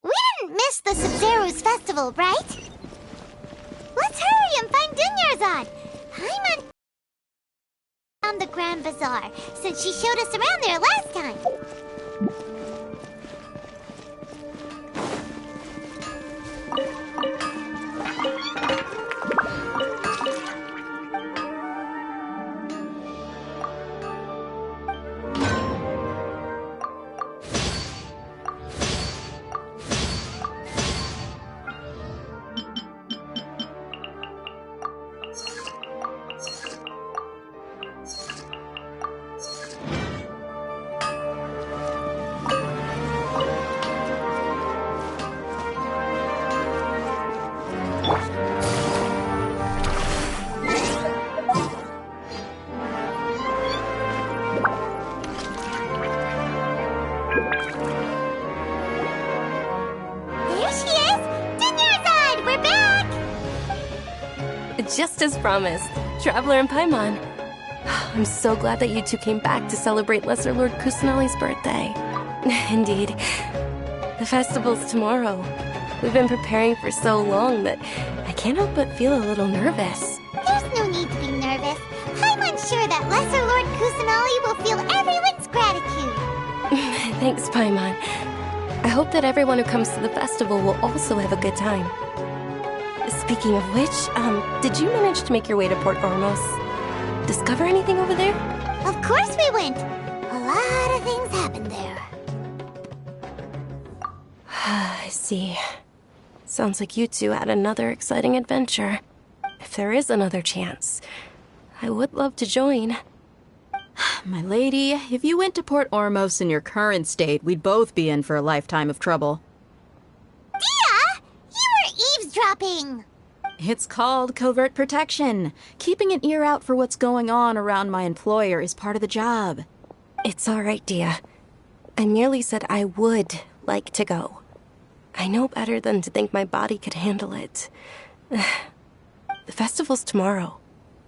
We didn't miss the Sumeru's festival, right? Let's hurry and find Dunyarzad. Paimon found the Grand Bazaar, since she showed us around there last time. Just as promised, Traveler and Paimon. I'm so glad that you two came back to celebrate Lesser Lord Kusanali's birthday. Indeed. The festival's tomorrow. We've been preparing for so long that I can't help but feel a little nervous. There's no need to be nervous. Paimon's sure that Lesser Lord Kusanali will feel everyone's gratitude. Thanks, Paimon. I hope that everyone who comes to the festival will also have a good time. Speaking of which, did you manage to make your way to Port Ormos? Discover anything over there? Of course we went. A lot of things happened there. I see. Sounds like you two had another exciting adventure. If there is another chance, I would love to join. My lady, if you went to Port Ormos in your current state, we'd both be in for a lifetime of trouble. Dia! You were eavesdropping! It's called covert protection. Keeping an ear out for what's going on around my employer is part of the job. It's all right, Dia. I merely said I would like to go. I know better than to think my body could handle it. The festival's tomorrow.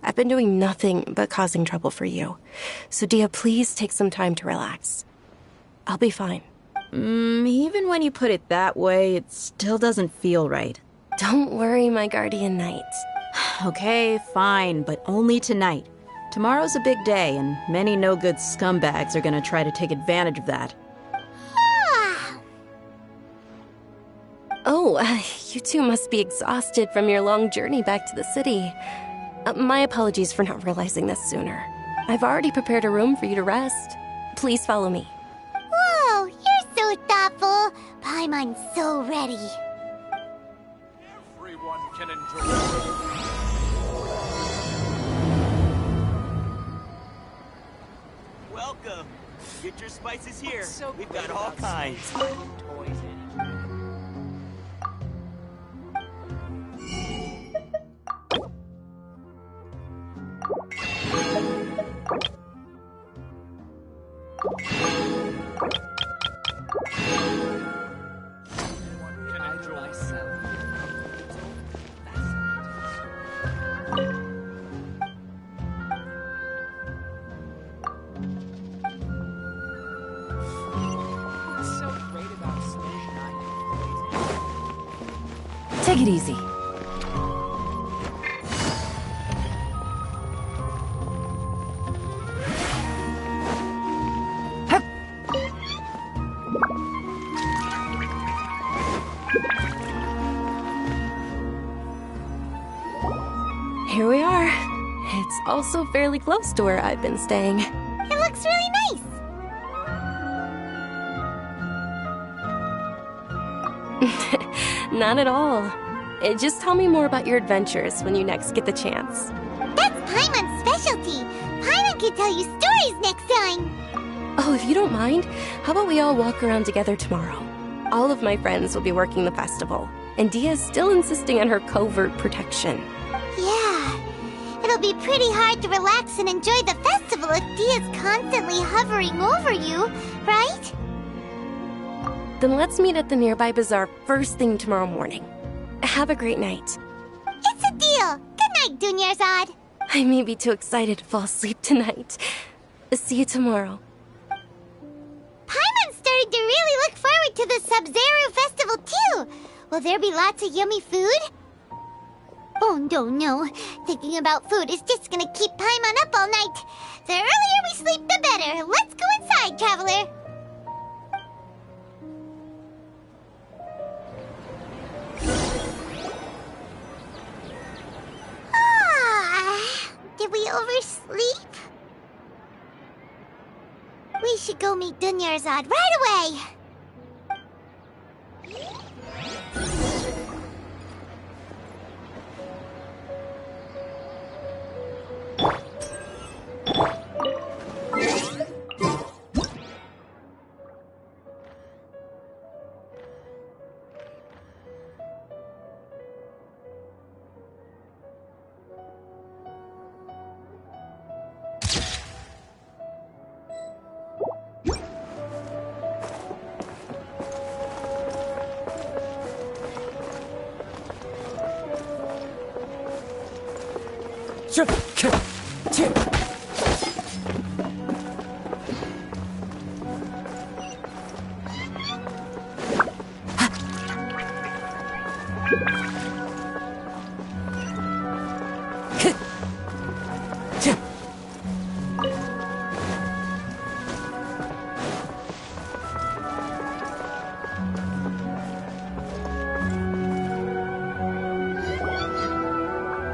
I've been doing nothing but causing trouble for you. So, Dia, please take some time to relax. I'll be fine. Even when you put it that way, it still doesn't feel right. Don't worry, my guardian knight. Okay, fine, but only tonight. Tomorrow's a big day, and many no-good scumbags are gonna try to take advantage of that. Oh, you two must be exhausted from your long journey back to the city. My apologies for not realizing this sooner. I've already prepared a room for you to rest. Please follow me. Whoa, you're so thoughtful. Paimon's so ready. Everyone can enjoy. Welcome. Get your spices here. We've got all kinds. Toys in. Take it easy. Here we are. It's also fairly close to where I've been staying. It looks really nice. Not at all. Just tell me more about your adventures when you next get the chance. That's Paimon's specialty. Paimon can tell you stories next time. Oh, if you don't mind, how about we all walk around together tomorrow? All of my friends will be working the festival, and Dia's still insisting on her covert protection. Yeah, it'll be pretty hard to relax and enjoy the festival if Dia's constantly hovering over you, right? Then let's meet at the nearby bazaar first thing tomorrow morning. Have a great night. It's a deal. Good night, Dunyarzad. I may be too excited to fall asleep tonight. See you tomorrow. Paimon's starting to really look forward to the Sumeru festival too. Will there be lots of yummy food? Oh, no. Thinking about food is just gonna keep Paimon up all night. The earlier we sleep, the better. Let's go inside, traveler. Did we oversleep? We should go meet Dunyarzad right away.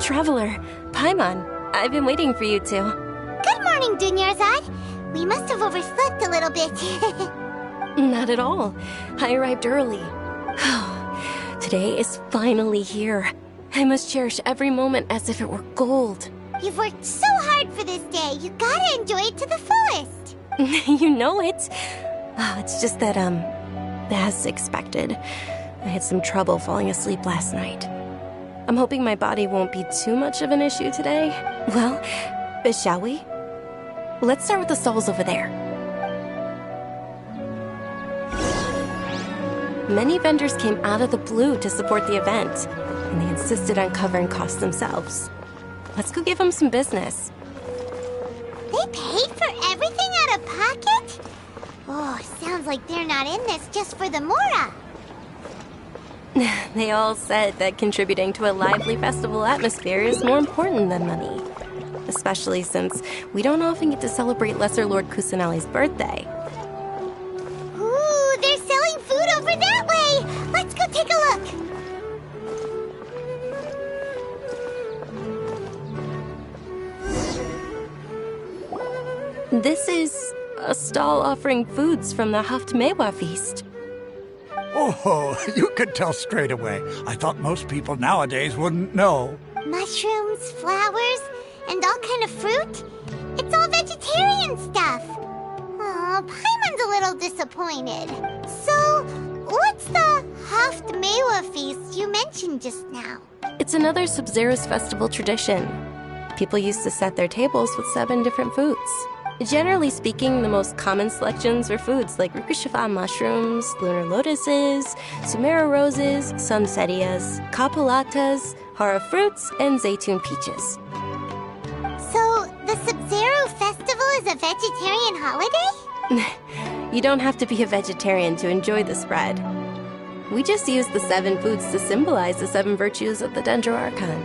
Traveler, Paimon, I've been waiting for you two. Good morning, Dunyarzad. We must have overslept a little bit. Not at all. I arrived early. Today is finally here. I must cherish every moment as if it were gold. You've worked so hard for this day. You gotta enjoy it to the fullest. You know it. It's just that, as expected, I had some trouble falling asleep last night. I'm hoping my body won't be too much of an issue today. Well, shall we? Let's start with the stalls over there. Many vendors came out of the blue to support the event, and they insisted on covering costs themselves. Let's go give them some business. They paid for everything out of pocket? Oh, sounds like they're not in this just for the Mora. They all said that contributing to a lively festival atmosphere is more important than money. Especially since we don't often get to celebrate Lesser Lord Kusanali's birthday. Ooh, they're selling food over that way! Let's go take a look! This is a stall offering foods from the Haftmewa feast. Oh, you could tell straight away. I thought most people nowadays wouldn't know. Mushrooms, flowers, and all kind of fruit? It's all vegetarian stuff. Oh, Paimon's a little disappointed. So, what's the Haftmewa feast you mentioned just now? It's another Sub-Zero's festival tradition. People used to set their tables with 7 different foods. Generally speaking, the most common selections were foods like Rukushifa mushrooms, lunar lotuses, Sumeru roses, sunsettias, kapulatas, hara fruits, and zaytun peaches. So, the Sub-Zero festival is a vegetarian holiday? You don't have to be a vegetarian to enjoy the spread. We just use the 7 foods to symbolize the 7 virtues of the Dendro Archon.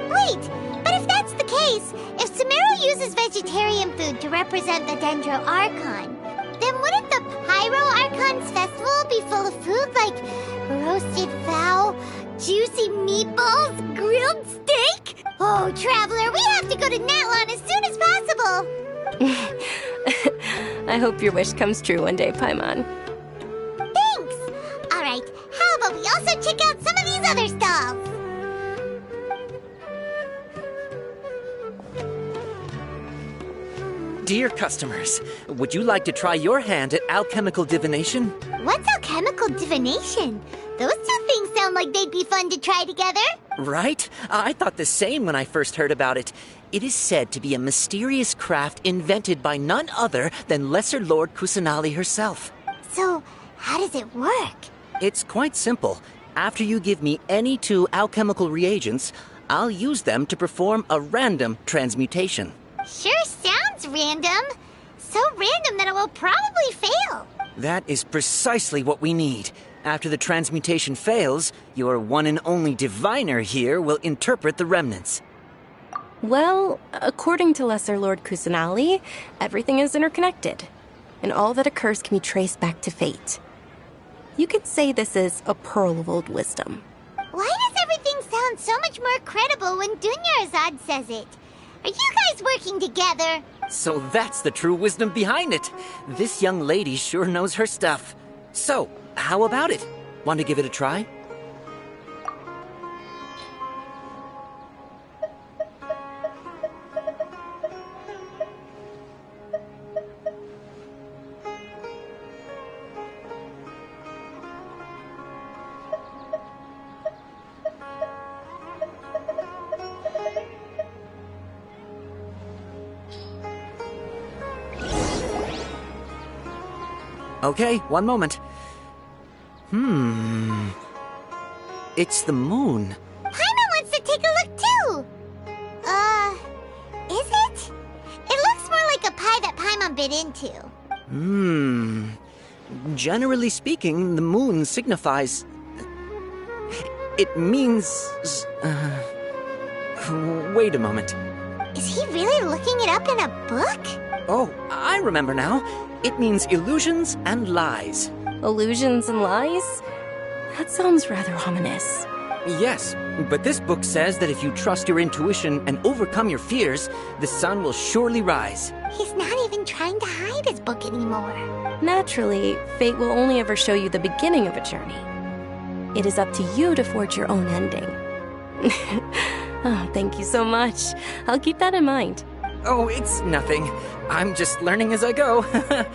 Wait, but if that's the case, if Sumeru uses vegetarian food to represent the Dendro Archon, then wouldn't the Pyro Archon's festival be full of food like roasted fowl, juicy meatballs, grilled steak? Oh, Traveler, we have to go to Natlon as soon as possible! I hope your wish comes true one day, Paimon. Thanks! Alright, how about we also check out some of these other stalls? Dear customers, would you like to try your hand at alchemical divination? What's alchemical divination? Those 2 things sound like they'd be fun to try together. Right? I thought the same when I first heard about it. It is said to be a mysterious craft invented by none other than Lesser Lord Kusanali herself. So, how does it work? It's quite simple. After you give me any 2 alchemical reagents, I'll use them to perform a random transmutation. Sure sounds random. So random that it will probably fail. That is precisely what we need. After the transmutation fails, your one and only diviner here will interpret the remnants. Well, according to Lesser Lord Kusanali, everything is interconnected, and all that occurs can be traced back to fate. You could say this is a pearl of old wisdom. Why does everything sound so much more credible when Dunyarzad says it? Are you guys working together? So that's the true wisdom behind it. This young lady sure knows her stuff. So, how about it? Want to give it a try? Okay, one moment. It's the moon. Paimon wants to take a look too! Is it? It looks more like a pie that Paimon bit into. Generally speaking, the moon signifies... It means... Wait a moment. Is he really looking it up in a book? Oh, I remember now. It means illusions and lies. Illusions and lies? That sounds rather ominous. Yes, but this book says that if you trust your intuition and overcome your fears, the sun will surely rise. He's not even trying to hide his book anymore. Naturally, fate will only ever show you the beginning of a journey. It is up to you to forge your own ending. Oh, thank you so much. I'll keep that in mind. Oh, it's nothing. I'm just learning as I go. Guess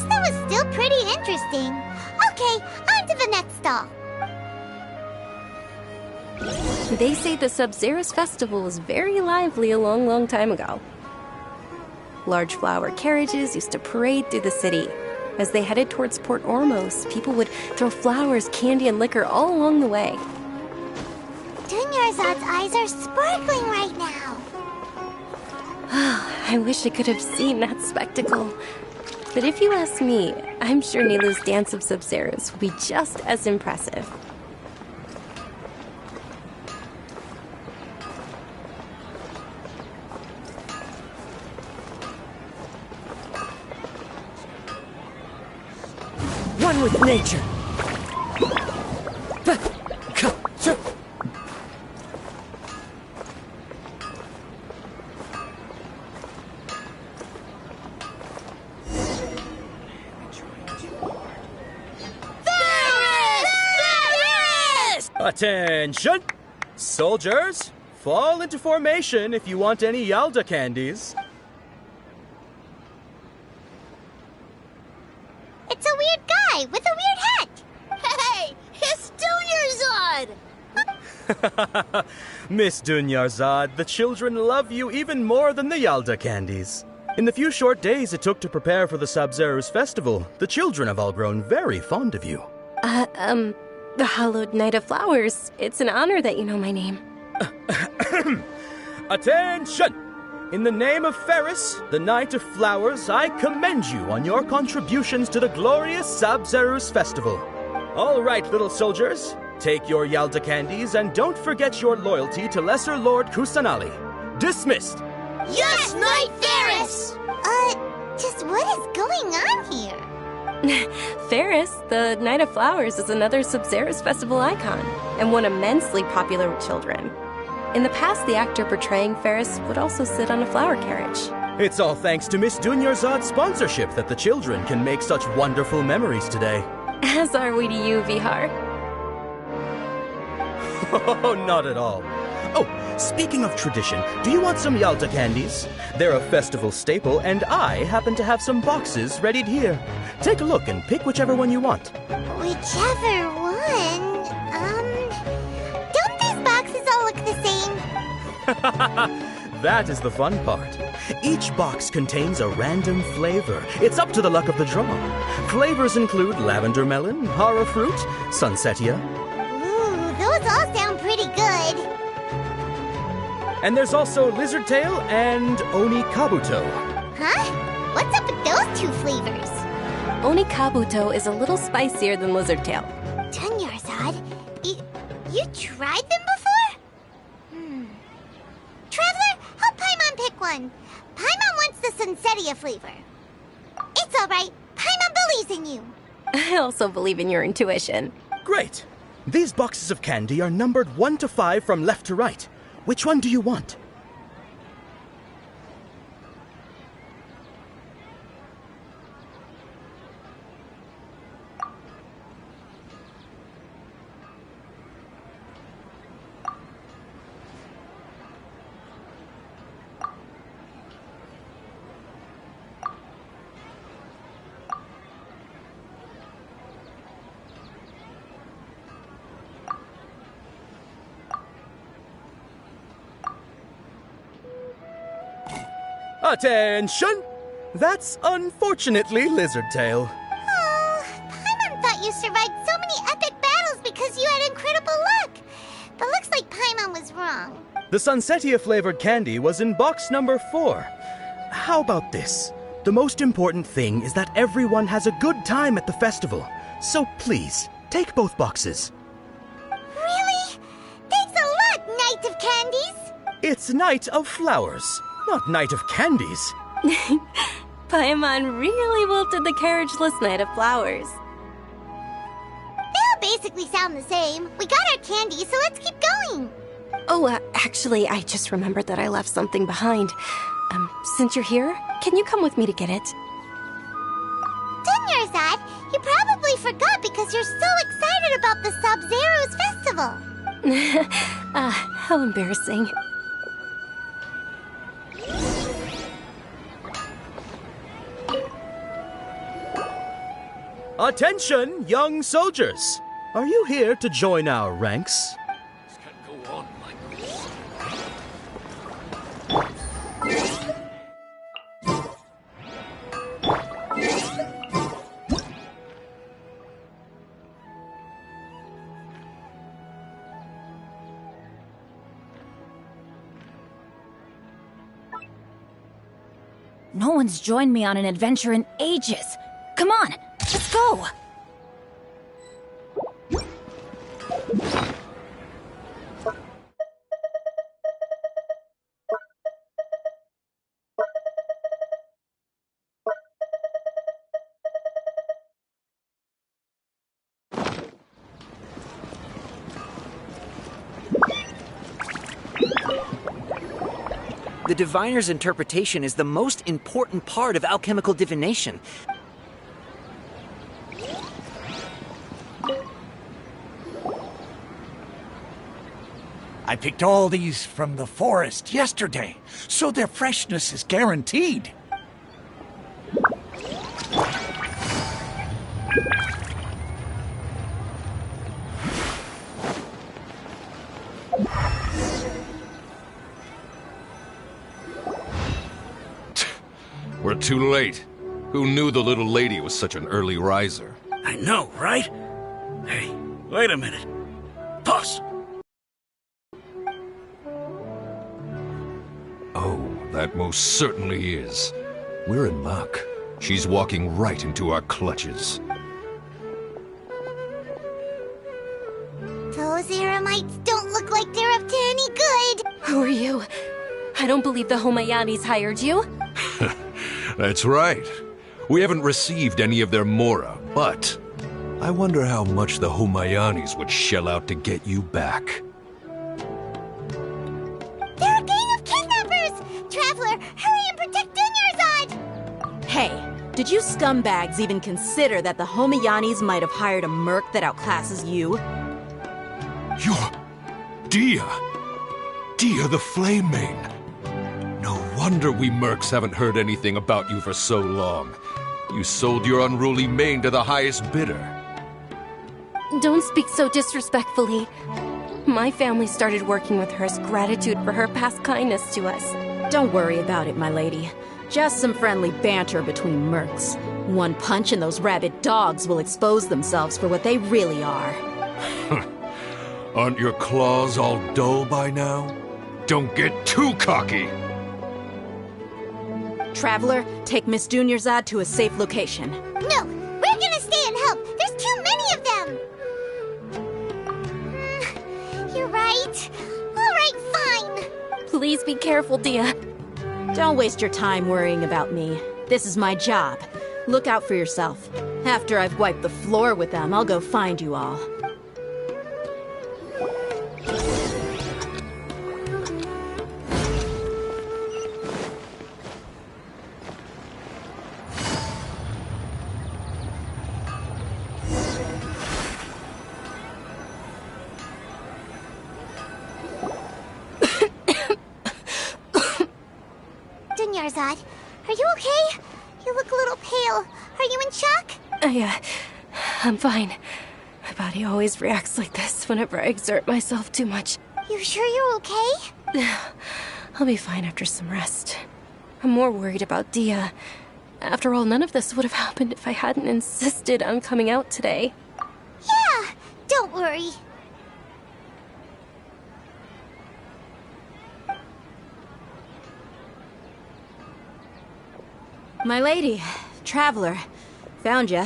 that was still pretty interesting. Okay, on to the next stall. They say the Sub-Zero's festival was very lively a long, long time ago. Large flower carriages used to parade through the city. As they headed towards Port Ormos, people would throw flowers, candy, and liquor all along the way. Dunyarzad's eyes are sparkling right now. I wish I could have seen that spectacle. But if you ask me, I'm sure Nilou's Dance of Sub-Zeros will be just as impressive. One with nature. Attention! Soldiers, fall into formation if you want any Yalda candies. It's a weird guy with a weird hat. Hey, it's Dunyarzad! Miss Dunyarzad, the children love you even more than the Yalda candies. In the few short days it took to prepare for the Sub-Zero's festival, the children have all grown very fond of you. The Hallowed Knight of Flowers. It's an honor that you know my name. Attention! In the name of Ferris, the Knight of Flowers, I commend you on your contributions to the glorious Sub-Zero's festival. All right, little soldiers, take your Yalda candies and don't forget your loyalty to Lesser Lord Kusanali. Dismissed! Yes, Knight Ferris! Just what is going on here? Ferris, the Knight of Flowers, is another Sub-Zero's festival icon, and one immensely popular with children. In the past, the actor portraying Ferris would also sit on a flower carriage. It's all thanks to Miss Dunyarzad's sponsorship that the children can make such wonderful memories today. As are we to you, Vihar. Oh, not at all. Oh, speaking of tradition, do you want some Yalda candies? They're a festival staple, and I happen to have some boxes readied here. Take a look and pick whichever one you want. Whichever one? Don't these boxes all look the same? That is the fun part. Each box contains a random flavor. It's up to the luck of the draw. Flavors include lavender melon, hara fruit, sunsetia. Ooh, those all sound pretty good. And there's also lizard tail and oni kabuto. Huh? What's up with those two flavors? Oni kabuto is a little spicier than lizard tail. Dunyarzad, you tried them before? Traveler, help Paimon pick one. Paimon wants the Sunsetia flavor. It's all right. Paimon believes in you. I also believe in your intuition. Great. These boxes of candy are numbered 1 to 5 from left to right. Which one do you want? Attention! That's unfortunately lizard tail. Oh, Paimon thought you survived so many epic battles because you had incredible luck. But looks like Paimon was wrong. The Sunsetia flavored candy was in box number 4. How about this? The most important thing is that everyone has a good time at the festival. So please, take both boxes. Really? Thanks a lot, Knight of Candies. It's Knight of Flowers, not Knight of Candies. Paimon really wilted the carriageless Knight of Flowers. They all basically sound the same. We got our candy, so let's keep going. Oh, actually, I just remembered that I left something behind. Since you're here, can you come with me to get it? Dunyarzad, you probably forgot because you're so excited about the Sub-Zero's festival. How embarrassing. Attention, young soldiers! Are you here to join our ranks? This can't go No one's joined me on an adventure in ages. Come on, let's go! The diviner's interpretation is the most important part of alchemical divination. I picked all these from the forest yesterday, so their freshness is guaranteed. We're too late. Who knew the little lady was such an early riser? I know, right? Hey, wait a minute. Pause. Oh, that most certainly is. We're in luck. She's walking right into our clutches. Those eremites don't look like they're up to any good. Who are you? I don't believe the Homayanis hired you. That's right. We haven't received any of their mora, but I wonder how much the Homayanis would shell out to get you back. They're a gang of kidnappers! Traveler, hurry and protect Dunyarzad! Hey, did you scumbags even consider that the Homayanis might have hired a merc that outclasses you? You're... Dia! Dia the Flame Mane! No wonder we mercs haven't heard anything about you for so long. You sold your unruly mane to the highest bidder. Don't speak so disrespectfully. My family started working with her as gratitude for her past kindness to us. Don't worry about it, my lady. Just some friendly banter between mercs. One punch and those rabid dogs will expose themselves for what they really are. Aren't your claws all dull by now? Don't get too cocky! Traveler, take Miss Dunyarzad to a safe location. No, we're gonna stay and help. There's too many of them. You're right. All right, fine. Please be careful, Dia. Don't waste your time worrying about me. This is my job. Look out for yourself. After I've wiped the floor with them, I'll go find you all. Dunyarzad, are you okay? You look a little pale. Are you in shock? I'm fine. My body always reacts like this whenever I exert myself too much. You sure you're okay? I'll be fine after some rest. I'm more worried about Dia. After all, none of this would have happened if I hadn't insisted on coming out today. Yeah, don't worry. My lady, Traveler, found ya.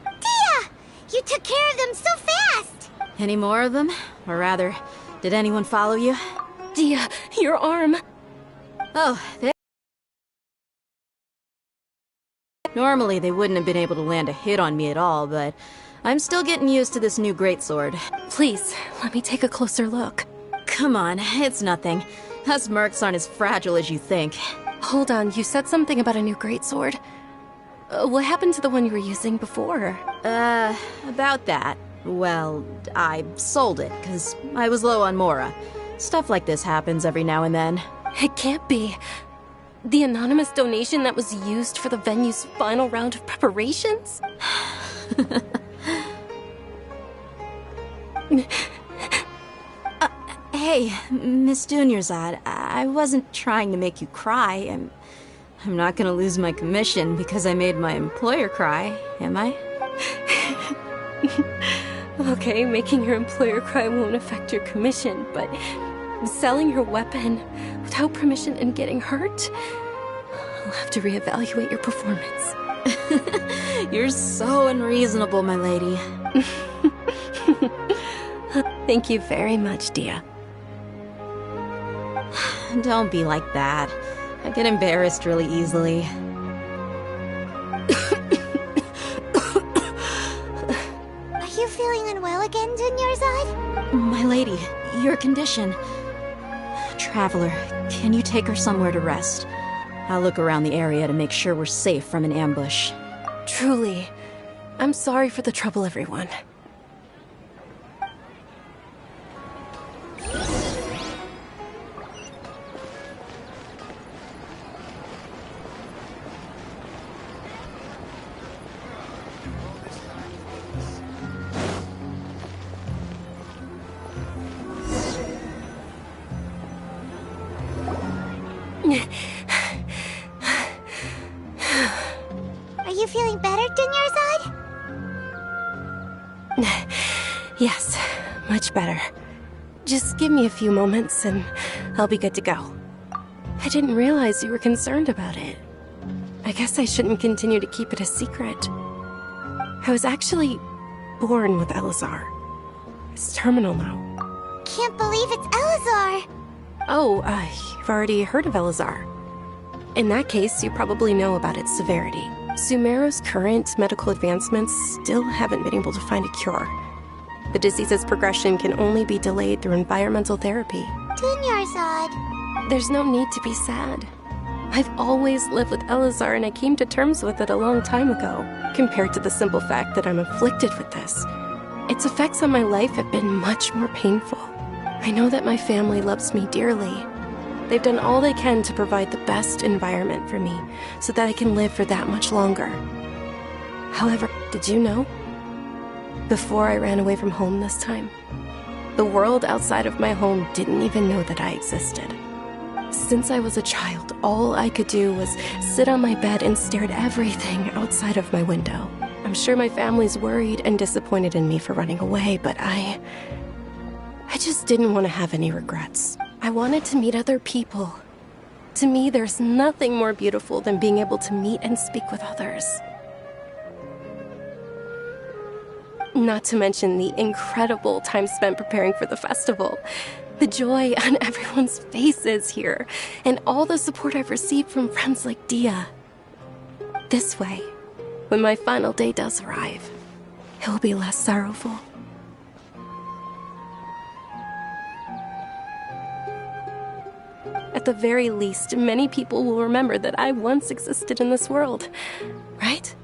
Dia! You took care of them so fast! Any more of them? Or rather, did anyone follow you? Dia, your arm! Oh, normally they wouldn't have been able to land a hit on me at all, but I'm still getting used to this new greatsword. Please, let me take a closer look. Come on, it's nothing. Us mercs aren't as fragile as you think. Hold on, you said something about a new greatsword. What happened to the one you were using before? About that. Well, I sold it, because I was low on mora. Stuff like this happens every now and then. It can't be. The anonymous donation that was used for the venue's final round of preparations? Hey, Miss Dunyarzad, I wasn't trying to make you cry. I'm not gonna lose my commission because I made my employer cry, am I? Okay, making your employer cry won't affect your commission, but selling your weapon without permission and getting hurt? I'll have to reevaluate your performance. You're so unreasonable, my lady. Thank you very much, Dia. Don't be like that. I get embarrassed really easily. Are you feeling unwell again, Dunyarzad? My lady, your condition. Traveler, can you take her somewhere to rest? I'll look around the area to make sure we're safe from an ambush. Truly. I'm sorry for the trouble, everyone. Are you feeling better, Dunyarzad? Yes, much better. Just give me a few moments and I'll be good to go. I didn't realize you were concerned about it. I guess I shouldn't continue to keep it a secret. I was actually born with Elazar. It's terminal now. Can't believe it's Elazar! Oh, you've already heard of Elazar. In that case, you probably know about its severity. Sumeru's current medical advancements still haven't been able to find a cure. The disease's progression can only be delayed through environmental therapy. Dunyarzad. There's no need to be sad. I've always lived with Elazar and I came to terms with it a long time ago. Compared to the simple fact that I'm afflicted with this, its effects on my life have been much more painful. I know that my family loves me dearly. They've done all they can to provide the best environment for me so that I can live for that much longer. However, did you know? Before I ran away from home this time, the world outside of my home didn't even know that I existed. Since I was a child, all I could do was sit on my bed and stare at everything outside of my window. I'm sure my family's worried and disappointed in me for running away, but I just didn't want to have any regrets. I wanted to meet other people. To me, there's nothing more beautiful than being able to meet and speak with others. Not to mention the incredible time spent preparing for the festival. The joy on everyone's faces here, and all the support I've received from friends like Dia. This way, when my final day does arrive, it will be less sorrowful. At the very least, many people will remember that I once existed in this world, right?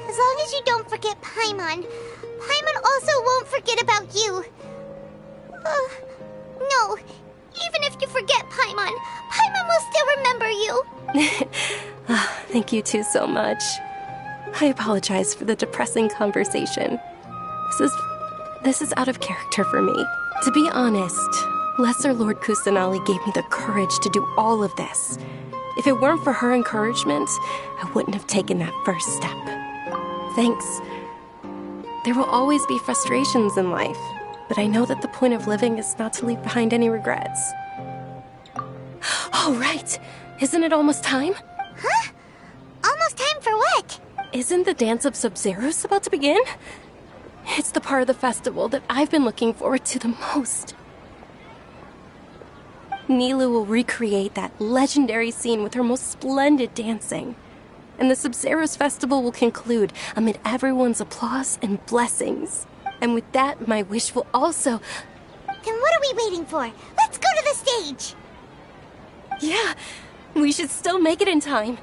As long as you don't forget Paimon, Paimon also won't forget about you. No, even if you forget Paimon, Paimon will still remember you. Thank you two so much. I apologize for the depressing conversation. This is out of character for me. To be honest, Lesser Lord Kusanali gave me the courage to do all of this. If it weren't for her encouragement, I wouldn't have taken that first step. Thanks. There will always be frustrations in life, but I know that the point of living is not to leave behind any regrets. Oh, right! Isn't it almost time? Huh? Almost time for what? Isn't the Dance of Sub-Zeros about to begin? It's the part of the festival that I've been looking forward to the most. Nilu will recreate that legendary scene with her most splendid dancing. And the Sub-Zeros festival will conclude amid everyone's applause and blessings. And with that, my wish will also... Then what are we waiting for? Let's go to the stage! Yeah, we should still make it in time.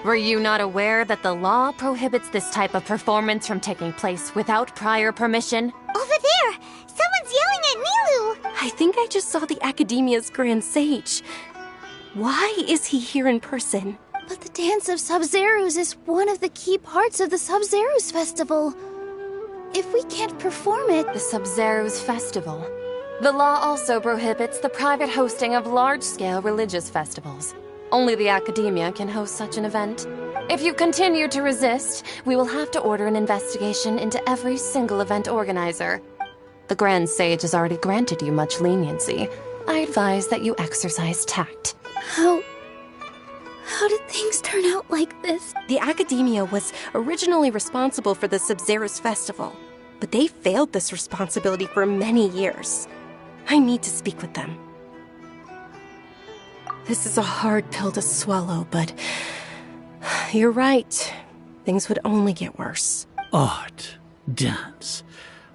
Were you not aware that the law prohibits this type of performance from taking place without prior permission? Over there! Someone's yelling at Nilu! I think think I just saw the Academia's Grand Sage. Why is he here in person? But the Dance of Sub-Zerus is one of the key parts of the Sub-Zerus Festival. If we can't perform it... The Sub-Zerus Festival. The law also prohibits the private hosting of large-scale religious festivals. Only the Academia can host such an event. If you continue to resist, we will have to order an investigation into every single event organizer. The Grand Sage has already granted you much leniency. I advise that you exercise tact. How did things turn out like this? The Academia was originally responsible for the Sub-Zerus Festival, but they failed this responsibility for many years. I need to speak with them. This is a hard pill to swallow, but you're right. Things would only get worse. Art, dance.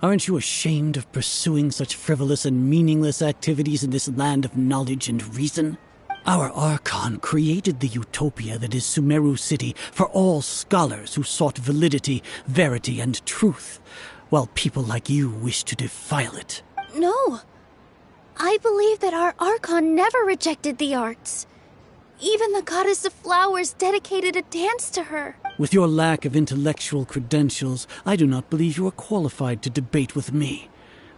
Aren't you ashamed of pursuing such frivolous and meaningless activities in this land of knowledge and reason? Our Archon created the utopia that is Sumeru City for all scholars who sought validity, verity, and truth, while people like you wish to defile it. No. I believe that our Archon never rejected the arts. Even the Goddess of Flowers dedicated a dance to her. With your lack of intellectual credentials, I do not believe you are qualified to debate with me.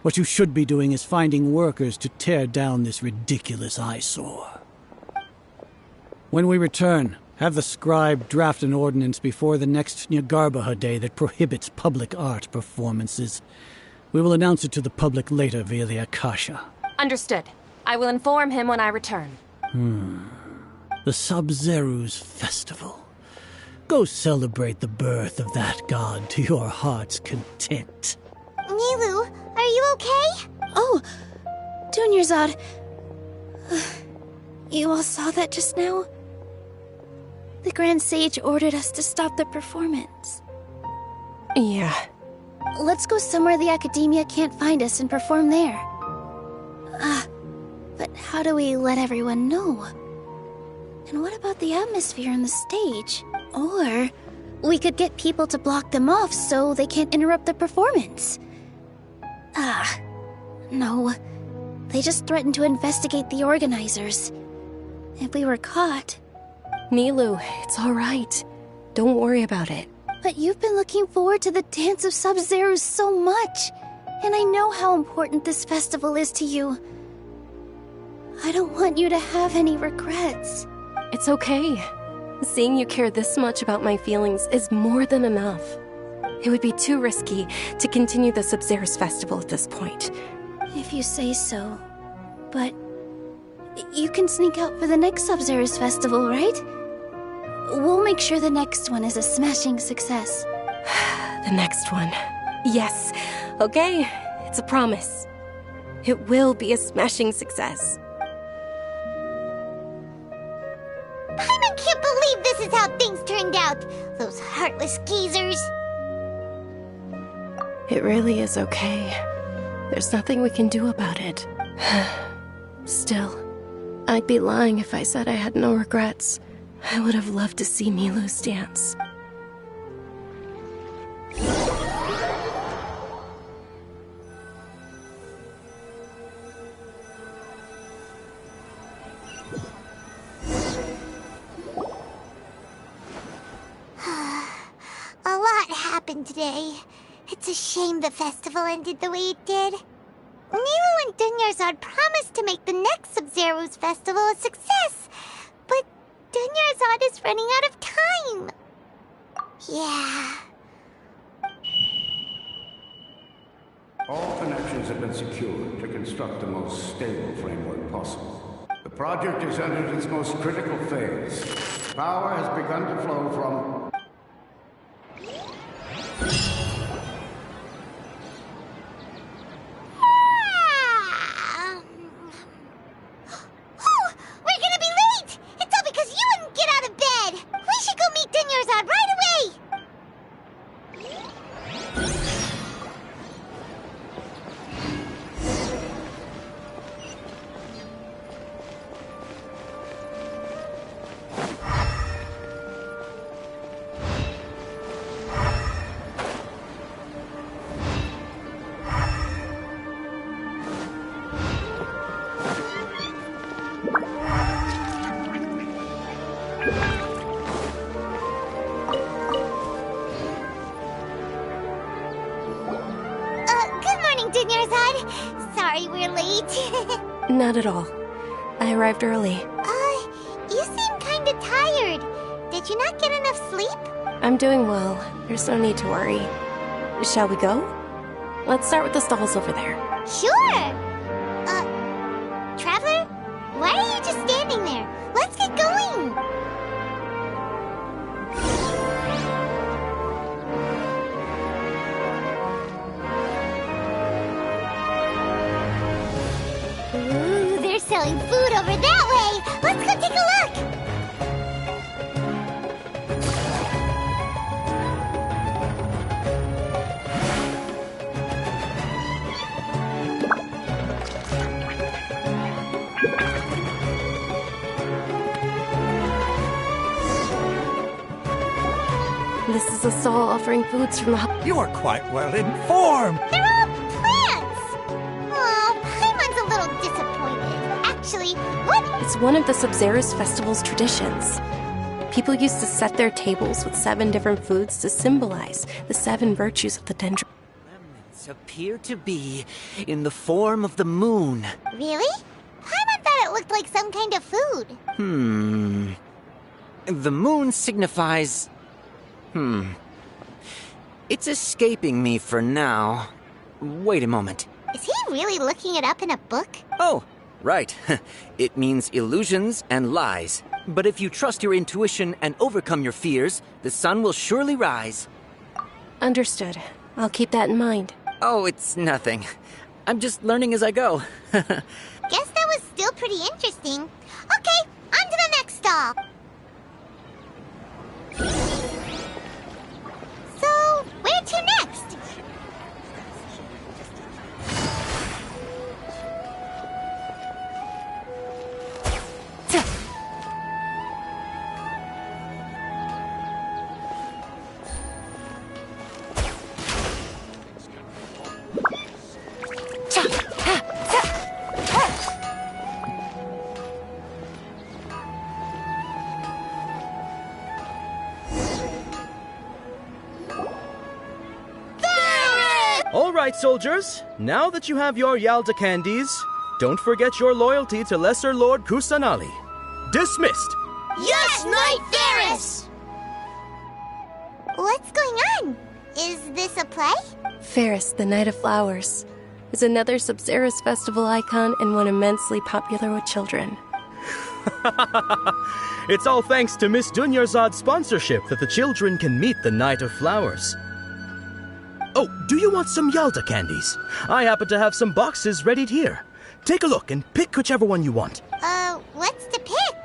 What you should be doing is finding workers to tear down this ridiculous eyesore. When we return, have the scribe draft an ordinance before the next Nyagarbha Day that prohibits public art performances. We will announce it to the public later via the Akasha. Understood. I will inform him when I return. The Sub-Zerus Festival. Go celebrate the birth of that god to your heart's content. Nilou, are you okay? Oh, Dunyarzad. You all saw that just now? The Grand Sage ordered us to stop the performance. Yeah. Let's go somewhere the Academia can't find us and perform there. But how do we let everyone know? And what about the atmosphere on the stage? Or we could get people to block them off so they can't interrupt the performance. No. They just threatened to investigate the organizers. If we were caught... Nilou, it's all right. Don't worry about it. But you've been looking forward to the Dance of Sub-Zerus so much. And I know how important this festival is to you. I don't want you to have any regrets. It's okay. Seeing you care this much about my feelings is more than enough. It would be too risky to continue the Sub-Zerus Festival at this point. If you say so. But you can sneak out for the next Sub-Zerus Festival, right? We'll make sure the next one is a smashing success. The next one. Yes. Okay, it's a promise. It will be a smashing success. Paimon can't believe this is how things turned out. Those heartless geezers. It really is okay. There's nothing we can do about it. Still, I'd be lying if I said I had no regrets. I would have loved to see Nilou's dance. A lot happened today. It's a shame the festival ended the way it did. Nilou and Dunyarzad promised to make the next Sub-Zerus festival a success, but Dunyarzad is running out of time. Yeah. All connections have been secured to construct the most stable framework possible. The project has entered its most critical phase. Power has begun to flow from... Not at all. I arrived early. You seem kinda tired. Did you not get enough sleep? I'm doing well. There's no need to worry. Shall we go? Let's start with the stalls over there. Sure! Traveler? Why are you just standing there? Let's get going! Ooh, they're selling food over that way! Let's go take a look! This is a stall offering foods from the... You are quite well informed. They're all plants! Oh, Paimon's a little disappointed. Actually, what? It's one of the Sub-Zerus Festival's traditions. People used to set their tables with 7 different foods to symbolize the 7 virtues of the dendron. Remnants appear to be in the form of the moon. Really? Paimon thought it looked like some kind of food. The moon signifies... It's escaping me for now. Wait a moment. Is he really looking it up in a book? Oh, right. It means illusions and lies. But if you trust your intuition and overcome your fears, the sun will surely rise. Understood. I'll keep that in mind. Oh, it's nothing. I'm just learning as I go. Guess that was still pretty interesting. Okay, on to the next stall. So, where to next? All right, soldiers. Now that you have your Yalda candies, don't forget your loyalty to Lesser Lord Kusanali. Dismissed. Yes, Knight Ferris! What's going on? Is this a play? Ferris, the Knight of Flowers, is another Sub-Zerus Festival icon and one immensely popular with children. It's all thanks to Miss Dunyarzad's sponsorship that the children can meet the Knight of Flowers. Oh, do you want some Yalda candies? I happen to have some boxes readied here. Take a look and pick whichever one you want. What's to pick?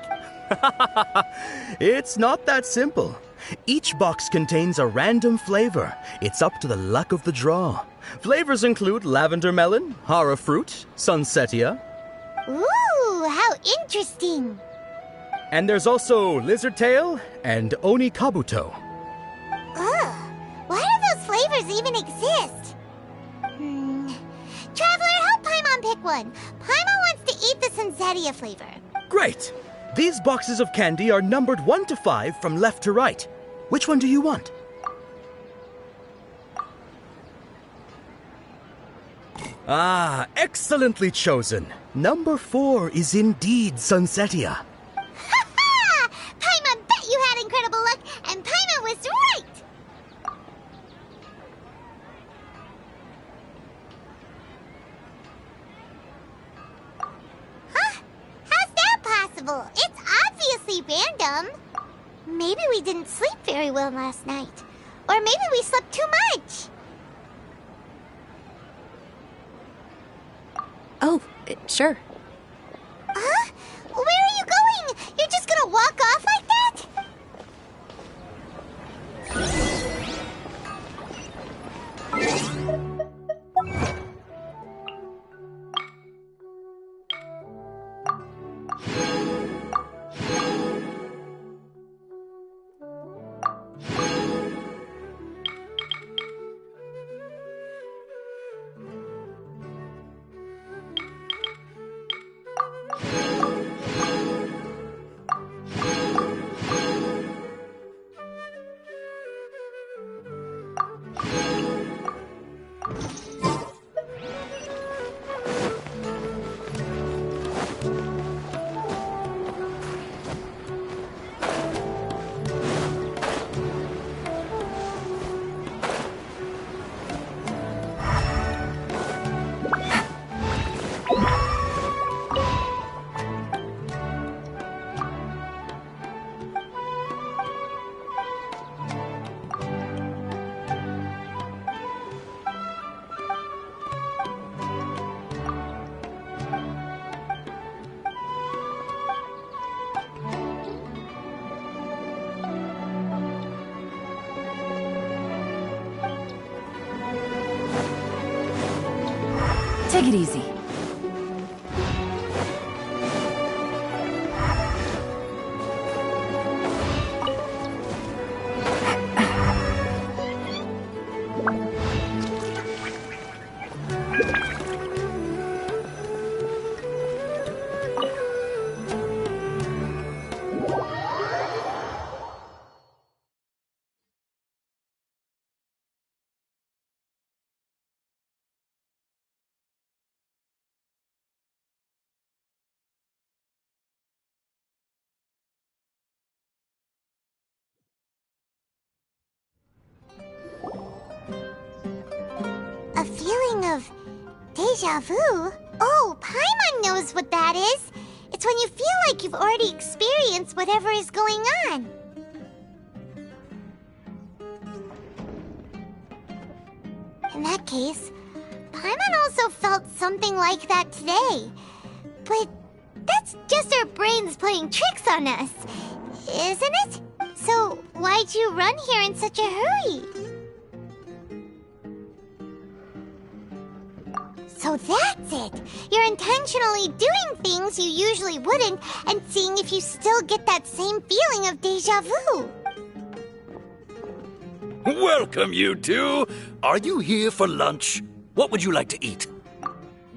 It's not that simple. Each box contains a random flavor. It's up to the luck of the draw. Flavors include lavender melon, hara fruit, sunsetia. Ooh, how interesting. And there's also lizard tail and oni kabuto. Ugh, why do those flavors even exist? Traveler, help Paimon pick one. Paimon wants to eat the sunsetia flavor. Great! These boxes of candy are numbered 1 to 5 from left to right. Which one do you want? Ah, excellently chosen. Number 4 is indeed sunsetia. Ha-ha! Paimon bet you had incredible luck, and Paimon was right! Huh? How's that possible? It's obviously random. Maybe we didn't sleep very well last night. Or maybe we slept too much. Oh, sure. Huh? Where are you going? You're just gonna walk off like that? Take it easy. A feeling of deja vu? Oh, Paimon knows what that is. It's when you feel like you've already experienced whatever is going on. In that case, Paimon also felt something like that today. But that's just our brains playing tricks on us, isn't it? So why'd you run here in such a hurry? So that's it! You're intentionally doing things you usually wouldn't and seeing if you still get that same feeling of deja vu. Welcome, you two. Are you here for lunch? What would you like to eat?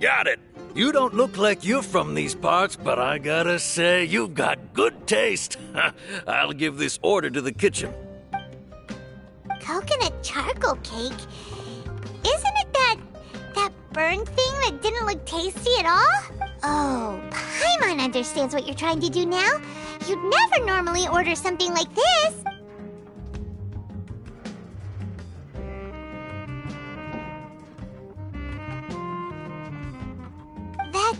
Got it. You don't look like you're from these parts, but I gotta say, you've got good taste. I'll give this order to the kitchen. Coconut charcoal cake? Isn't it that burn thing that didn't look tasty at all? Oh, Paimon understands what you're trying to do now. You'd never normally order something like this. That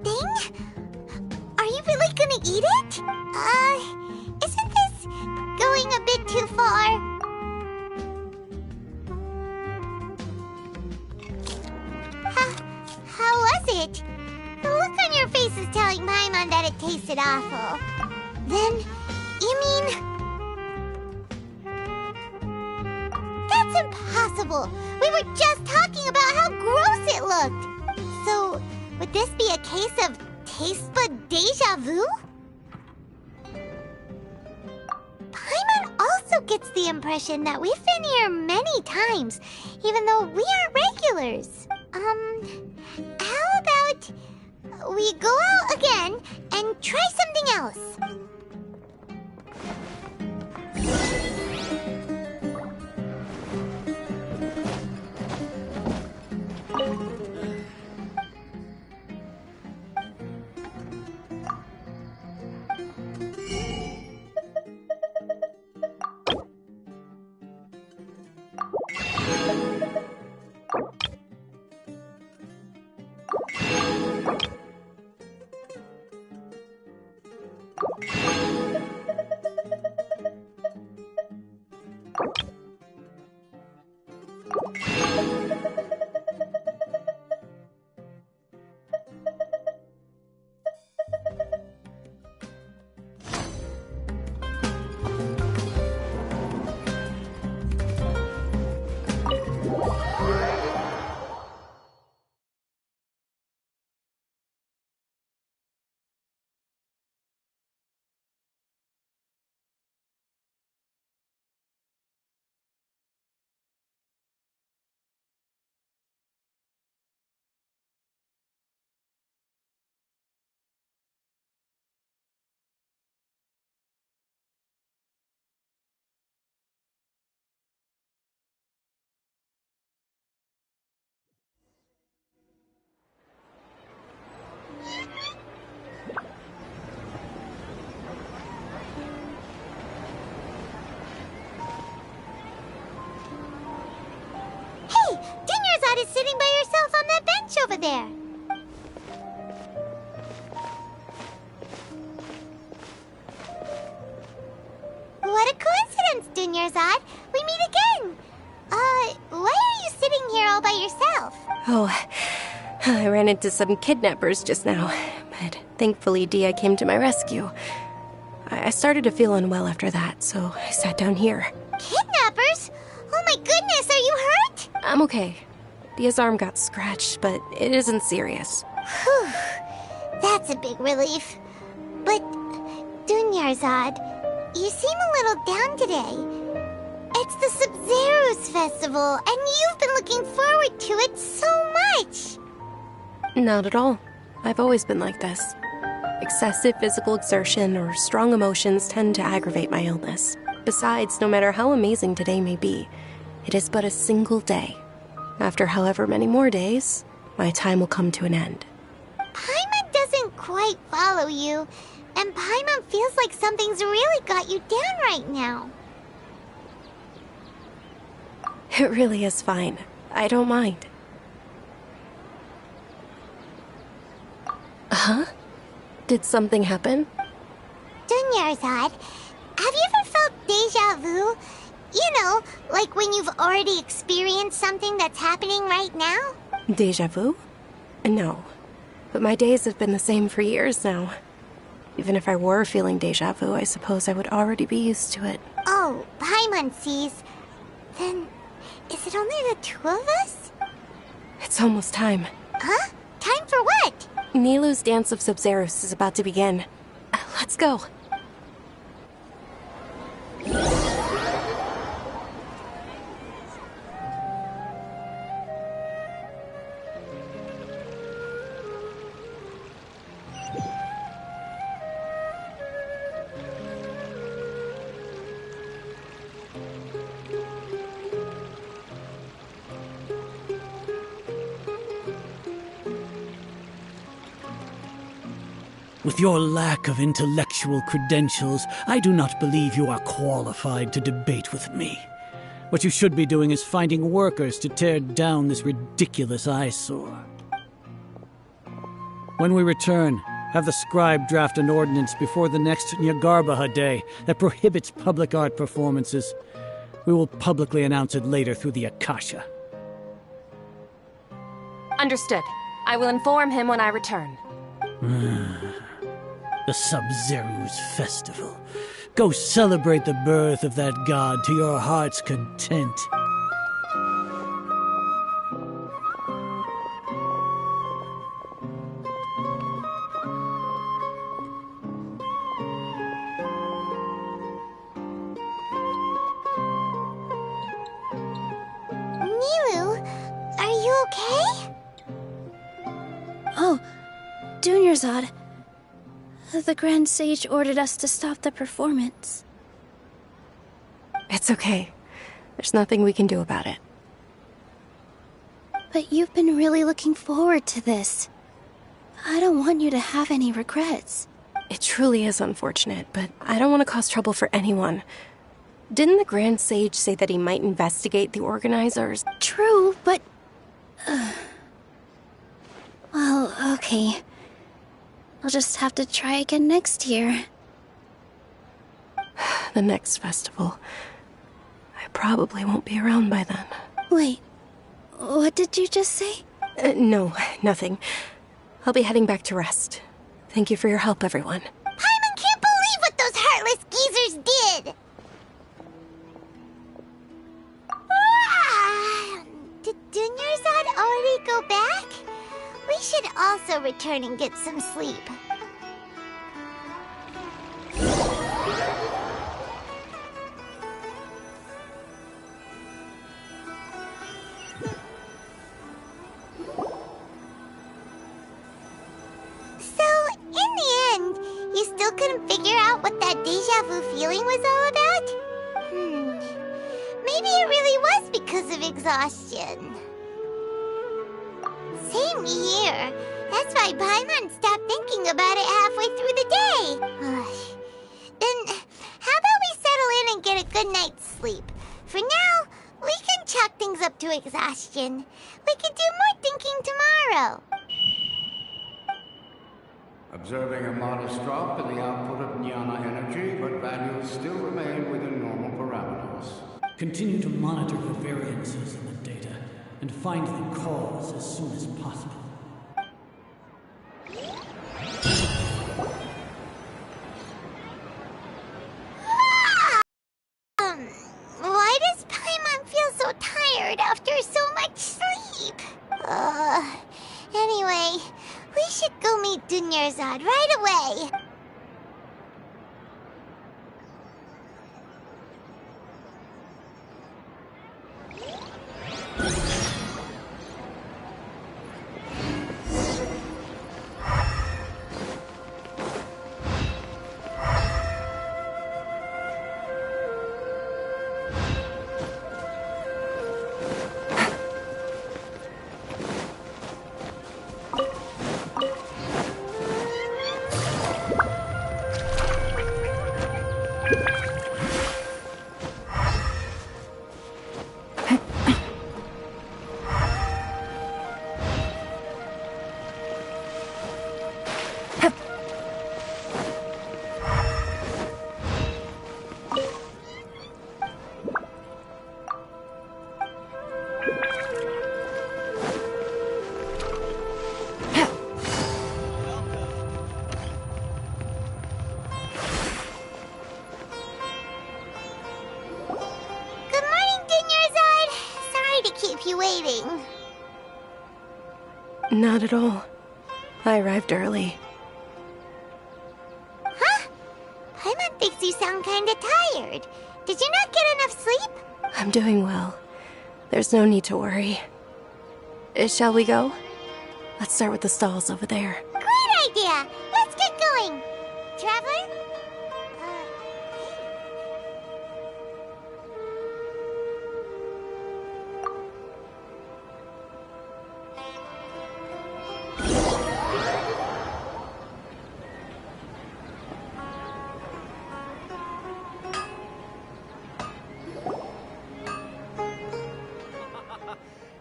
thing? Are you really gonna eat it? Isn't this going a bit too far? How was it? The look on your face is telling Paimon that it tasted awful. Then, you mean... That's impossible! We were just talking about how gross it looked! So, would this be a case of taste bud deja vu? Paimon also gets the impression that we've been here many times, even though we aren't regulars. How about we go out again and try something else? Is sitting by yourself on that bench over there. What a coincidence, Dunyarzad. We meet again. Why are you sitting here all by yourself? Oh, I ran into some kidnappers just now, but thankfully Dia came to my rescue. I started to feel unwell after that, so I sat down here. Kidnappers? Oh my goodness, are you hurt? I'm okay. Dia's arm got scratched, but it isn't serious. Whew. That's a big relief. But, Dunyarzad, you seem a little down today. It's the Sub-Zero's festival, and you've been looking forward to it so much! Not at all. I've always been like this. Excessive physical exertion or strong emotions tend to aggravate my illness. Besides, no matter how amazing today may be, it is but a single day. After however many more days, my time will come to an end. Paimon doesn't quite follow you, and Paimon feels like something's really got you down right now. It really is fine. I don't mind. Huh? Did something happen? Dunyarzad, have you ever felt deja vu? You know, like when you've already experienced something that's happening right now? Deja vu? No. But my days have been the same for years now. Even if I were feeling deja vu, I suppose I would already be used to it. Oh, Paimon sees. Then, is it only the two of us? It's almost time. Huh? Time for what? Nilou's Dance of Sub-Zeros is about to begin. Let's go. With your lack of intellectual credentials, I do not believe you are qualified to debate with me. What you should be doing is finding workers to tear down this ridiculous eyesore. When we return, have the scribe draft an ordinance before the next Nyagarbaha Day that prohibits public art performances. We will publicly announce it later through the Akasha. Understood. I will inform him when I return. The Sub-Zero's festival. Go celebrate the birth of that god to your heart's content. Nilou, are you okay? Oh, Dunyarzad. The Grand Sage ordered us to stop the performance. It's okay. There's nothing we can do about it. But you've been really looking forward to this. I don't want you to have any regrets. It truly is unfortunate, but I don't want to cause trouble for anyone. Didn't the Grand Sage say that he might investigate the organizers? True, but... Well, okay. I'll just have to try again next year. The next festival. I probably won't be around by then. Wait, what did you just say? No, nothing. I'll be heading back to rest. Thank you for your help, everyone. Paimon can't believe what those heartless geezers did! Did Dunyarzad already go back? We should also return and get some sleep. So, in the end, you still couldn't figure out what that deja vu feeling was all about? Maybe it really was because of exhaustion. Same here. That's why Paimon stopped thinking about it halfway through the day. Then, how about we settle in and get a good night's sleep? For now, we can chalk things up to exhaustion. We can do more thinking tomorrow. Observing a modest drop in the output of Jnana energy, but values still remain within normal parameters. Continue to monitor the variances in the data and find the cause as soon as possible. Why does Paimon feel so tired after so much sleep? Dunyarzad right away. Waiting. Not at all. I arrived early. Huh? Paimon thinks you sound kinda tired. Did you not get enough sleep? I'm doing well. There's no need to worry. Shall we go? Let's start with the stalls over there. Great idea! Let's get going! Traveler?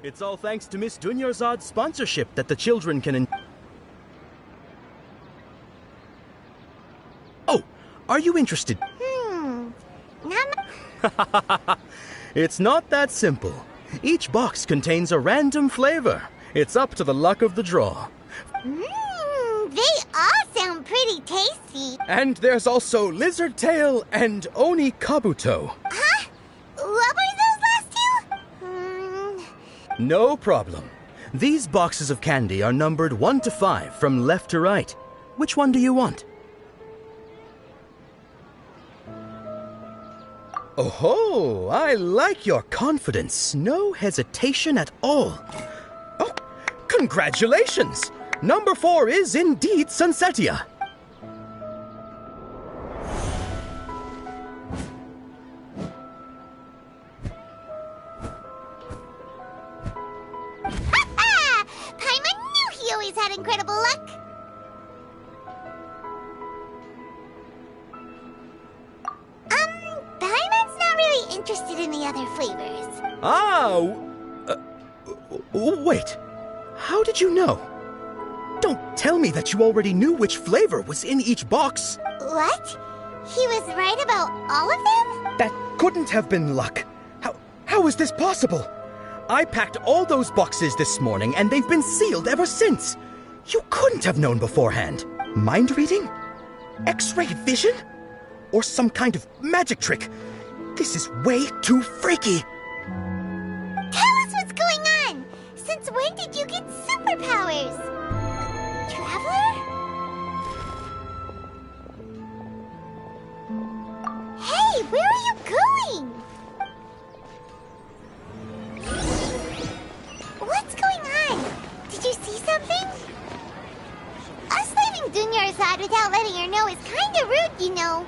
It's all thanks to Miss Dunyarzad's sponsorship that the children can Oh, are you interested? It's not that simple. Each box contains a random flavor. It's up to the luck of the draw. They all sound pretty tasty. And there's also Lizard Tail and Oni Kabuto. Huh? What were those last two? No problem. These boxes of candy are numbered 1 to 5 from left to right. Which one do you want? Oh, I like your confidence. No hesitation at all. Oh, congratulations! Number 4 is indeed Sunsetia. Paimon knew he always had incredible luck. Paimon's not really interested in the other flavors. Wait. How did you know? Don't tell me that you already knew which flavor was in each box. What? He was right about all of them? That couldn't have been luck. How is this possible? I packed all those boxes this morning and they've been sealed ever since. You couldn't have known beforehand. Mind reading? X-ray vision? Or some kind of magic trick? This is way too freaky. Tell us what's going on. Since when did you get superpowers? Traveler? Hey, where are you going? What's going on? Did you see something? Us leaving Dunyarzad without letting her know is kinda rude, you know.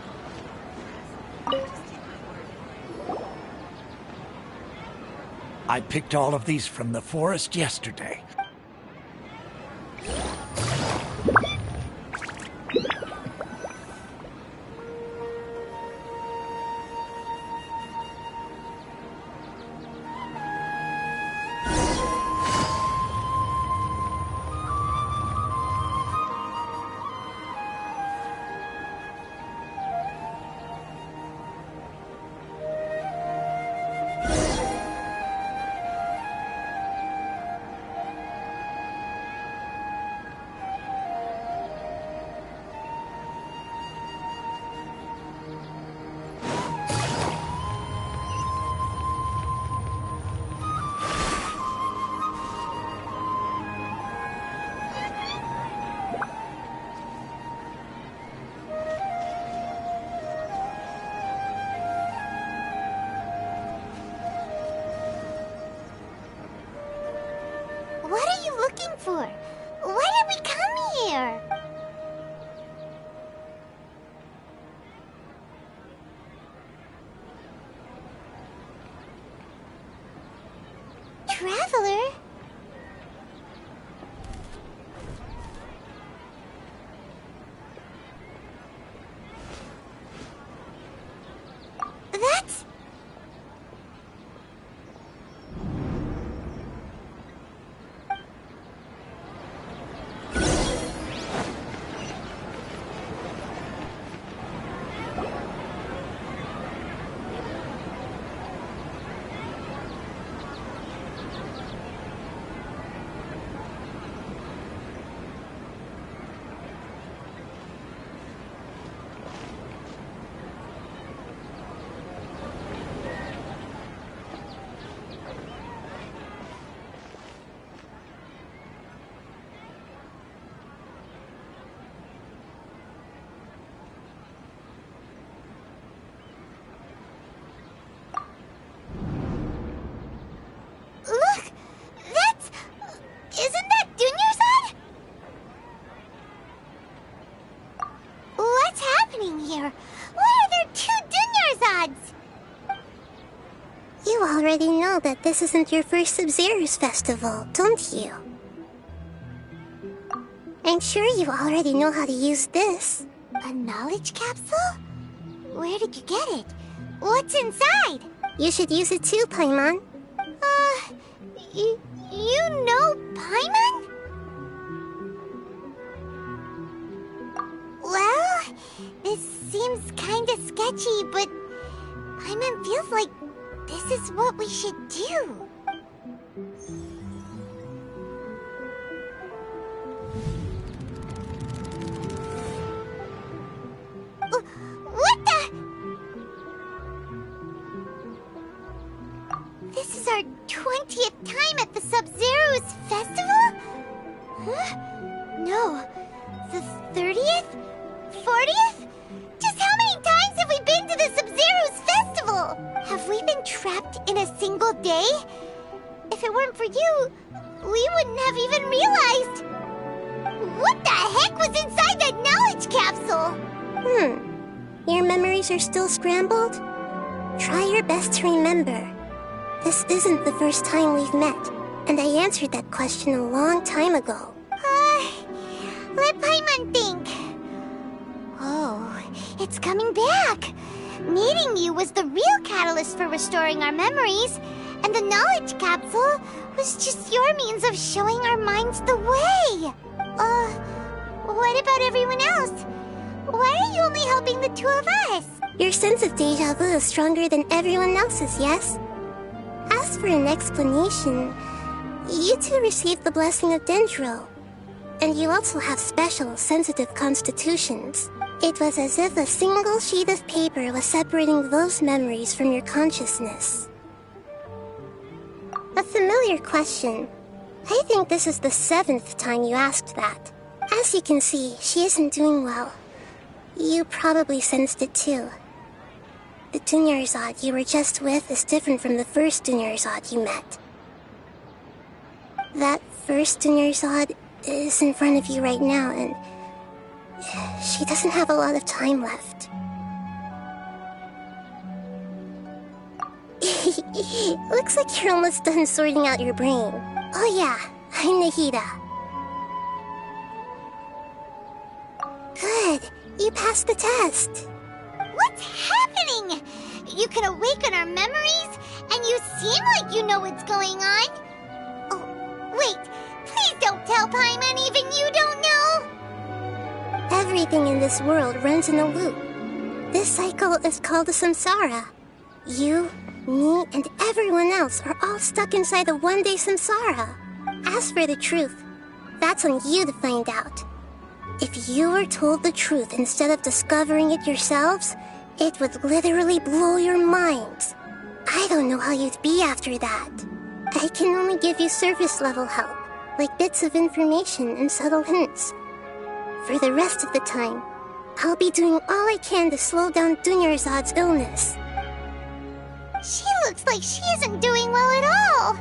I picked all of these from the forest yesterday. for? Why did we come here? Traveler? That's... Look! That's... Isn't that Dunyarzad? What's happening here? Why are there two Dunyarzads? You already know that this isn't your first Sub-Zero's festival, don't you? I'm sure you already know how to use this. A knowledge capsule? Where did you get it? What's inside? You should use it too, Paimon. You know Paimon? Well, this seems kinda sketchy, but Paimon feels like this is what we should do. What the? This is our 20th time at the Sub-Zero's festival? Huh? No. The 30th? 40th? Just how many times have we been to the Sub-Zero's festival? Have we been trapped in a single day? If it weren't for you, we wouldn't have even realized. What the heck was inside that knowledge capsule? Your memories are still scrambled? Try your best to remember. This isn't the first time we've met, and I answered that question a long time ago. Let Paimon think. Oh, it's coming back. Meeting you was the real catalyst for restoring our memories, and the knowledge capsule was just your means of showing our minds the way. What about everyone else? Why are you only helping the two of us? Your sense of deja vu is stronger than everyone else's, yes? As for an explanation, you two received the blessing of Dendro, and you also have special, sensitive constitutions. It was as if a single sheet of paper was separating those memories from your consciousness. A familiar question. I think this is the 7th time you asked that. As you can see, she isn't doing well. You probably sensed it too. The Dunyarzad you were just with is different from the first Dunyarzad you met. That first Dunyarzad is in front of you right now, and she doesn't have a lot of time left. Looks like you're almost done sorting out your brain. Oh yeah, I'm Nahida. Good, you passed the test. What's happening? You can awaken our memories, and you seem like you know what's going on. Oh, wait, please don't tell Paimon even you don't know. Everything in this world runs in a loop. This cycle is called a samsara. You, me, and everyone else are all stuck inside a one-day samsara. As for the truth, that's on you to find out. If you were told the truth instead of discovering it yourselves, it would literally blow your minds. I don't know how you'd be after that. I can only give you surface-level help, like bits of information and subtle hints. For the rest of the time, I'll be doing all I can to slow down Dunyarzad's illness. She looks like she isn't doing well at all.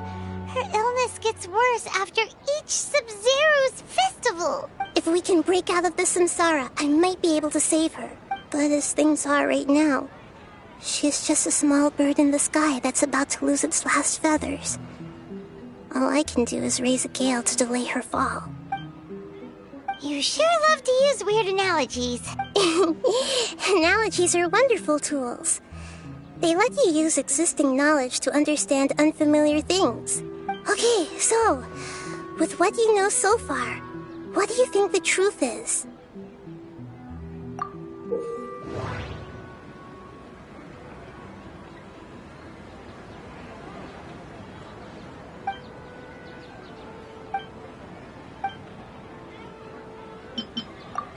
Her illness just gets worse after each Sub-Zero's festival. If we can break out of the samsara, I might be able to save her. But as things are right now, she's just a small bird in the sky that's about to lose its last feathers. All I can do is raise a gale to delay her fall. You sure love to use weird analogies. Analogies are wonderful tools. They let you use existing knowledge to understand unfamiliar things. Okay, so, with what you know so far, what do you think the truth is?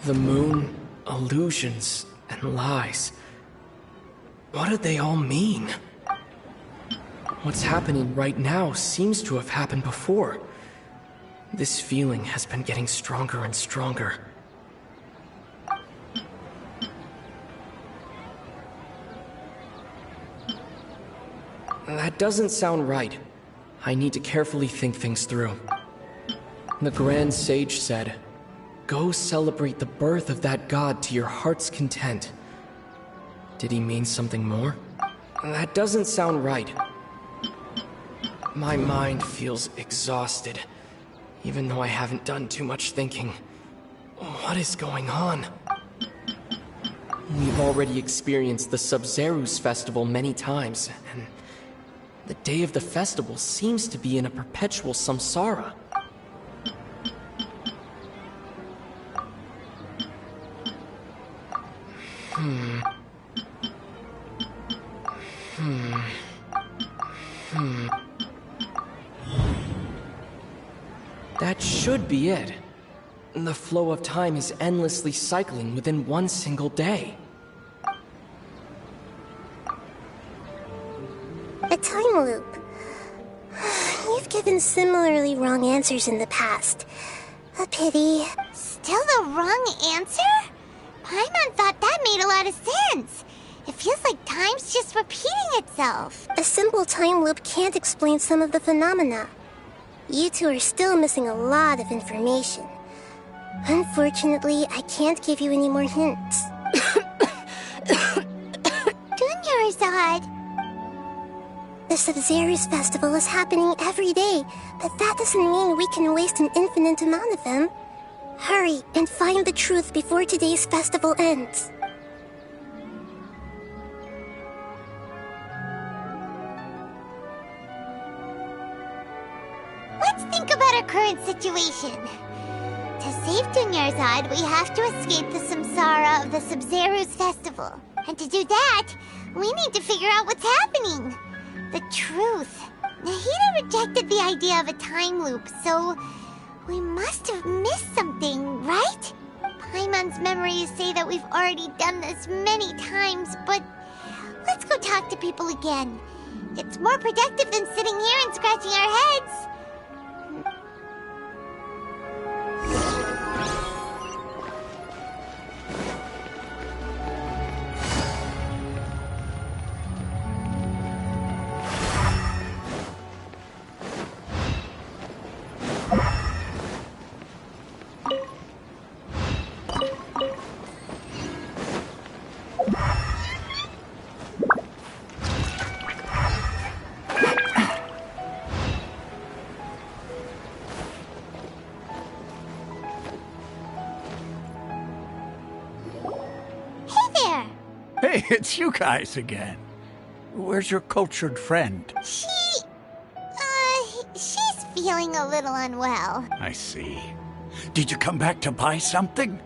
The moon, illusions, and lies. What do they all mean? What's happening right now seems to have happened before. This feeling has been getting stronger and stronger. That doesn't sound right. I need to carefully think things through. The Grand Sage said, "Go celebrate the birth of that god to your heart's content." Did he mean something more? That doesn't sound right. My mind feels exhausted, even though I haven't done too much thinking. What is going on? We've already experienced the Sub-Zeru's festival many times, and the day of the festival seems to be in a perpetual samsara. That should be it. The flow of time is endlessly cycling within one single day. A time loop. You've given similarly wrong answers in the past. A pity. Still the wrong answer? Paimon thought that made a lot of sense. It feels like time's just repeating itself. A simple time loop can't explain some of the phenomena. You two are still missing a lot of information. Unfortunately, I can't give you any more hints. Dunyarzad! The Sub-Zeru's festival is happening every day, but that doesn't mean we can waste an infinite amount of them. Hurry and find the truth before today's festival ends. Let's think about our current situation. To save Dunyarzad, we have to escape the samsara of the Sub-Zeru's festival. And to do that, we need to figure out what's happening. The truth. Nahida rejected the idea of a time loop, so we must have missed something, right? Paimon's memories say that we've already done this many times, but let's go talk to people again. It's more productive than sitting here and scratching our heads. Hey, it's you guys again. Where's your cultured friend? She's feeling a little unwell. I see. Did you come back to buy something?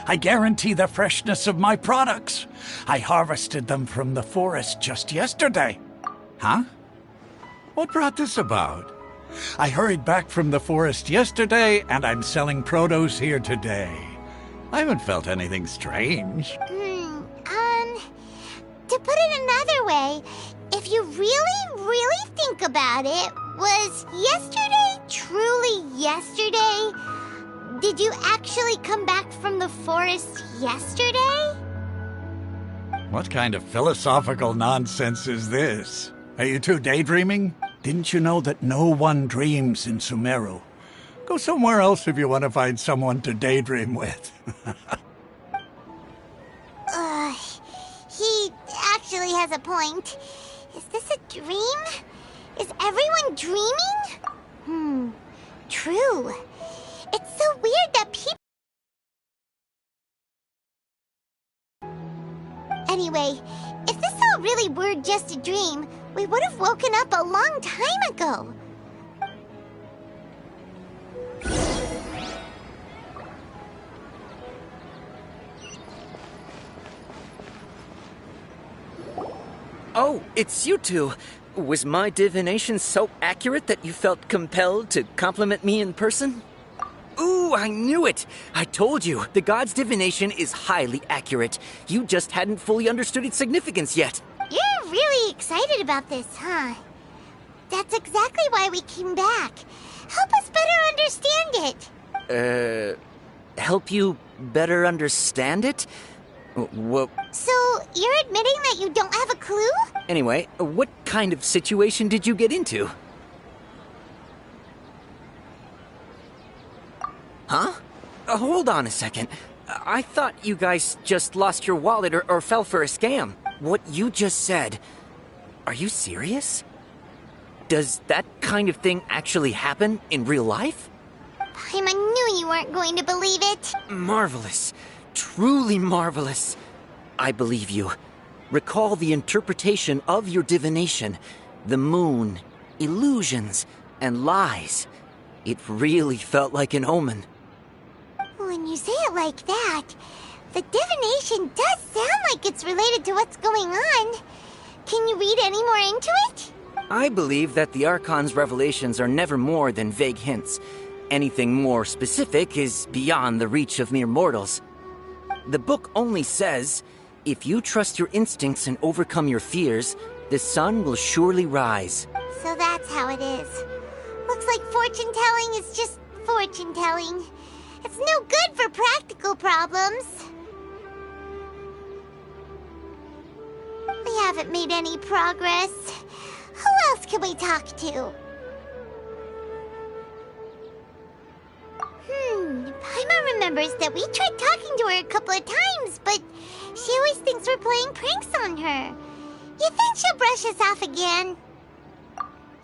I guarantee the freshness of my products. I harvested them from the forest just yesterday. Huh? What brought this about? I hurried back from the forest yesterday, and I'm selling produce here today. I haven't felt anything strange. To put it another way, if you really think about it, was yesterday truly yesterday? Did you actually come back from the forest yesterday? What kind of philosophical nonsense is this? Are you two daydreaming? Didn't you know that no one dreams in Sumeru? Go somewhere else if you want to find someone to daydream with. He actually has a point. Is this a dream? Is everyone dreaming? True. It's so weird that people... Anyway, if this all really were just a dream, we would have woken up a long time ago. Oh, it's you two. Was my divination so accurate that you felt compelled to compliment me in person? Ooh, I knew it! I told you, the god's divination is highly accurate. You just hadn't fully understood its significance yet. You're really excited about this, huh? That's exactly why we came back. Help us better understand it. Help you better understand it? What? So, you're admitting that you don't have a clue? Anyway, what kind of situation did you get into? Huh? Hold on a second. I thought you guys just lost your wallet or fell for a scam. What you just said, are you serious? Does that kind of thing actually happen in real life? Paimon knew you weren't going to believe it. Marvelous. Truly marvelous. I believe you. Recall the interpretation of your divination. The moon, illusions, and lies. It really felt like an omen. When you say it like that, the divination does sound like it's related to what's going on. Can you read any more into it? I believe that the Archon's revelations are never more than vague hints. Anything more specific is beyond the reach of mere mortals. The book only says, if you trust your instincts and overcome your fears, the sun will surely rise. So that's how it is. Looks like fortune-telling is just fortune-telling. It's no good for practical problems. We haven't made any progress. Who else can we talk to? Paimon remembers that we tried talking to her a couple of times, but she always thinks we're playing pranks on her. You think she'll brush us off again?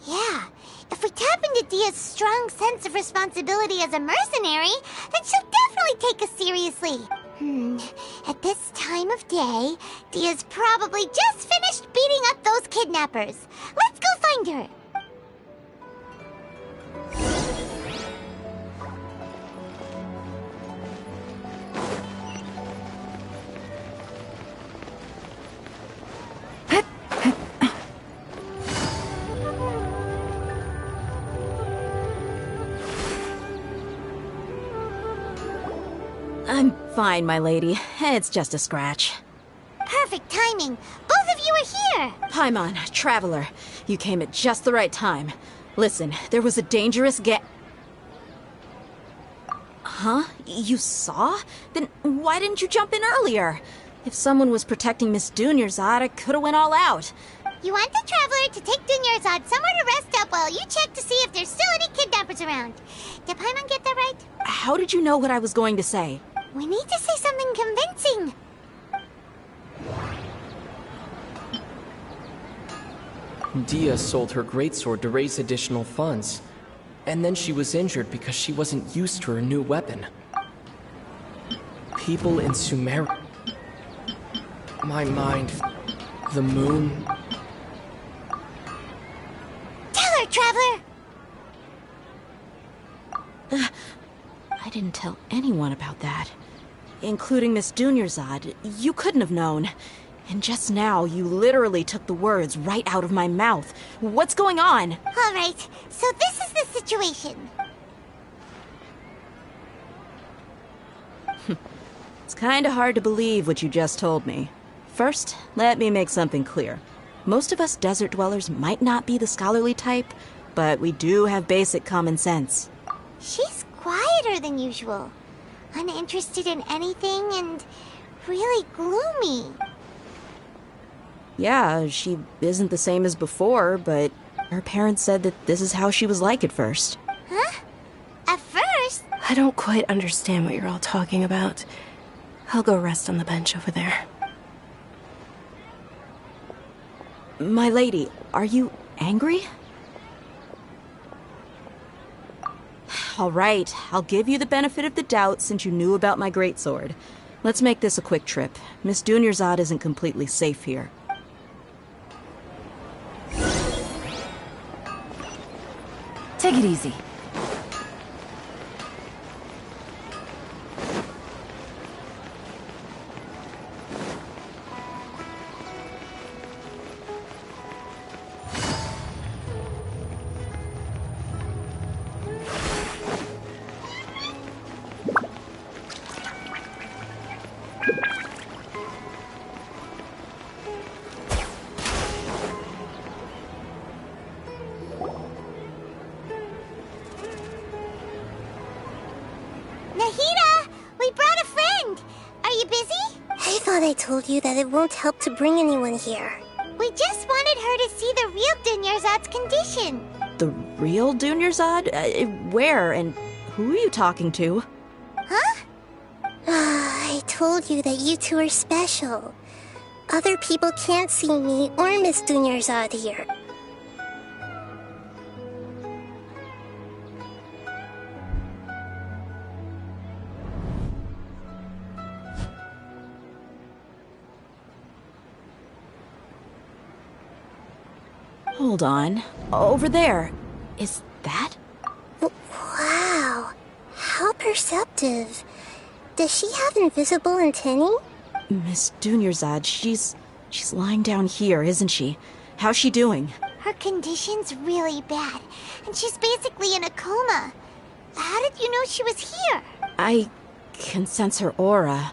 Yeah, if we tap into Dia's strong sense of responsibility as a mercenary, then she'll definitely take us seriously. At this time of day, Dia's probably just finished beating up those kidnappers. Let's go find her. I'm fine, my lady. It's just a scratch. Perfect timing. Both of you are here. Paimon, Traveler, you came at just the right time. Listen, there was a dangerous Huh? You saw? Then why didn't you jump in earlier? If someone was protecting Miss Dunyarzad, I could have went all out. You want the Traveler to take Dunyarzad somewhere to rest up while you check to see if there's still any kidnappers around. Did Paimon get that right? How did you know what I was going to say? We need to say something convincing. Dia sold her greatsword to raise additional funds. And then she was injured because she wasn't used to her new weapon. People in Sumeru... My mind... The moon... Tell her, Traveler! I didn't tell anyone about that. Including Miss Dunyarzad. You couldn't have known. And just now, you literally took the words right out of my mouth. What's going on? All right, so this is the situation. It's kinda hard to believe what you just told me. First, let me make something clear. Most of us desert dwellers might not be the scholarly type, but we do have basic common sense. She's quieter than usual. Uninterested in anything and really gloomy. Yeah, she isn't the same as before, but Her parents said that this is how she was like at first. Huh? At first? I don't quite understand what you're all talking about. I'll go rest on the bench over there. My lady, are you angry? All right, I'll give you the benefit of the doubt since you knew about my greatsword. Let's make this a quick trip. Miss Dunyarzad isn't completely safe here. Take it easy. Nahida! We brought a friend! Are you busy? I thought I told you that it won't help to bring anyone here. We just wanted her to see the real Dunyarzad's condition. The real Dunyarzad? Where and who are you talking to? Huh? I told you that you two are special. Other people can't see me or Miss Dunyarzad here. Hold on. Over there. Is that? Wow. How perceptive. Does she have invisible antennae? Miss Dunyarzad, she's lying down here, isn't she? How's she doing? Her condition's really bad, and she's basically in a coma. How did you know she was here? I can sense her aura.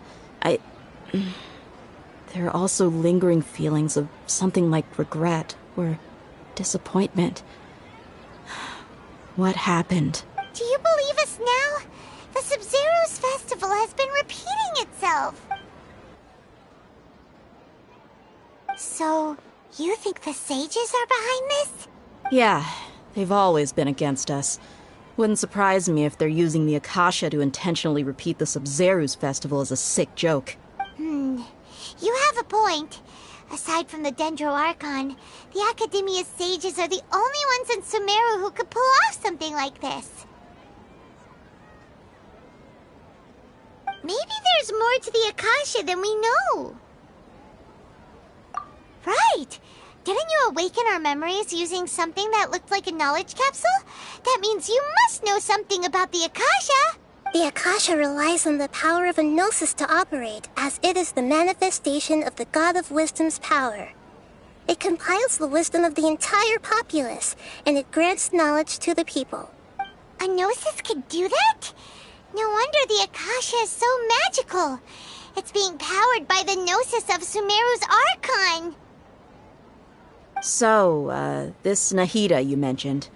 There are also lingering feelings of something like regret or disappointment. What happened? Do you believe us now? The Sumeru's festival has been repeating itself. So, you think the sages are behind this? Yeah, they've always been against us. Wouldn't surprise me if they're using the Akasha to intentionally repeat the Sumeru's festival as a sick joke. You have a point. Aside from the Dendro Archon, the Academia's sages are the only ones in Sumeru who could pull off something like this. Maybe there's more to the Akasha than we know. Right! Didn't you awaken our memories using something that looked like a knowledge capsule? That means you must know something about the Akasha! The Akasha relies on the power of a gnosis to operate, as it is the manifestation of the God of Wisdom's power. It compiles the wisdom of the entire populace, and it grants knowledge to the people. A gnosis could do that? No wonder the Akasha is so magical. It's being powered by the gnosis of Sumeru's Archon. So, this Nahida you mentioned,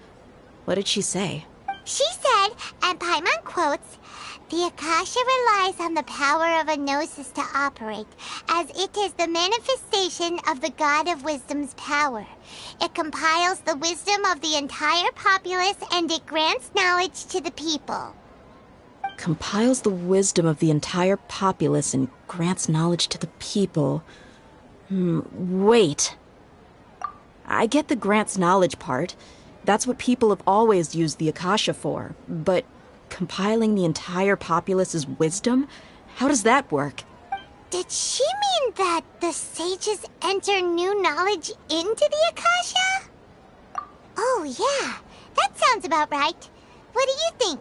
what did she say? She said, and Paimon quotes, "The Akasha relies on the power of a gnosis to operate, as it is the manifestation of the God of Wisdom's power. It compiles the wisdom of the entire populace and it grants knowledge to the people." Compiles the wisdom of the entire populace and grants knowledge to the people. Wait. I get the grants knowledge part. That's what people have always used the Akasha for. But compiling the entire populace's wisdom? How does that work? Did she mean that the sages enter new knowledge into the Akasha? Oh yeah, that sounds about right. What do you think?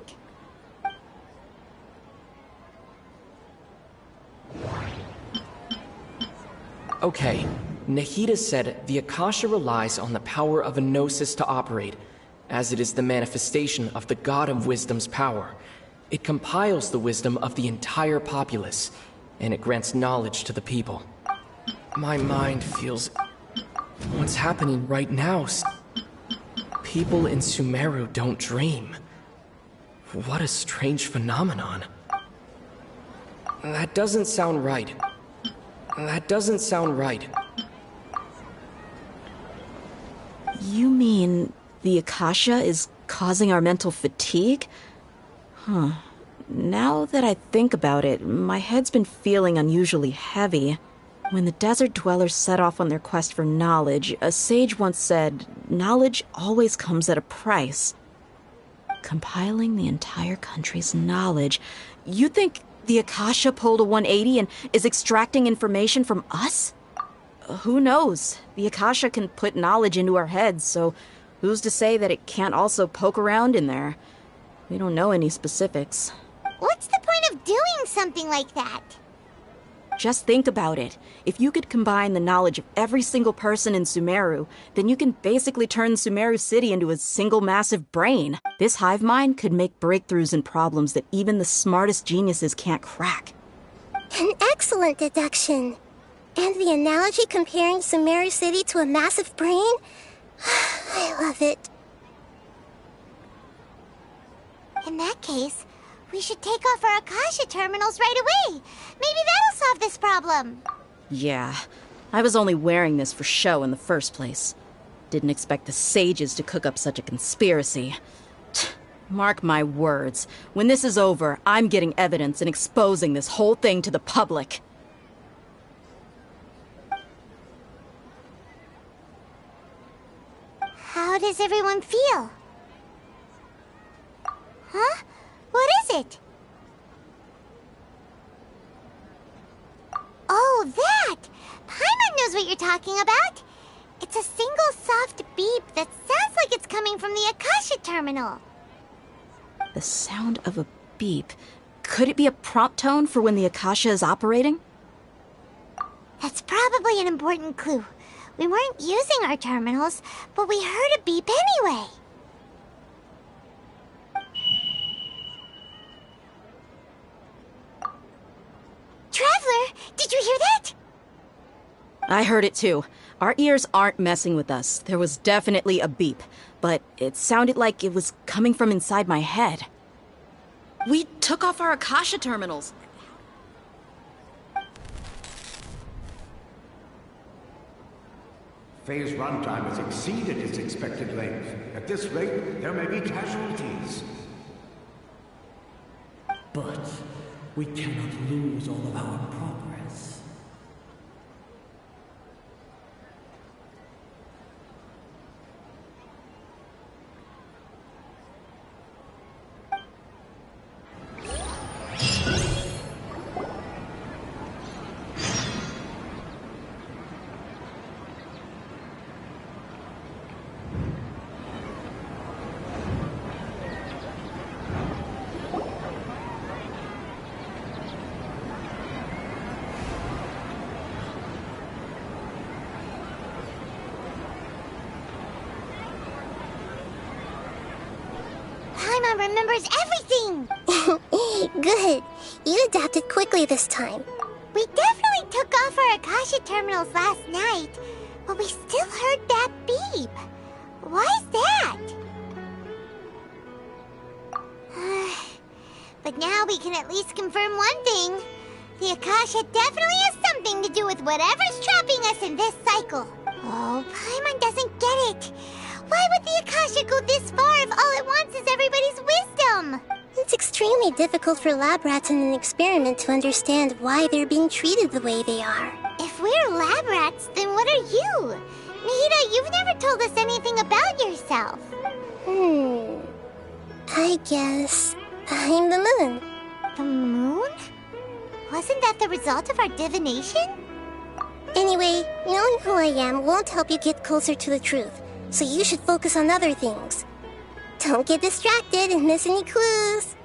Okay, Nahida said the Akasha relies on the power of a gnosis to operate, as it is the manifestation of the God of Wisdom's power. It compiles the wisdom of the entire populace, and it grants knowledge to the people. My mind feels what's happening right now. People in Sumeru don't dream. What a strange phenomenon. That doesn't sound right. That doesn't sound right. You mean the Akasha is causing our mental fatigue? Huh. Now that I think about it, my head's been feeling unusually heavy. When the desert dwellers set off on their quest for knowledge, a sage once said, knowledge always comes at a price. Compiling the entire country's knowledge. You think the Akasha pulled a 180 and is extracting information from us? Who knows? The Akasha can put knowledge into our heads, so who's to say that it can't also poke around in there? We don't know any specifics. What's the point of doing something like that? Just think about it. If you could combine the knowledge of every single person in Sumeru, then you can basically turn Sumeru City into a single massive brain. This hive mind could make breakthroughs in problems that even the smartest geniuses can't crack. An excellent deduction. And the analogy comparing Sumeru City to a massive brain? I love it. In that case, we should take off our Akasha terminals right away. Maybe that'll solve this problem. Yeah, I was only wearing this for show in the first place. Didn't expect the sages to cook up such a conspiracy. Mark my words, when this is over, I'm getting evidence and exposing this whole thing to the public. How does everyone feel? Huh? What is it? Oh, that! Paimon knows what you're talking about. It's a single soft beep that sounds like it's coming from the Akasha terminal. The sound of a beep. Could it be a prompt tone for when the Akasha is operating? That's probably an important clue. We weren't using our terminals, but we heard a beep anyway. Traveler, did you hear that? I heard it too. Our ears aren't messing with us. There was definitely a beep, but it sounded like it was coming from inside my head. We took off our Akasha terminals. Phase runtime has exceeded its expected length. At this rate, there may be casualties. But we cannot lose all of our progress. Paimon remembers everything! Good. You adapted quickly this time. We definitely took off our Akasha terminals last night, but we still heard that beep. Why is that? But now we can at least confirm one thing. The Akasha definitely has something to do with whatever's trapping us in this cycle. Oh, Paimon doesn't get it. Why would the Akasha go this far if all it wants is everybody's wisdom? It's extremely difficult for lab rats in an experiment to understand why they're being treated the way they are. If we're lab rats, then what are you? Nihida, you've never told us anything about yourself. I guess I'm the moon. The moon? Wasn't that the result of our divination? Anyway, knowing who I am won't help you get closer to the truth, so you should focus on other things. Don't get distracted and miss any clues.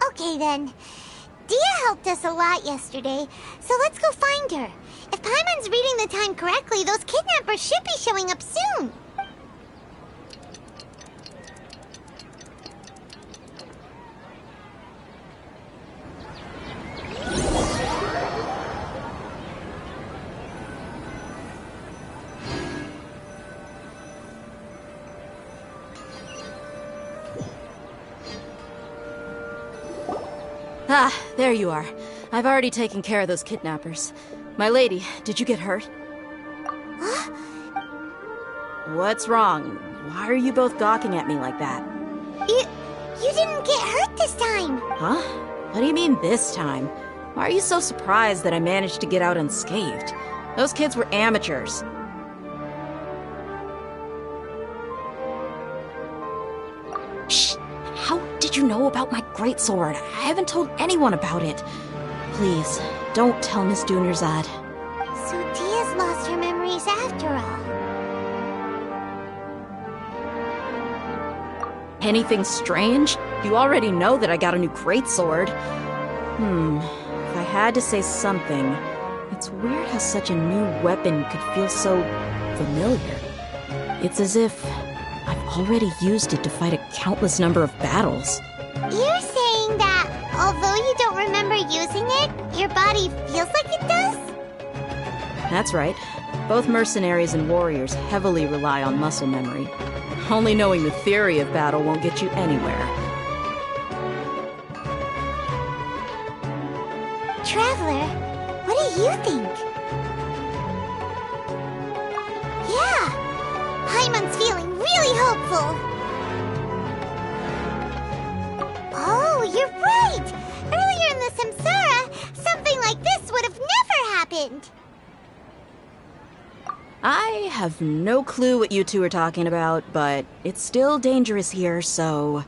Okay then. Dia helped us a lot yesterday, so let's go find her. If Paimon's reading the time correctly, those kidnappers should be showing up soon. Ah, there you are. I've already taken care of those kidnappers. My lady, did you get hurt? What's wrong? Why are you both gawking at me like that? You didn't get hurt this time. Huh? What do you mean this time? Why are you so surprised that I managed to get out unscathed? Those kids were amateurs. Shh! How did you know about my greatsword? I haven't told anyone about it. Please, don't tell Miss Dunyarzad. So Dia's lost her memories after all. Anything strange? You already know that I got a new greatsword. If I had to say something, it's weird how such a new weapon could feel so familiar. It's as if I've already used it to fight a countless number of battles. You're saying that although you don't remember using it, your body feels like it does? That's right. Both mercenaries and warriors heavily rely on muscle memory. Only knowing the theory of battle won't get you anywhere. Traveler, what do you think? Yeah, Paimon's feeling really hopeful. Oh, you're right! Earlier in the Samsara, something like this would have never happened. I have no clue what you two are talking about, but it's still dangerous here, so...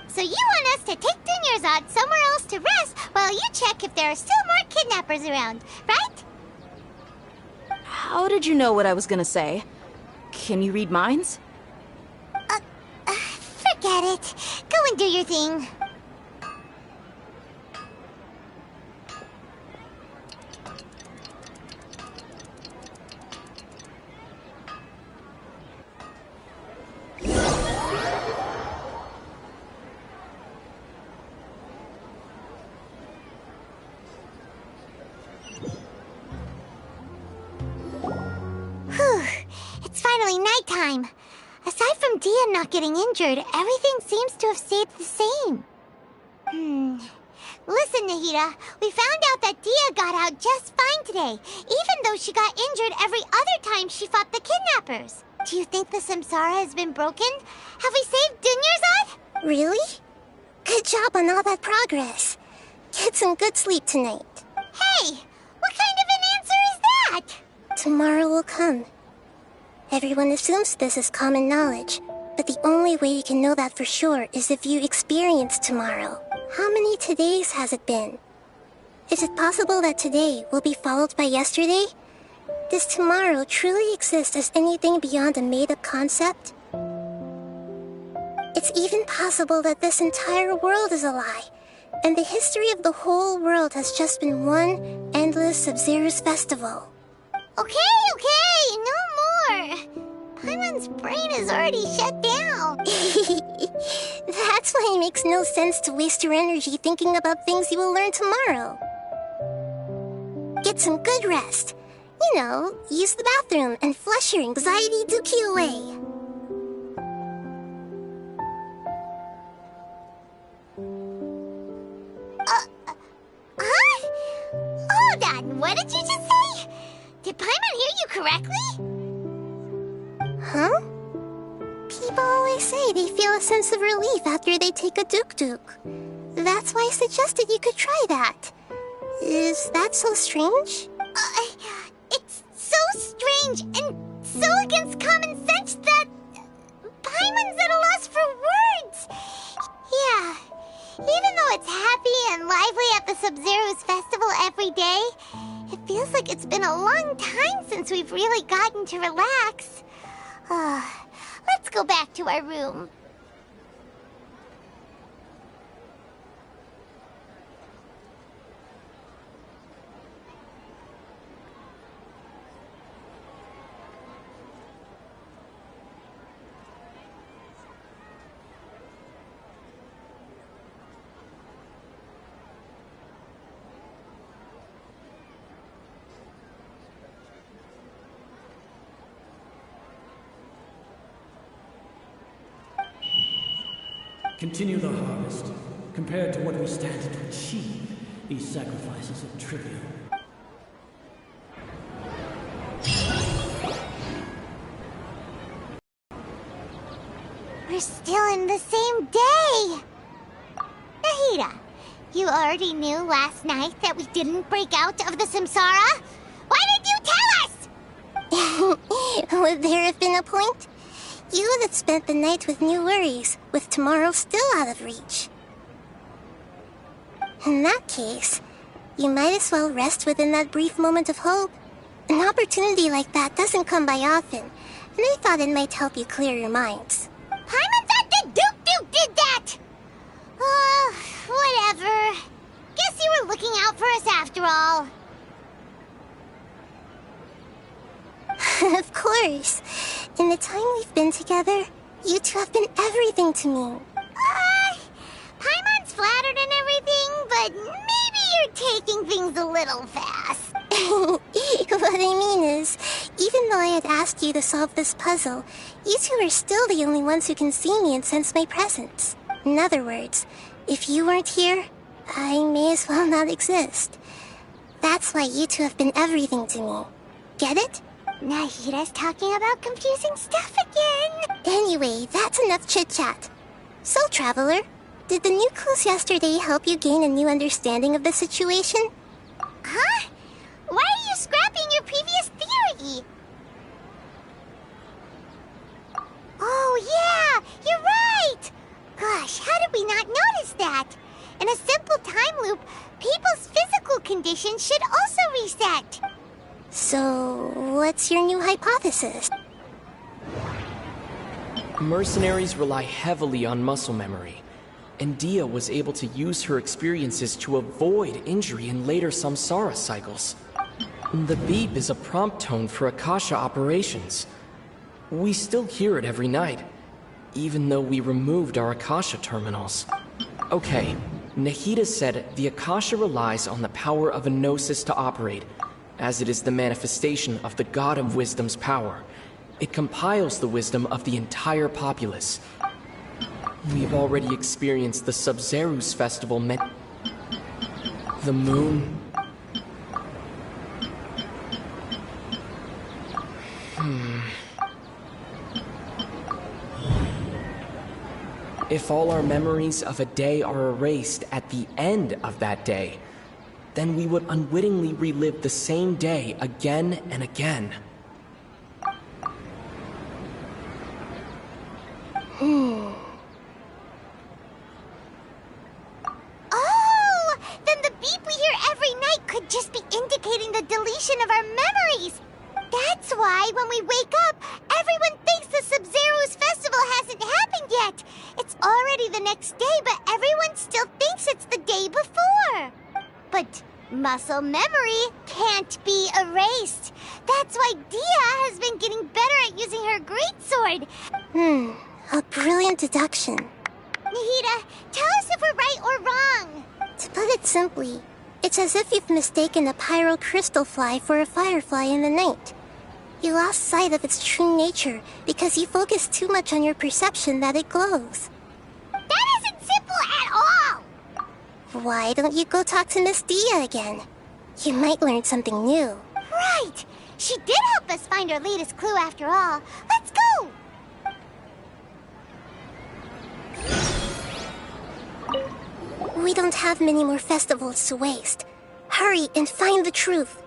So you want us to take Dunyarzad somewhere else to rest while you check if there are still more kidnappers around, right? How did you know what I was gonna say? Can you read minds? Forget it. Go and do your thing. Whew. It's finally nighttime. Aside from Dia not getting injured, everything seems to have stayed the same. Listen, Nahida, we found out that Dia got out just fine today, even though she got injured every other time she fought the kidnappers. Do you think the Samsara has been broken? Have we saved Dunyarzad? Really? Good job on all that progress. Get some good sleep tonight. Hey, what kind of an answer is that? Tomorrow will come. Everyone assumes this is common knowledge, but the only way you can know that for sure is if you experience tomorrow. How many todays has it been? Is it possible that today will be followed by yesterday? Does tomorrow truly exist as anything beyond a made-up concept? It's even possible that this entire world is a lie, and the history of the whole world has just been one endless Sub-Zero's festival. Okay, no more. Paimon's brain is already shut down. That's why it makes no sense to waste your energy thinking about things you will learn tomorrow. Get some good rest. You know, use the bathroom and flush your anxiety dookie away. Huh? Hold on, what did you just say? Did Paimon hear you correctly? Huh? People always say they feel a sense of relief after they take a duk-duk. That's why I suggested you could try that. Is that so strange? It's so strange and so against common sense that Paimon's at a loss for words. Yeah, even though it's happy and lively at the Sub-Zero's festival every day, it feels like it's been a long time since we've really gotten to relax. Let's go back to our room. Continue the harvest. Compared to what we stand to achieve, these sacrifices are trivial. We're still in the same day! Nahida, you already knew last night that we didn't break out of the samsara? Why did you tell us? Would there have been a point? You would have spent the night with new worries, with tomorrow still out of reach. In that case, you might as well rest within that brief moment of hope. An opportunity like that doesn't come by often, and I thought it might help you clear your minds. Paimon thought the Duke did that! Whatever. Guess you were looking out for us after all. Of course. In the time we've been together, you two have been everything to me. Paimon's flattered and everything, but maybe you're taking things a little fast. What I mean is, even though I had asked you to solve this puzzle, you two are still the only ones who can see me and sense my presence. In other words, if you weren't here, I may as well not exist. That's why you two have been everything to me. Get it? Nahida's talking about confusing stuff again. Anyway, that's enough chit-chat. So, Traveler, did the new clues yesterday help you gain a new understanding of the situation? Huh? Why are you scrapping your previous theory? Oh, yeah! You're right! Gosh, how did we not notice that? In a simple time loop, people's physical conditions should also reset. So, what's your new hypothesis? Mercenaries rely heavily on muscle memory, and Dia was able to use her experiences to avoid injury in later samsara cycles. The beep is a prompt tone for Akasha operations. We still hear it every night, even though we removed our Akasha terminals. Okay, Nahida said the Akasha relies on the power of a gnosis to operate, as it is the manifestation of the God of Wisdom's power. It compiles the wisdom of the entire populace. We've already experienced the Sub-Zerus festival the moon. If all our memories of a day are erased at the end of that day, then we would unwittingly relive the same day again and again. Oh! Then the beep we hear every night could just be indicating the deletion of our memories! That's why when we wake up, everyone thinks the Sub-Zero's festival hasn't happened yet! It's already the next day, but everyone still thinks it's the day before! But muscle memory can't be erased. That's why Dia has been getting better at using her greatsword. A brilliant deduction. Nahida, tell us if we're right or wrong. To put it simply, it's as if you've mistaken a pyro crystal fly for a firefly in the night. You lost sight of its true nature because you focused too much on your perception that it glows. That isn't simple at all! Why don't you go talk to Miss Dia again? You might learn something new. Right! She did help us find our latest clue after all. Let's go! We don't have many more festivals to waste. Hurry and find the truth.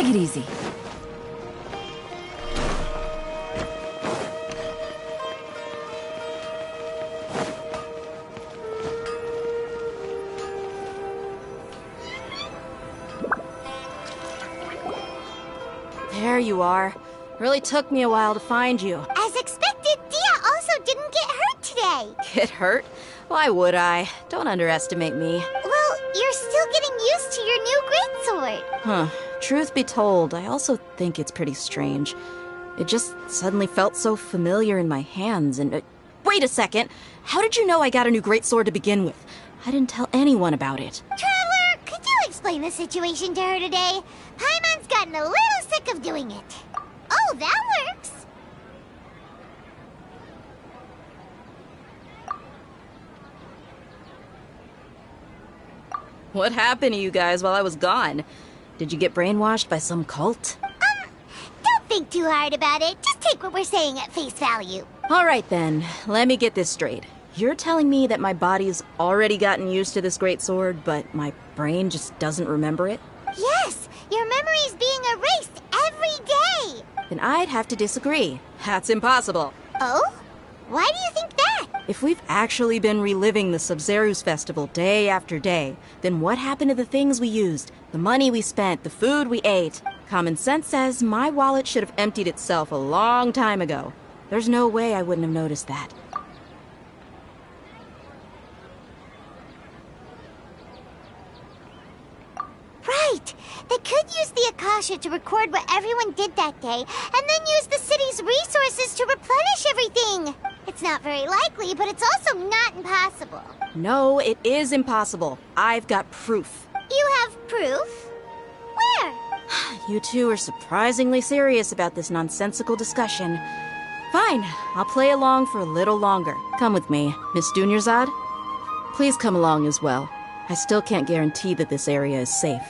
Take it easy. There you are. Really took me a while to find you. As expected, Dia also didn't get hurt today. Get hurt? Why would I? Don't underestimate me. Well, you're still getting used to your new greatsword. Huh. Truth be told, I also think it's pretty strange. It just suddenly felt so familiar in my hands and... wait a second! How did you know I got a new greatsword to begin with? I didn't tell anyone about it. Traveler, could you explain the situation to her today? Paimon's gotten a little sick of doing it. Oh, that works. What happened to you guys while I was gone? Did you get brainwashed by some cult? Don't think too hard about it. Just take what we're saying at face value. All right then, let me get this straight. You're telling me that my body's already gotten used to this greatsword, but my brain just doesn't remember it? Yes, your memory's being erased every day. Then I'd have to disagree. That's impossible. Oh? Why do you think that? If we've actually been reliving the Sub-Zeru's festival day after day, then what happened to the things we used, the money we spent, the food we ate? Common sense says my wallet should have emptied itself a long time ago. There's no way I wouldn't have noticed that. Right! They could use the Akasha to record what everyone did that day, and then use the city's resources to replenish everything! It's not very likely, but it's also not impossible. No, it is impossible. I've got proof. You have proof? Where? You two are surprisingly serious about this nonsensical discussion. Fine, I'll play along for a little longer. Come with me, Miss Dunyarzad. Please come along as well. I still can't guarantee that this area is safe.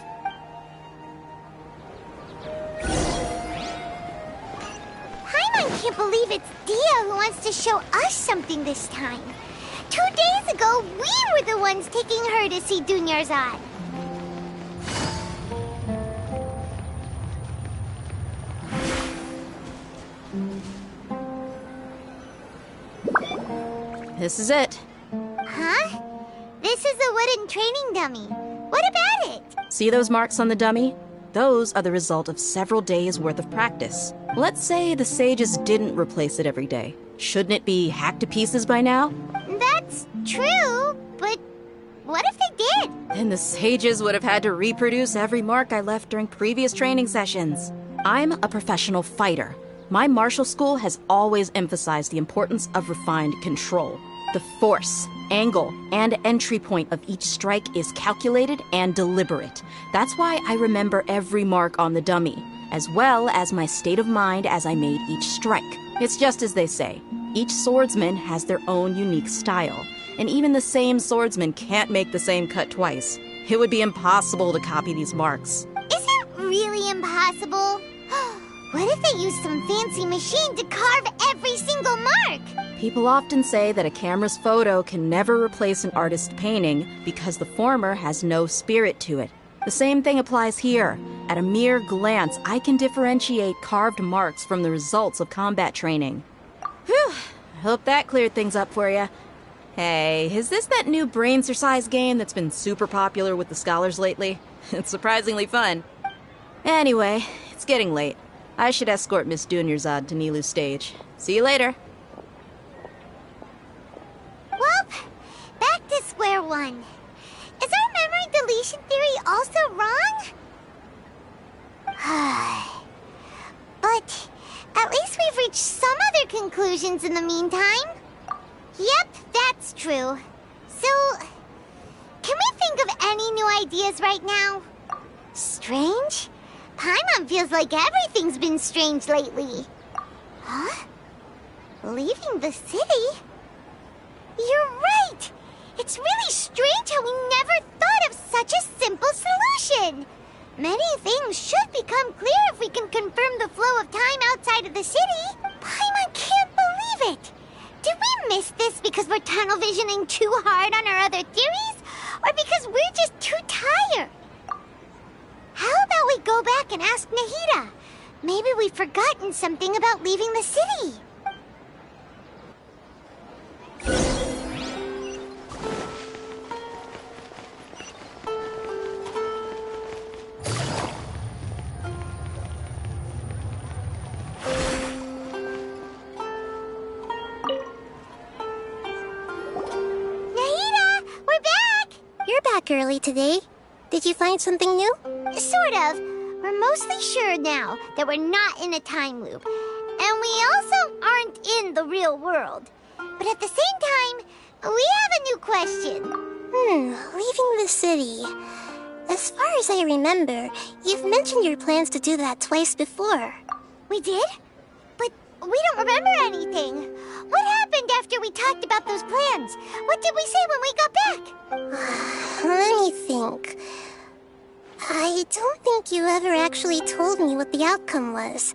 Paimon can't believe it's Dia who wants to show us something this time. 2 days ago, we were the ones taking her to see Dunyarzad. This is it. Huh? This is a wooden training dummy. What about it? See those marks on the dummy? Those are the result of several days' worth of practice. Let's say the sages didn't replace it every day. Shouldn't it be hacked to pieces by now? That's true, but what if they did? Then the sages would have had to reproduce every mark I left during previous training sessions. I'm a professional fighter. My martial school has always emphasized the importance of refined control. The force, angle, and entry point of each strike is calculated and deliberate. That's why I remember every mark on the dummy, as well as my state of mind as I made each strike. It's just as they say, each swordsman has their own unique style, and even the same swordsman can't make the same cut twice. It would be impossible to copy these marks. Is it really impossible? What if they used some fancy machine to carve every single mark? People often say that a camera's photo can never replace an artist's painting because the former has no spirit to it. The same thing applies here. At a mere glance, I can differentiate carved marks from the results of combat training. Whew, hope that cleared things up for you. Hey, is this that new brain-exercise game that's been super popular with the scholars lately? It's surprisingly fun. Anyway, it's getting late. I should escort Miss Dunyarzad to Nilu's stage. See you later. Well, back to square one. Is our memory deletion theory also wrong? But at least we've reached some other conclusions in the meantime. Yep, that's true. So, can we think of any new ideas right now? Strange? Paimon feels like everything's been strange lately. Huh? Leaving the city? You're right! It's really strange how we never thought of such a simple solution! Many things should become clear if we can confirm the flow of time outside of the city. Paimon can't believe it! Did we miss this because we're tunnel visioning too hard on our other theories? Or because we're just too tired? How about we go back and ask Nahida. Maybe we've forgotten something about leaving the city. Early today. Did you find something new? Sort of. We're mostly sure now that we're not in a time loop. And we also aren't in the real world. But at the same time, we have a new question. Leaving the city. As far as I remember, you've mentioned your plans to do that twice before. We did? But we don't remember anything. What happened after we talked about those plans? What did we say when we got back? Let me think. I don't think you ever actually told me what the outcome was.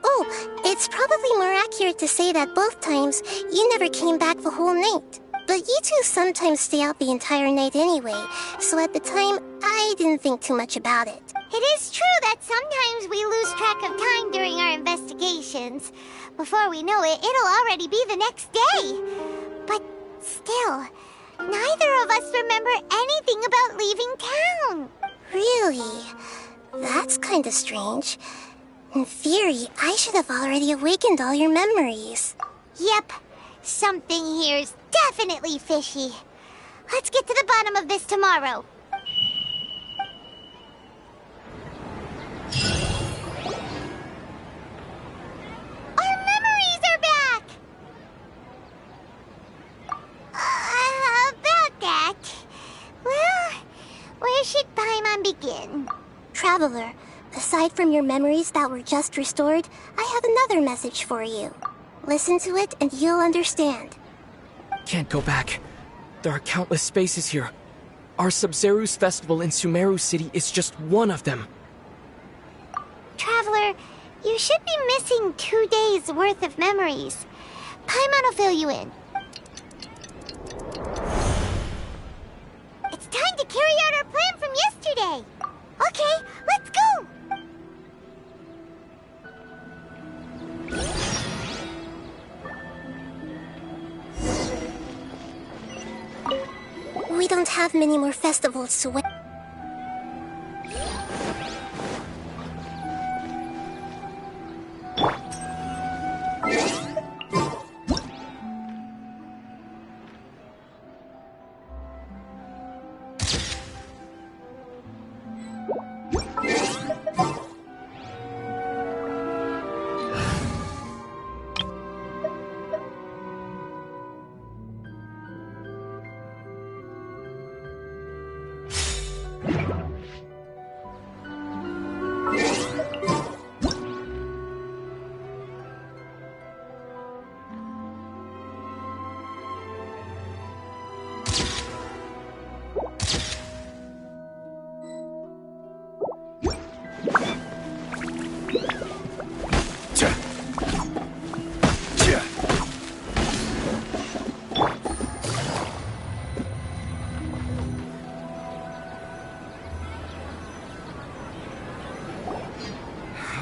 Oh, it's probably more accurate to say that both times you never came back the whole night. But you two sometimes stay out the entire night anyway, so at the time, I didn't think too much about it. It is true that sometimes we lose track of time during our investigations. Before we know it, it'll already be the next day. But still, neither of us remember anything about leaving town. Really? That's kinda strange. In theory, I should have already awakened all your memories. Yep. Something here's definitely fishy. Let's get to the bottom of this tomorrow. Our memories are back! About that... Well, where should Paimon begin? Traveler, aside from your memories that were just restored, I have another message for you. Listen to it and you'll understand. Can't go back. There are countless spaces here. Our Sabzeruz festival in Sumeru City is just one of them. Traveler, you should be missing 2 days worth of memories. Paimon will fill you in. It's time to carry out our plan from yesterday. Okay, let's go! We don't have many more festivals to wait.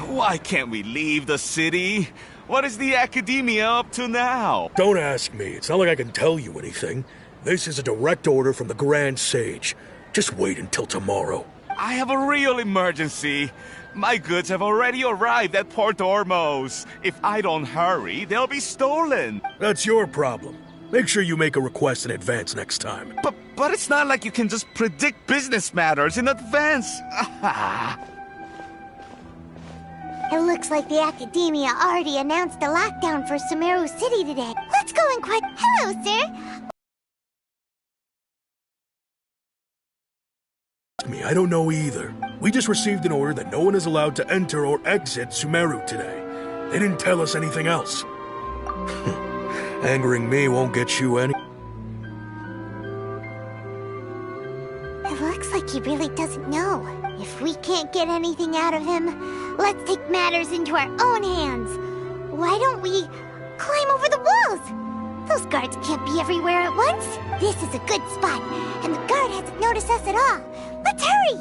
Why can't we leave the city? What is the Academia up to now? Don't ask me. It's not like I can tell you anything. This is a direct order from the Grand Sage. Just wait until tomorrow. I have a real emergency. My goods have already arrived at Port Ormos. If I don't hurry, they'll be stolen. That's your problem. Make sure you make a request in advance next time. But it's not like you can just predict business matters in advance. It looks like the Academia already announced a lockdown for Sumeru City today. Let's go and quit. Hello, sir. I don't know either. We just received an order that no one is allowed to enter or exit Sumeru today. They didn't tell us anything else. Angering me won't get you any. It looks like he really doesn't know. If we can't get anything out of him, let's take matters into our own hands. Why don't we climb over the walls? Those guards can't be everywhere at once. This is a good spot, and the guard hasn't noticed us at all. Let's hurry!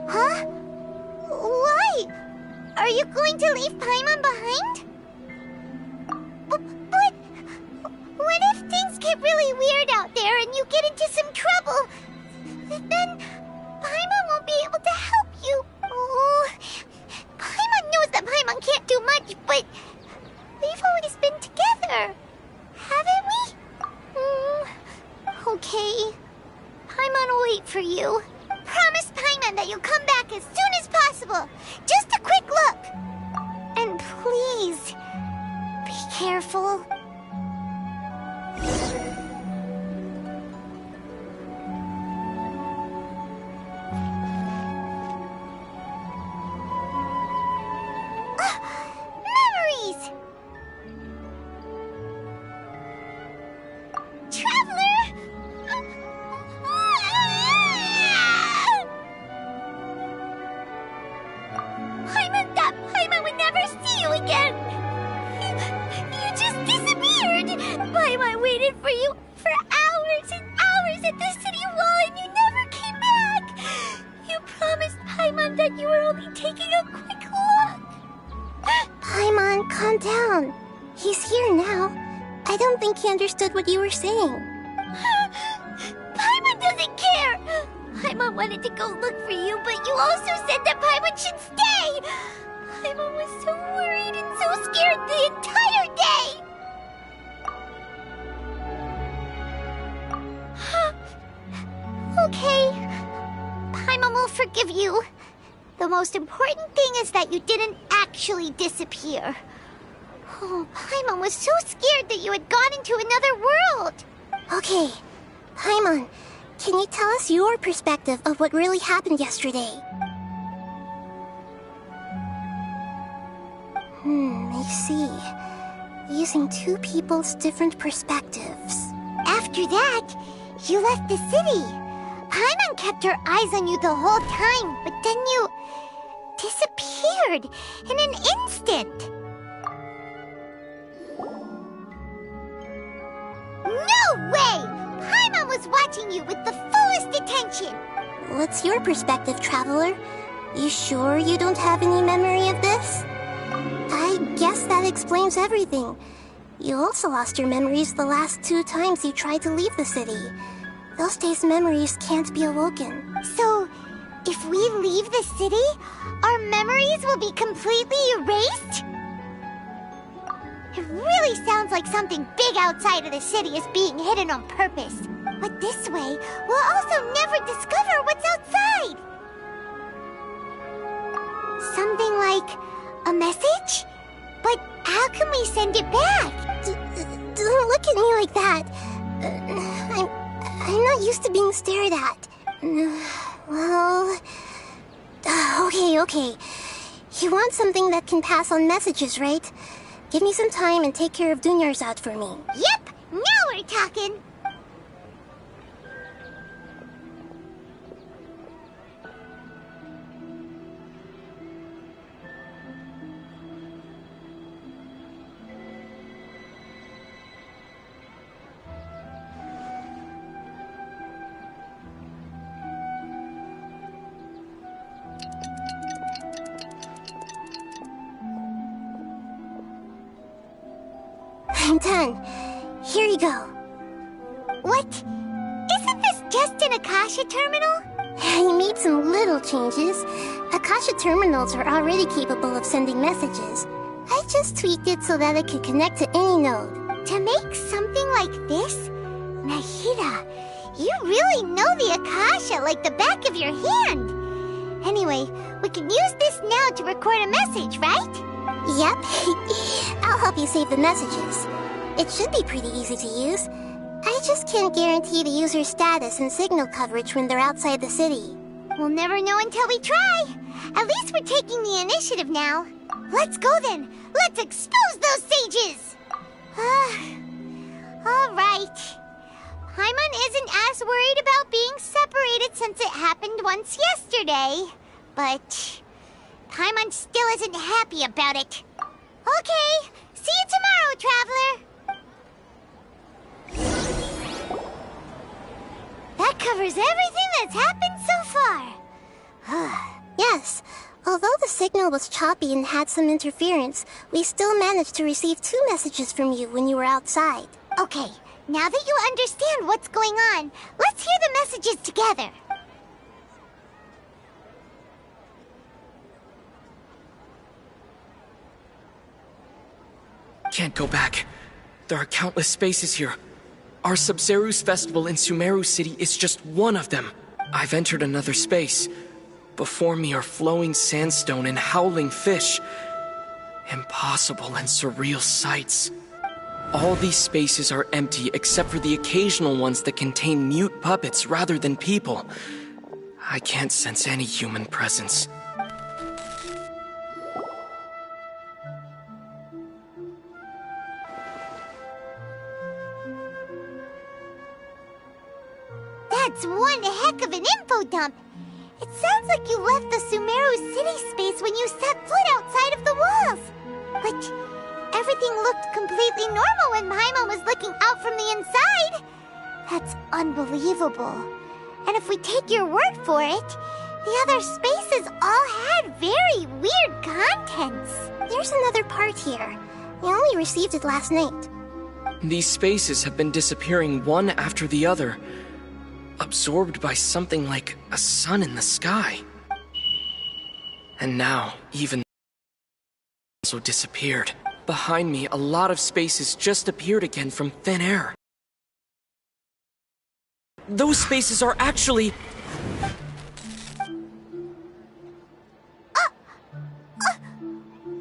Huh? Why? Are you going to leave Paimon behind? But what if things get really weird out there and you get into some trouble? Then Paimon won't be able to help you. Oh, Paimon knows that Paimon can't do much, but we've always been together, haven't we? Okay. Paimon will wait for you. Promise Paimon that you'll come back as soon as possible. Just a quick look. And please, be careful. Memories! Traveler! Paimon would never see you again! You just disappeared! Paimon waited for you for hours and hours at the city wall and you never came back! You promised Paimon that you were only taking a quick look! Paimon, calm down. He's here now. I don't think he understood what you were saying. Paimon doesn't care! Paimon wanted to go look for you, but you also said that Paimon should stay! Paimon was so worried and so scared the entire day! Okay. Paimon will forgive you. The most important thing is that you didn't actually disappear. Oh, Paimon was so scared that you had gone into another world! Okay. Paimon, can you tell us your perspective of what really happened yesterday? I see. Using two people's different perspectives. After that, you left the city. Paimon kept her eyes on you the whole time, but then you disappeared in an instant. No way! Paimon was watching you with the fullest attention. What's your perspective, Traveler? You sure you don't have any memory of this? I guess that explains everything. You also lost your memories the last 2 times you tried to leave the city. Those days' memories can't be awoken. So, if we leave the city, our memories will be completely erased? It really sounds like something big outside of the city is being hidden on purpose. But this way, we'll also never discover what's outside. Something like a message? But how can we send it back? Don't look at me like that. I'm not used to being stared at. Well... Okay. You want something that can pass on messages, right? Give me some time and take care of Dunyarzad for me. Yep! Now we're talking! I'm done. Here you go. What? Isn't this just an Akasha terminal? I made some little changes. Akasha terminals are already capable of sending messages. I just tweaked it so that it could connect to any node. To make something like this? Nahida, you really know the Akasha like the back of your hand. Anyway, we can use this now to record a message, right? Yep. I'll help you save the messages. It should be pretty easy to use. I just can't guarantee the user's status and signal coverage when they're outside the city. We'll never know until we try. At least we're taking the initiative now. Let's go then. Let's expose those sages. All right. Paimon isn't as worried about being separated since it happened once yesterday. But Paimon still isn't happy about it. Okay, see you tomorrow, Traveler. That covers everything that's happened so far. Yes, Although the signal was choppy and had some interference, we still managed to receive 2 messages from you when you were outside. Okay, now that you understand what's going on, let's hear the messages together. Can't go back. There are countless spaces here. Our Sumeru's festival in Sumeru City is just one of them. I've entered another space. Before me are flowing sandstone and howling fish. Impossible and surreal sights. All these spaces are empty except for the occasional ones that contain mute puppets rather than people. I can't sense any human presence. That's one heck of an info dump. It sounds like you left the Sumeru city space when you set foot outside of the walls. But everything looked completely normal when Paimon was looking out from the inside. That's unbelievable. And if we take your word for it, the other spaces all had very weird contents. There's another part here. We only received it last night. These spaces have been disappearing one after the other, absorbed by something like a sun in the sky. And now, even also disappeared. Behind me, a lot of spaces just appeared again from thin air. Those spaces are actually...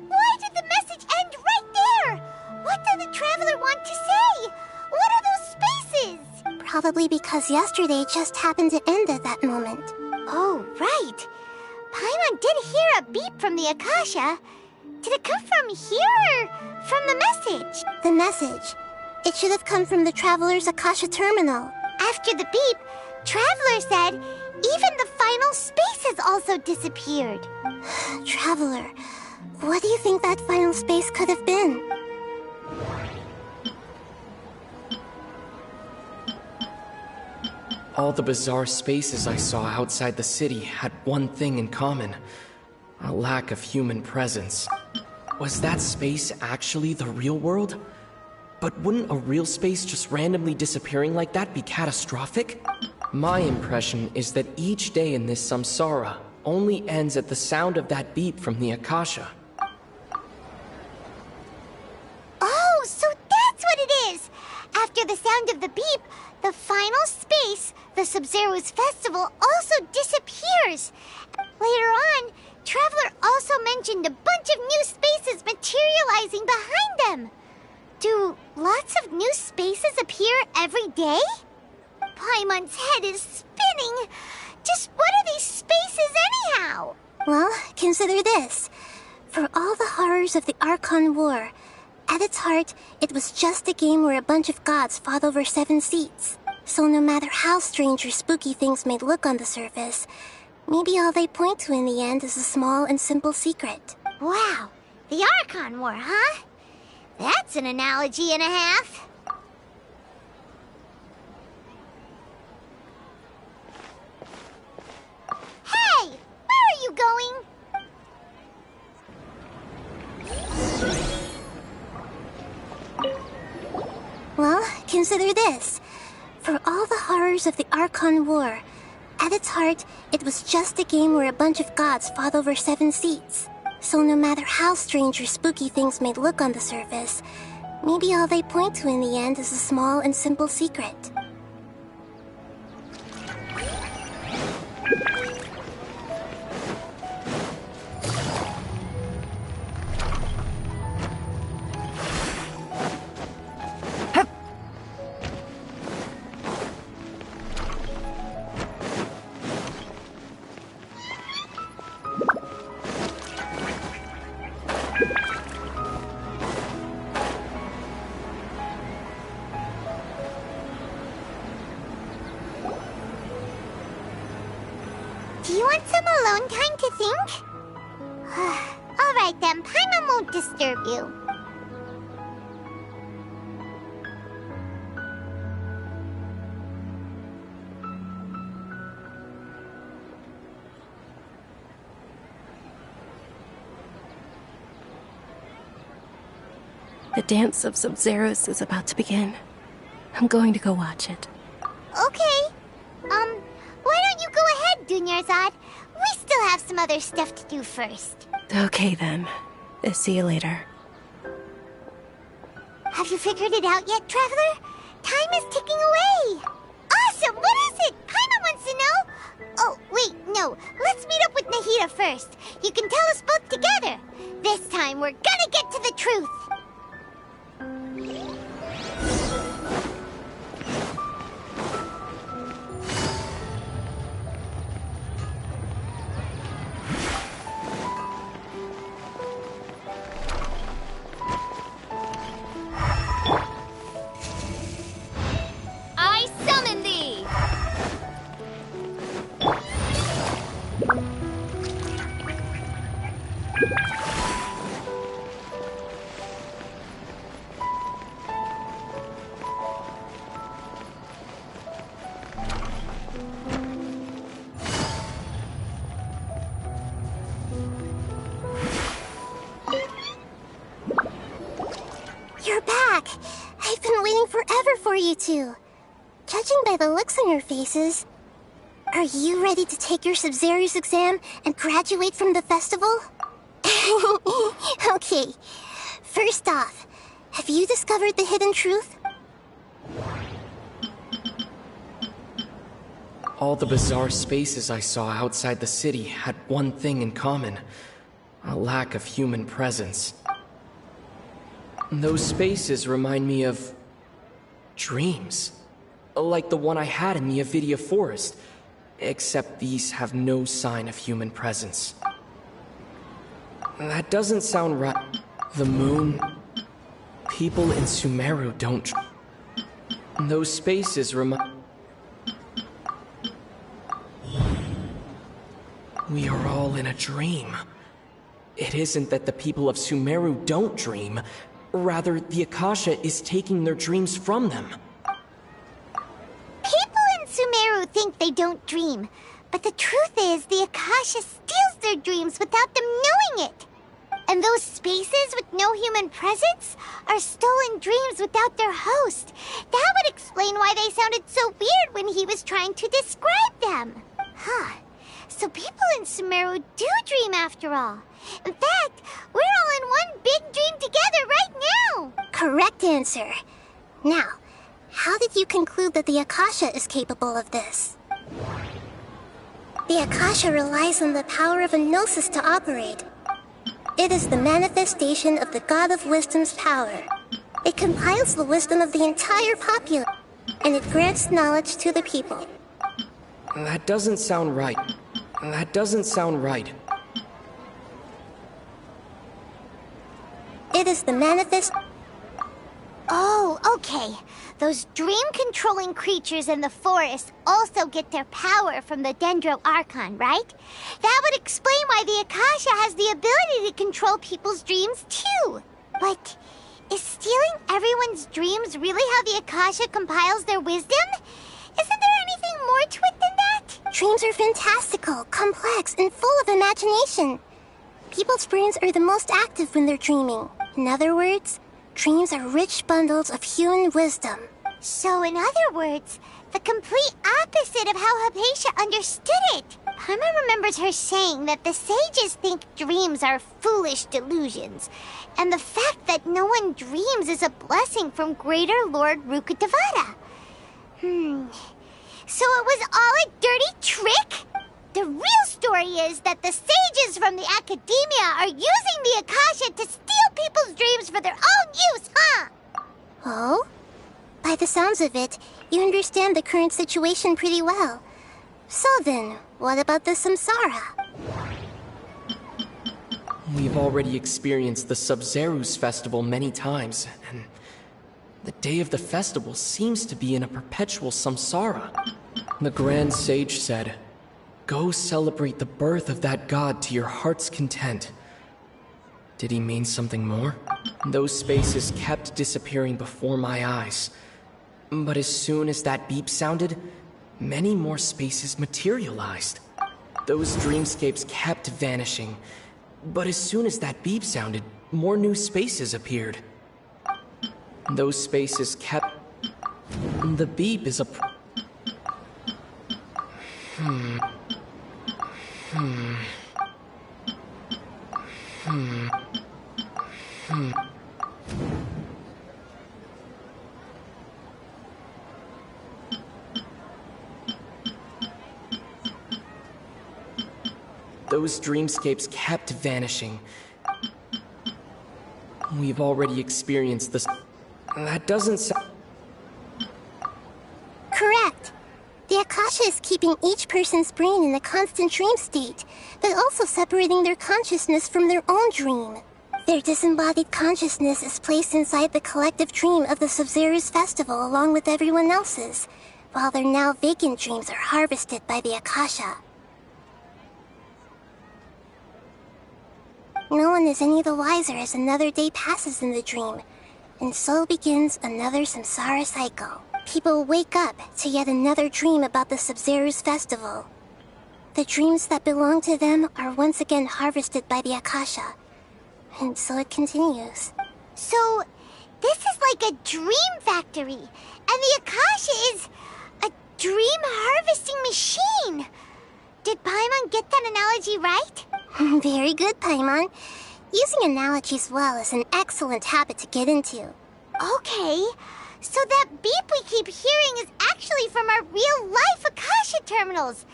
Why did the message end right there? What did the traveler want to say? What are those spaces? Probably because yesterday just happened to end at that moment. Oh, right. Paimon did hear a beep from the Akasha. Did it come from here or from the message? The message. It should have come from the Traveler's Akasha terminal. After the beep, Traveler said even the final spaces also disappeared. Traveler, what do you think that final space could have been? All the bizarre spaces I saw outside the city had one thing in common: a lack of human presence. Was that space actually the real world? But wouldn't a real space just randomly disappearing like that be catastrophic? My impression is that each day in this samsara only ends at the sound of that beep from the Akasha. Oh, so that's what it is! After the sound of the beep, the final space, the Sub-Zero's festival, also disappears. Later on, Traveler also mentioned a bunch of new spaces materializing behind them. Do lots of new spaces appear every day? Paimon's head is spinning. Just what are these spaces anyhow? Well, consider this. For all the horrors of the Archon War, at its heart, it was just a game where a bunch of gods fought over 7 seats. So no matter how strange or spooky things may look on the surface, maybe all they point to in the end is a small and simple secret. Wow, the Archon War, huh? That's an analogy and a half. Hey, where are you going? Well, consider this. For all the horrors of the Archon War, at its heart, it was just a game where a bunch of gods fought over 7 seats. So no matter how strange or spooky things may look on the surface, maybe all they point to in the end is a small and simple secret. Do you want some alone time to think? Alright then, Paimon won't disturb you. The dance of Sub-Zeros is about to begin. I'm going to go watch it. Okay. Why don't you go ahead, Dunyarzad? We still have some other stuff to do first. Okay, then. See you later. Have you figured it out yet, Traveler? Time is ticking away. Awesome! What is it? Paimon wants to know. Oh, wait, no. Let's meet up with Nahida first. You can tell us both together. This time, we're gonna get to the truth. I summon thee! You're back! I've been waiting forever for you two. Judging by the looks on your faces, are you ready to take your Sub-Zero's exam and graduate from the festival? Okay, first off, have you discovered the hidden truth? All the bizarre spaces I saw outside the city had one thing in common: a lack of human presence. Those spaces remind me of dreams, like the one I had in the Avidia Forest, except these have no sign of human presence. That doesn't sound right. The moon... People in Sumeru don't... Those spaces remind... We are all in a dream. It isn't that the people of Sumeru don't dream. Rather, the Akasha is taking their dreams from them. People in Sumeru think they don't dream, but the truth is the Akasha steals their dreams without them knowing it. And those spaces with no human presence are stolen dreams without their host. That would explain why they sounded so weird when he was trying to describe them. Huh. So people in Sumeru do dream after all. In fact, we're all in one big dream together right now. Correct answer. Now, how did you conclude that the Akasha is capable of this? The Akasha relies on the power of a gnosis to operate. It is the manifestation of the God of Wisdom's power. It compiles the wisdom of the entire populace, and it grants knowledge to the people. That doesn't sound right. That doesn't sound right. It is the manifest... Oh, okay. Those dream-controlling creatures in the forest also get their power from the Dendro Archon, right? That would explain why the Akasha has the ability to control people's dreams, too. But is stealing everyone's dreams really how the Akasha compiles their wisdom? Isn't there anything more to it than that? Dreams are fantastical, complex, and full of imagination. People's brains are the most active when they're dreaming. In other words, dreams are rich bundles of human wisdom. So in other words, the complete opposite of how Hypatia understood it. Paimon remembers her saying that the sages think dreams are foolish delusions, and the fact that no one dreams is a blessing from Greater Lord Rukkhadevata. So it was all a dirty trick? The real story is that the sages from the Academia are using the Akasha to steal people's dreams for their own use, huh? Oh? By the sounds of it, you understand the current situation pretty well. So then, what about the Samsara? We've already experienced the Sub-Zero's festival many times, and the day of the festival seems to be in a perpetual samsara. The Grand Sage said, "Go celebrate the birth of that god to your heart's content." Did he mean something more? Those spaces kept disappearing before my eyes. But as soon as that beep sounded, many more spaces materialized. Those dreamscapes kept vanishing. But as soon as that beep sounded, more new spaces appeared. Those spaces kept... The beep is a... Those dreamscapes kept vanishing. We've already experienced this. That doesn't sound... Correct. The Akasha is keeping each person's brain in a constant dream state, but also separating their consciousness from their own dream. Their disembodied consciousness is placed inside the collective dream of the Sumeru festival along with everyone else's, while their now vacant dreams are harvested by the Akasha. No one is any the wiser as another day passes in the dream, and so begins another samsara cycle. People wake up to yet another dream about the Sumeru festival. The dreams that belong to them are once again harvested by the Akasha, and so it continues. So, this is like a dream factory, and the Akasha is a dream harvesting machine. Did Paimon get that analogy right? Very good, Paimon. Using analogies well is an excellent habit to get into. Okay, so that beep we keep hearing is actually from our real-life Akasha terminals.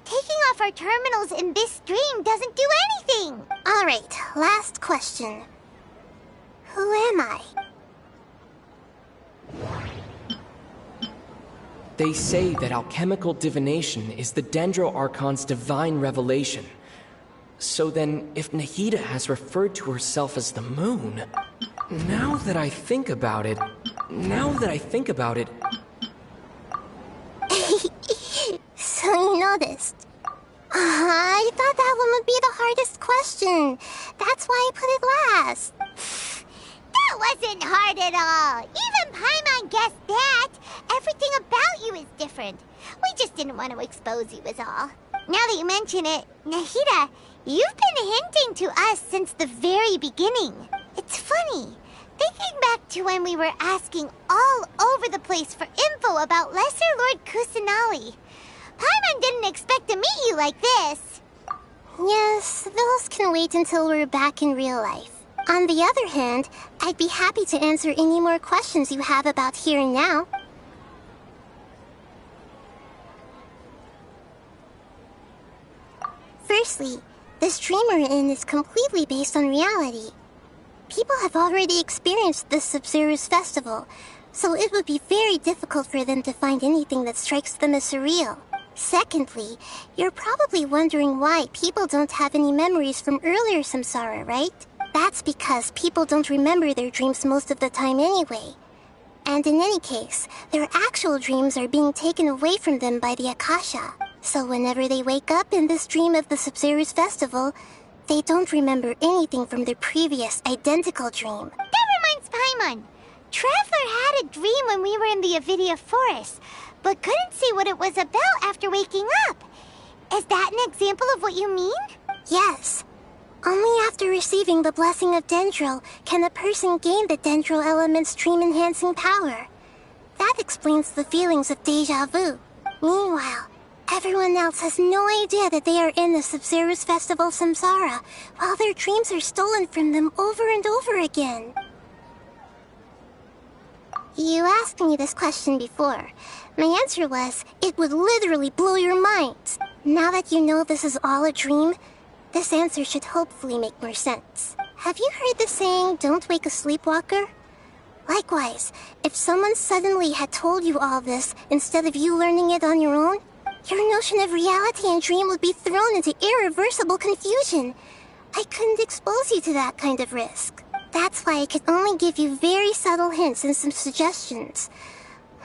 Taking off our terminals in this dream doesn't do anything. All right, last question. Who am I? They say that alchemical divination is the Dendro Archon's divine revelation. So then, if Nahida has referred to herself as the moon... Now that I think about it... So you noticed. I thought that one would be the hardest question. That's why I put it last. That wasn't hard at all. Even Paimon guessed that. Everything about you is different. We just didn't want to expose you is all. Now that you mention it, Nahida, you've been hinting to us since the very beginning. It's funny. Thinking back to when we were asking all over the place for info about Lesser Lord Kusanali, Paimon didn't expect to meet you like this. Yes, those can wait until we're back in real life. On the other hand, I'd be happy to answer any more questions you have about here and now. Firstly, this dream we're in is completely based on reality. People have already experienced this Sumeru festival, so it would be very difficult for them to find anything that strikes them as surreal. Secondly, you're probably wondering why people don't have any memories from earlier samsara, right? That's because people don't remember their dreams most of the time anyway. And in any case, their actual dreams are being taken away from them by the Akasha. So whenever they wake up in this dream of the Sumeru festival, they don't remember anything from their previous identical dream. That reminds Paimon. Traveler had a dream when we were in the Avidia Forest, but couldn't see what it was about after waking up. Is that an example of what you mean? Yes. Only after receiving the blessing of Dendro can a person gain the Dendro element's dream-enhancing power. That explains the feelings of deja vu. Meanwhile, everyone else has no idea that they are in the Sumeru festival samsara, while their dreams are stolen from them over and over again. You asked me this question before. My answer was, it would literally blow your mind. Now that you know this is all a dream, this answer should hopefully make more sense. Have you heard the saying, don't wake a sleepwalker? Likewise, if someone suddenly had told you all this instead of you learning it on your own, your notion of reality and dream would be thrown into irreversible confusion. I couldn't expose you to that kind of risk. That's why I could only give you very subtle hints and some suggestions.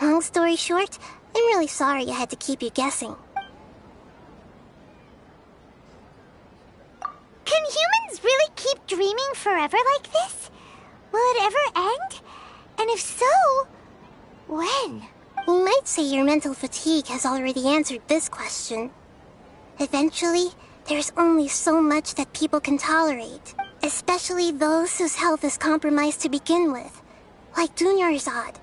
Long story short, I'm really sorry I had to keep you guessing. Can humans really keep dreaming forever like this? Will it ever end? And if so, when? You might say your mental fatigue has already answered this question. Eventually, there's only so much that people can tolerate, especially those whose health is compromised to begin with. like Dunyarzad.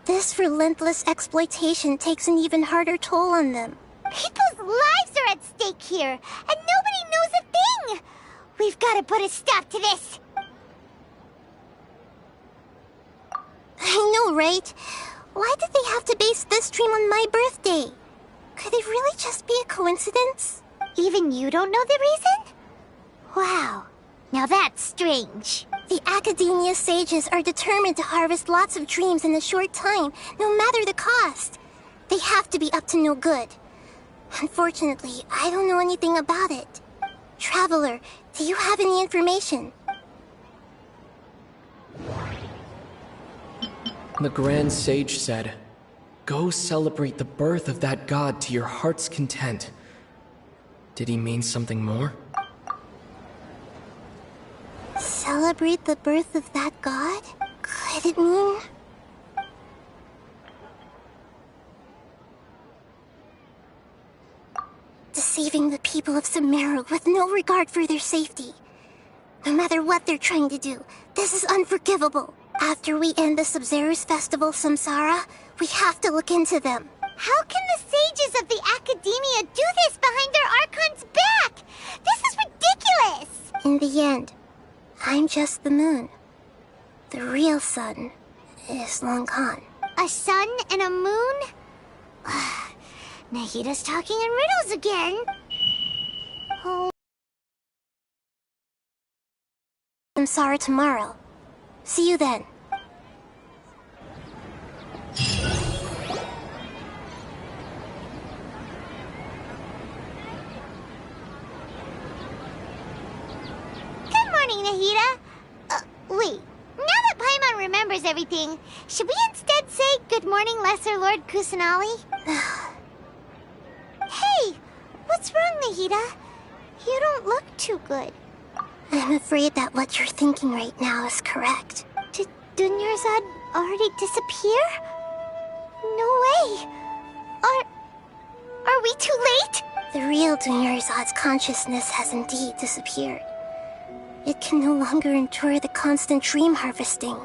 This relentless exploitation takes an even harder toll on them. People's lives are at stake here, and nobody knows a thing! We've got to put a stop to this! I know, right? Why did they have to base this dream on my birthday? Could it really just be a coincidence? Even you don't know the reason? Wow, now that's strange. The Academia sages are determined to harvest lots of dreams in a short time, no matter the cost. They have to be up to no good. Unfortunately, I don't know anything about it. Traveler, do you have any information? The Grand Sage said, "Go celebrate the birth of that god to your heart's content." Did he mean something more? Celebrate the birth of that god? Could it mean... deceiving the people of Sumeru with no regard for their safety? No matter what they're trying to do, this is unforgivable. After we end the Sabzeruz Festival Samsara, we have to look into them. How can the sages of the Academia do this behind their Archon's back? This is ridiculous! In the end, I'm just the moon. The real sun is long gone. A sun and a moon? Nahida's talking in riddles again. Oh. Samsara tomorrow. See you then. Good morning, Nahida. Wait. Now that Paimon remembers everything, should we instead say good morning, Lesser Lord Kusanali? Hey! What's wrong, Nahida? You don't look too good. I'm afraid that what you're thinking right now is correct. Did Dunyarzad already disappear? No way! Are we too late? The real Dunyarzad's consciousness has indeed disappeared. It can no longer endure the constant dream harvesting.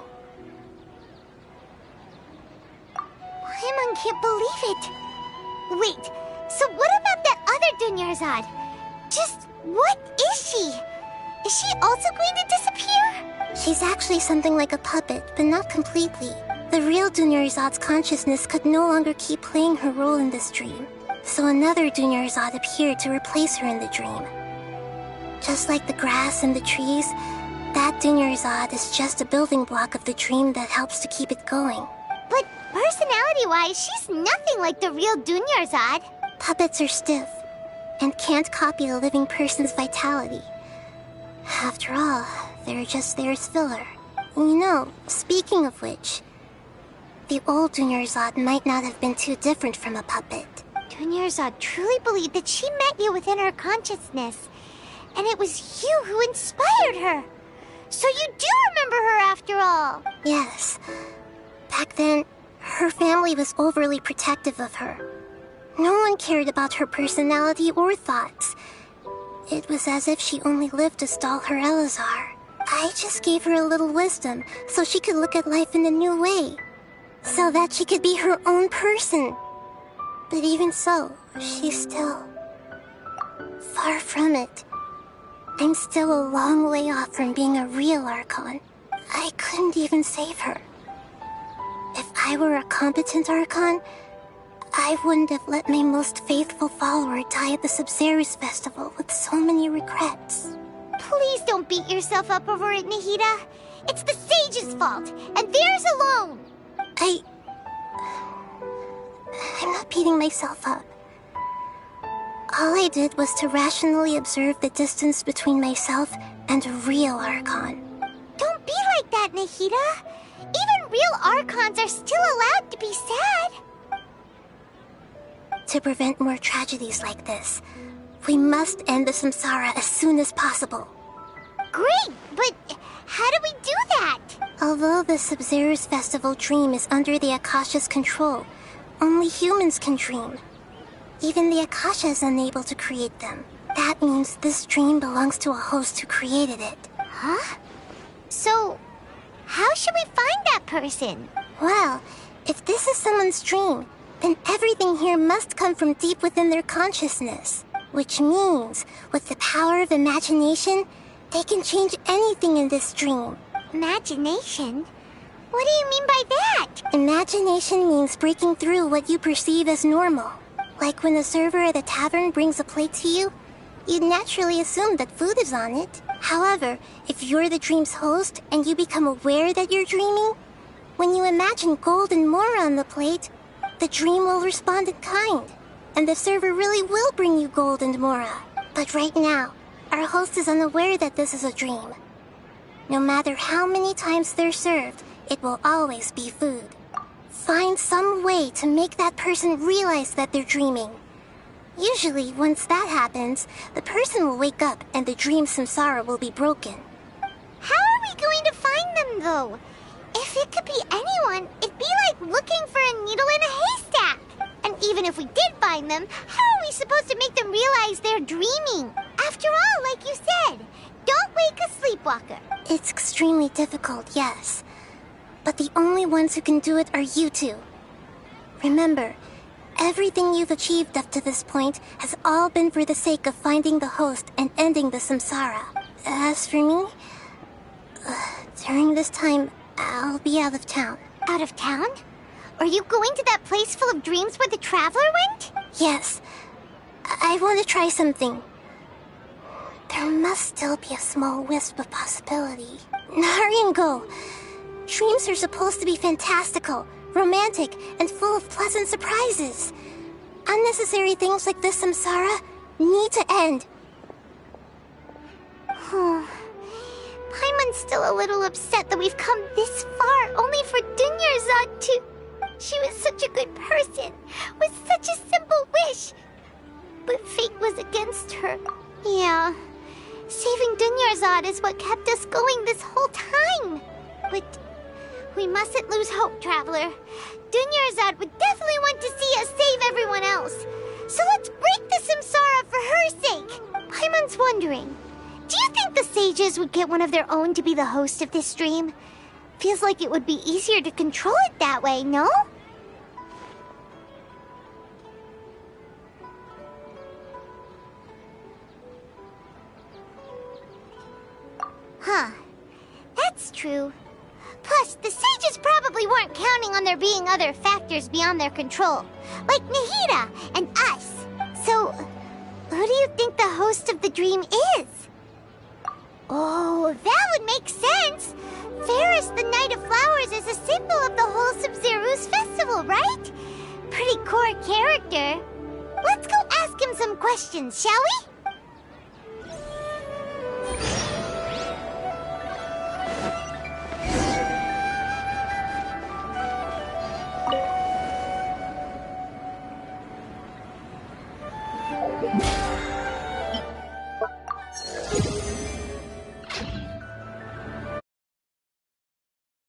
Paimon can't believe it. Wait, so what about that other Dunyarzad? Just what is she? Is she also going to disappear? She's actually something like a puppet, but not completely. The real Dunyarzad's consciousness could no longer keep playing her role in this dream, so another Dunyarzad appeared to replace her in the dream. Just like the grass and the trees, that Dunyarzad is just a building block of the dream that helps to keep it going. But personality-wise, she's nothing like the real Dunyarzad. Puppets are stiff, and can't copy a living person's vitality. After all, they're just there as filler. You know, speaking of which, the old Dunyarzad might not have been too different from a puppet. Dunyarzad truly believed that she met you within her consciousness, and it was you who inspired her. So you do remember her after all. Yes. Back then, her family was overly protective of her. No one cared about her personality or thoughts. It was as if she only lived to stall her Elazar. I just gave her a little wisdom so she could look at life in a new way. So that she could be her own person. But even so, she's still... far from it. I'm still a long way off from being a real Archon. I couldn't even save her. If I were a competent Archon, I wouldn't have let my most faithful follower die at the Sabzeruz Festival with so many regrets. Please don't beat yourself up over it, Nahida. It's the sage's fault, and theirs alone. I'm not beating myself up. All I did was to rationally observe the distance between myself and a real Archon. Don't be like that, Nahida. Even real Archons are still allowed to be sad. To prevent more tragedies like this, we must end the Samsara as soon as possible. Great, but how do we do that? Although the Sabzeruz Festival dream is under the Akasha's control, only humans can dream. Even the Akasha is unable to create them. That means this dream belongs to a host who created it. Huh? So, How should we find that person? Well, if this is someone's dream, then everything here must come from deep within their consciousness. Which means, with the power of imagination, they can change anything in this dream. Imagination? What do you mean by that? Imagination means breaking through what you perceive as normal. Like when the server at a tavern brings a plate to you, you'd naturally assume that food is on it. However, if you're the dream's host and you become aware that you're dreaming, when you imagine gold and mora on the plate, the dream will respond in kind, and the server really will bring you gold and mora. But right now, our host is unaware that this is a dream. No matter how many times they're served, it will always be food. Find some way to make that person realize that they're dreaming. Usually, once that happens, the person will wake up and the dream samsara will be broken. How are we going to find them, though? If it could be anyone, it'd be like looking for a needle in a haystack. And even if we did find them, how are we supposed to make them realize they're dreaming? After all, like you said, don't wake a sleepwalker. It's extremely difficult, yes. But the only ones who can do it are you two. Remember, everything you've achieved up to this point has all been for the sake of finding the host and ending the samsara. As for me, during this time, I'll be out of town. Out of town? Are you going to that place full of dreams where the traveler went? Yes. I want to try something. There must still be a small wisp of possibility. Hurry and go. Dreams are supposed to be fantastical, romantic, and full of pleasant surprises. Unnecessary things like this samsara need to end. Paimon's still a little upset that we've come this far only for Dunyarzad to... She was such a good person, with such a simple wish. But fate was against her. Yeah. Saving Dunyarzad is what kept us going this whole time. But we mustn't lose hope, Traveler. Dunyarzad would definitely want to see us save everyone else. So let's break the samsara for her sake. Paimon's wondering, do you think the sages would get one of their own to be the host of this dream? Feels like it would be easier to control it that way, no? Huh. That's true. Plus, the sages probably weren't counting on there being other factors beyond their control, like Nahida and us. So, who do you think the host of the dream is? Oh, that would make sense. Ferris, the Knight of Flowers, is a symbol of the whole Sumeru's festival, right? Pretty core character. Let's go ask him some questions, shall we?